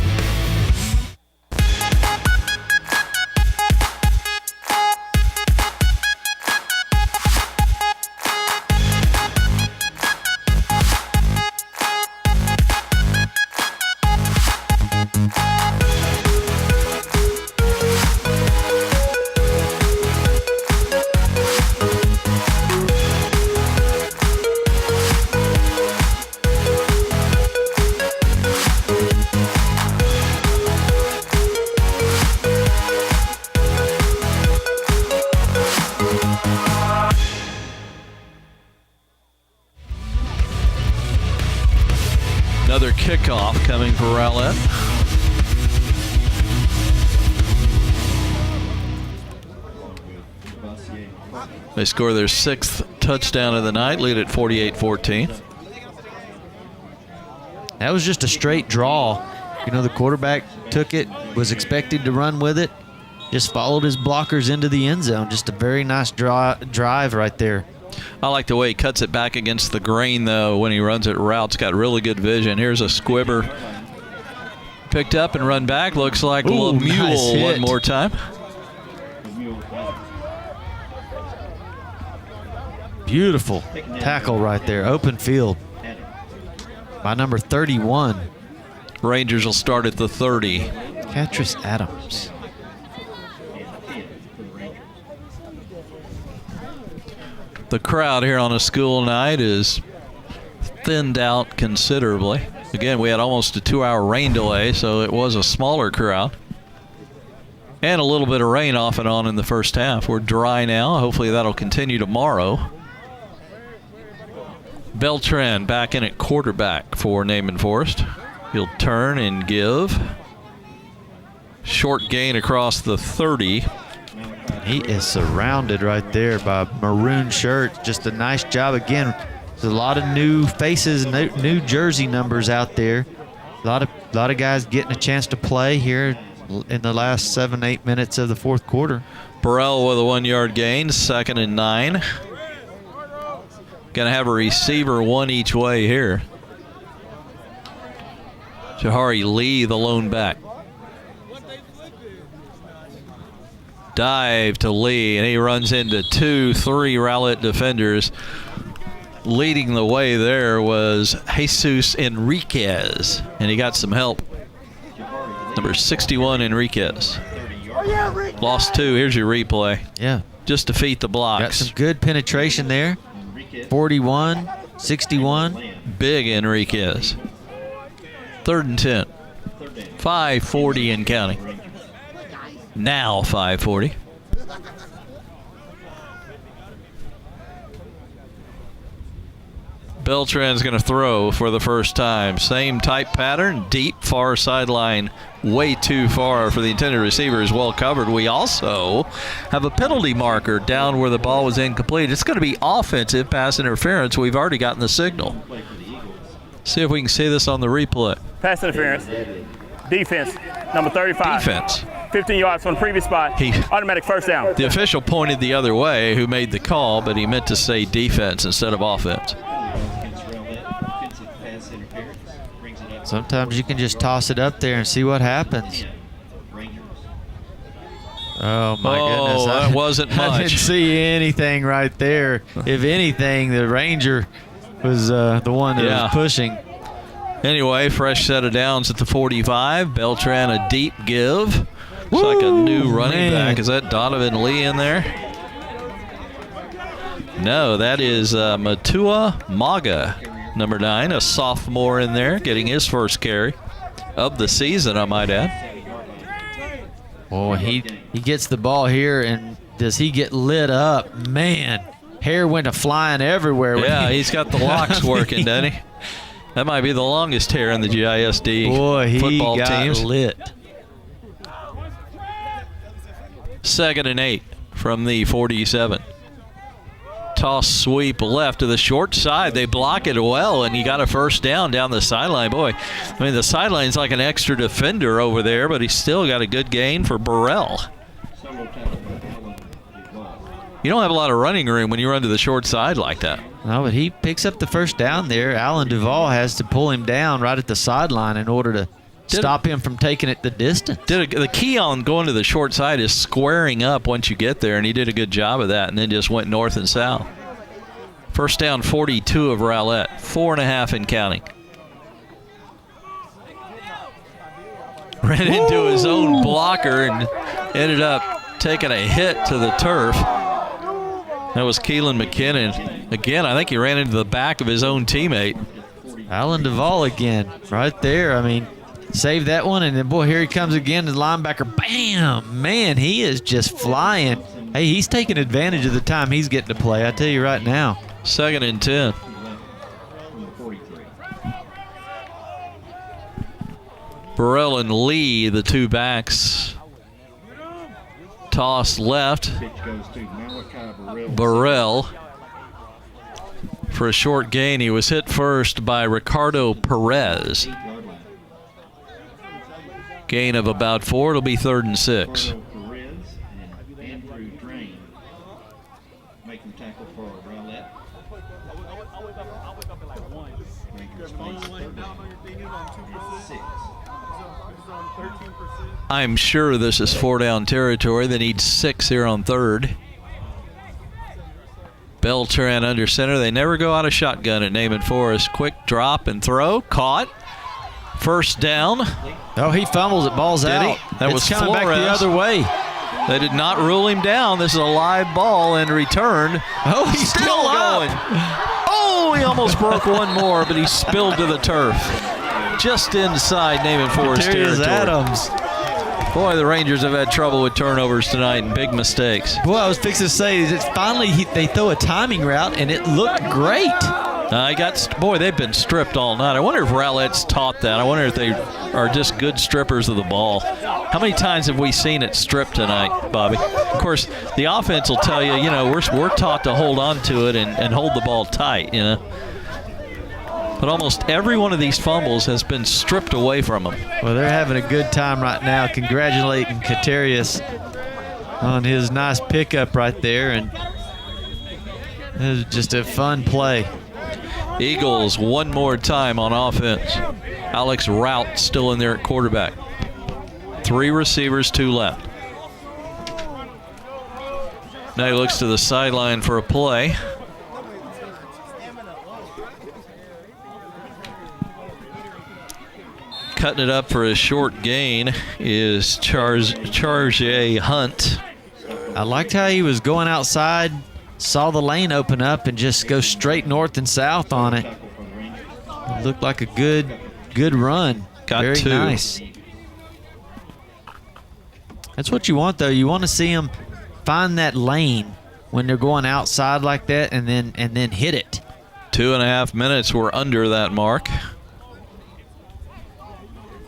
Another kickoff coming for Rowlett. They score their 6th touchdown of the night, lead at 48-14.
That was just a straight draw. You know, the quarterback took it, was expected to run with it, just followed his blockers into the end zone. Just a very nice drive right there.
I like the way he cuts it back against the grain, though, when he runs it routes. Got really good vision. Here's a squibber. Picked up and run back. Looks like Lemieux
nice hit.
one more time.
Beautiful tackle right there. Open field by number 31.
Rangers will start at the 30.
Catrice Adams.
The crowd here on a school night is thinned out considerably. Again, we had almost a 2-hour rain delay, so it was a smaller crowd. And a little bit of rain off and on in the first half. We're dry now. Hopefully that'll continue tomorrow. Beltran back in at quarterback for Naaman Forest. He'll turn and give. Short gain across the 30.
He is surrounded right there by maroon shirts. Just a nice job. Again, there's a lot of new faces, new jersey numbers out there. A lot of guys getting a chance to play here in the last 7-8 minutes of the fourth quarter.
Burrell with a 1-yard gain, 2nd and 9. Going to have a receiver one each way here. Jahari Lee, the lone back. Dive to Lee, and he runs into 2-3 Rowlett defenders. Leading the way there was Jesus Enriquez, and he got some help. Number 61, Enriquez. Lost 2. Here's your replay.
Yeah.
Just to defeat the blocks.
Got some good penetration there. 41, 61.
Big Enriquez. 3rd and 10. 5:40 and counting. Now 5:40. Beltran's going to throw for the first time. Same type pattern, deep far sideline, way too far for the intended receiver, is well covered. We also have a penalty marker down where the ball was incomplete. It's going to be offensive pass interference. We've already gotten the signal. See if we can see this on the replay.
Pass interference. Defense, number 35.
Defense.
15 yards from the previous spot. Automatic first down.
The official pointed the other way, who made the call, but he meant to say defense instead of offense.
Sometimes you can just toss it up there and see what happens. Oh, my goodness.
That wasn't much.
I didn't see anything right there. If anything, the Ranger was the one that was pushing.
Anyway, fresh set of downs at the 45. Beltran a deep give. Looks like a new running back. Is that Donovan Lee in there? No, that is Matua Maga, number 9, a sophomore in there, getting his first carry of the season, I might add.
Oh, he gets the ball here, and does he get lit up? Man, hair went flying everywhere.
Yeah, he's got the locks working, doesn't he? That might be the longest hair in the GISD football teams.
He got lit.
2nd and 8 from the 47. Toss sweep left to the short side. They block it well, and you got a first down the sideline. Boy, I mean, the sideline's like an extra defender over there, but he's still got a good gain for Burrell. You don't have a lot of running room when you run to the short side like that.
No, but he picks up the first down there. Alan Duvall has to pull him down right at the sideline in order to stop him from taking it the distance.
The key on going to the short side is squaring up once you get there, and he did a good job of that, and then just went north and south. First down 42 of Rowlett, 4.5 and counting. Ran into his own blocker and ended up taking a hit to the turf. That was Keelan McKinnon. Again, I think he ran into the back of his own teammate.
Alan Duvall again, right there. I mean, save that one, and then, boy, here he comes again, the linebacker. Bam! Man, he is just flying. Hey, he's taking advantage of the time he's getting to play, I tell you right now.
2nd and 10. Burrell and Lee, the two backs. Toss left. Burrell for a short gain. He was hit first by Ricardo Perez. Gain of about 4. It'll be 3rd and 6. I'm sure this is 4-down territory. They need 6 here on 3rd. Beltran under center. They never go out of shotgun at Naaman Forest. Quick drop and throw. Caught. First down.
Oh, he fumbles it. Ball's out.
That was
coming
Flores.
back the other way.
They did not rule him down. This is a live ball and return.
Oh, he's still
going. Oh, he almost broke one more, but he spilled to the turf. Just inside Naaman Forest territory.
Adams.
Boy, the Rangers have had trouble with turnovers tonight and big mistakes.
Boy, I was fixing to say, finally they throw a timing route, and it looked great.
They've been stripped all night. I wonder if Rowlett's taught that. I wonder if they are just good strippers of the ball. How many times have we seen it stripped tonight, Bobby? Of course, the offense will tell you, we're taught to hold on to it and hold the ball tight, But almost every one of these fumbles has been stripped away from them.
Well, they're having a good time right now. Congratulating Katerius on his nice pickup right there. And it was just a fun play.
Eagles one more time on offense. Alex Rout still in there at quarterback. 3 receivers, 2 left. Now he looks to the sideline for a play. Cutting it up for a short gain is Charge Hunt.
I liked how he was going outside, saw the lane open up, and just go straight north and south on it. It looked like a good run.
Got
Very
2.
nice. That's what you want, though. You want to see them find that lane when they're going outside like that, and then hit it.
2.5 minutes. We're under that mark.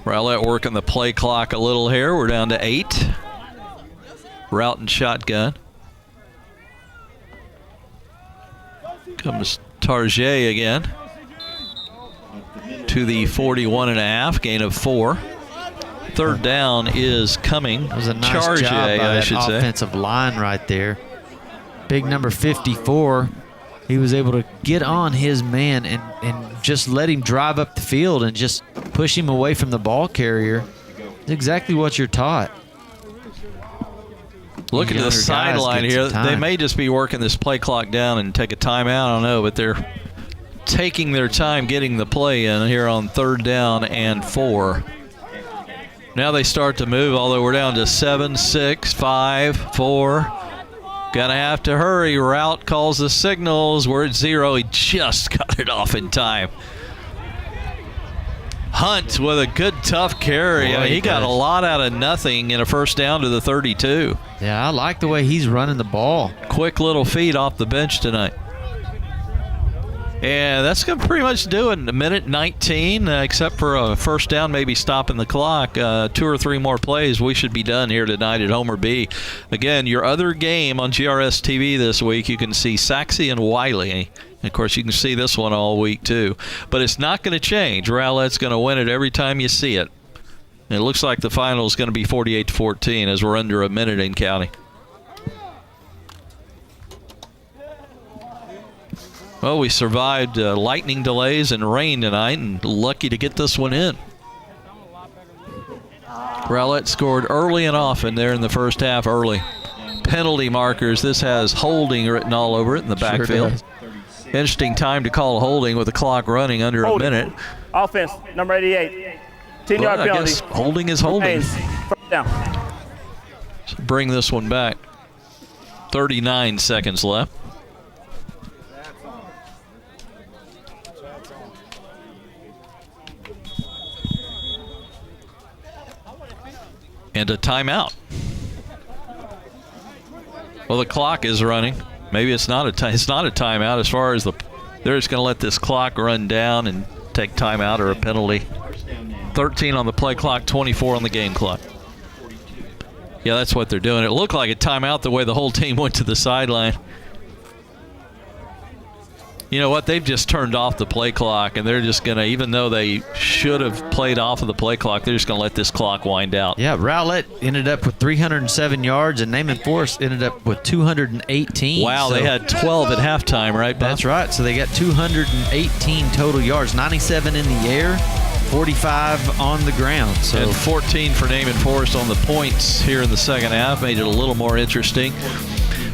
Rowlett working the play clock a little here. We're down to 8. Route and shotgun. Comes Tarjay again. To the 41.5, gain of 4. 3rd down is coming.
It was a nice job by that offensive line right there. Big number 54. He was able to get on his man and just let him drive up the field and just push him away from the ball carrier. It's exactly what you're taught.
Look at the sideline here. They may just be working this play clock down and take a timeout. I don't know, but they're taking their time getting the play in here on 3rd down and 4. Now they start to move, although we're down to 7, 6, 5, 4. Gonna have to hurry. Route calls the signals. We're at 0. He just got it off in time. Hunt with a good, tough carry.
Boy,
he got a lot out of nothing in a first down to the 32.
Yeah, I like the way he's running the ball.
Quick little feed off the bench tonight. And that's going to pretty much do it in a minute 19, except for a first down, maybe stopping the clock. 2 or 3 more plays, we should be done here tonight at Homer B. Again, your other game on GRS TV this week, you can see Saxe and Wiley. Of course, you can see this one all week, too. But it's not going to change. Rowlett's going to win it every time you see it. And it looks like the final is going to be 48-14 as we're under a minute in counting. Well, we survived lightning delays and rain tonight and lucky to get this one in. Rowlett scored early and often there in the first half early. Penalty markers. This has holding written all over it in the backfield.
Does.
Interesting time to call holding with the clock running under a minute.
Offense, number 88. 10-yard
I
penalty.
guess holding is holding.
First down.
So bring this one back. 39 seconds left. And a timeout. Well, the clock is running. Maybe it's not a timeout as far as they're just going to let this clock run down and take timeout or a penalty. 13 on the play clock, 24 on the game clock. Yeah, that's what they're doing. It looked like a timeout the way the whole team went to the sideline. You know what? They've just turned off the play clock, and they're just going to, even though they should have played off of the play clock, they're just going to let this clock wind out.
Yeah, Rowlett ended up with 307 yards, and Naaman Forest ended up with 218.
Wow, they had 12 at halftime, right, Bob?
That's right. So they got 218 total yards, 97 in the air, 45 on the ground. So
and 14 for Naaman Forest on the points here in the second half, made it a little more interesting.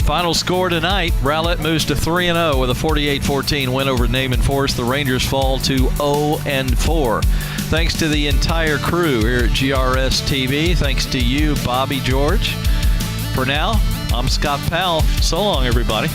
Final score tonight, Rowlett moves to 3-0 with a 48-14 win over Naaman Forest. The Rangers fall to 0-4. Thanks to the entire crew here at GRS TV. Thanks to you, Bobby George. For now, I'm Scott Powell. So long, everybody.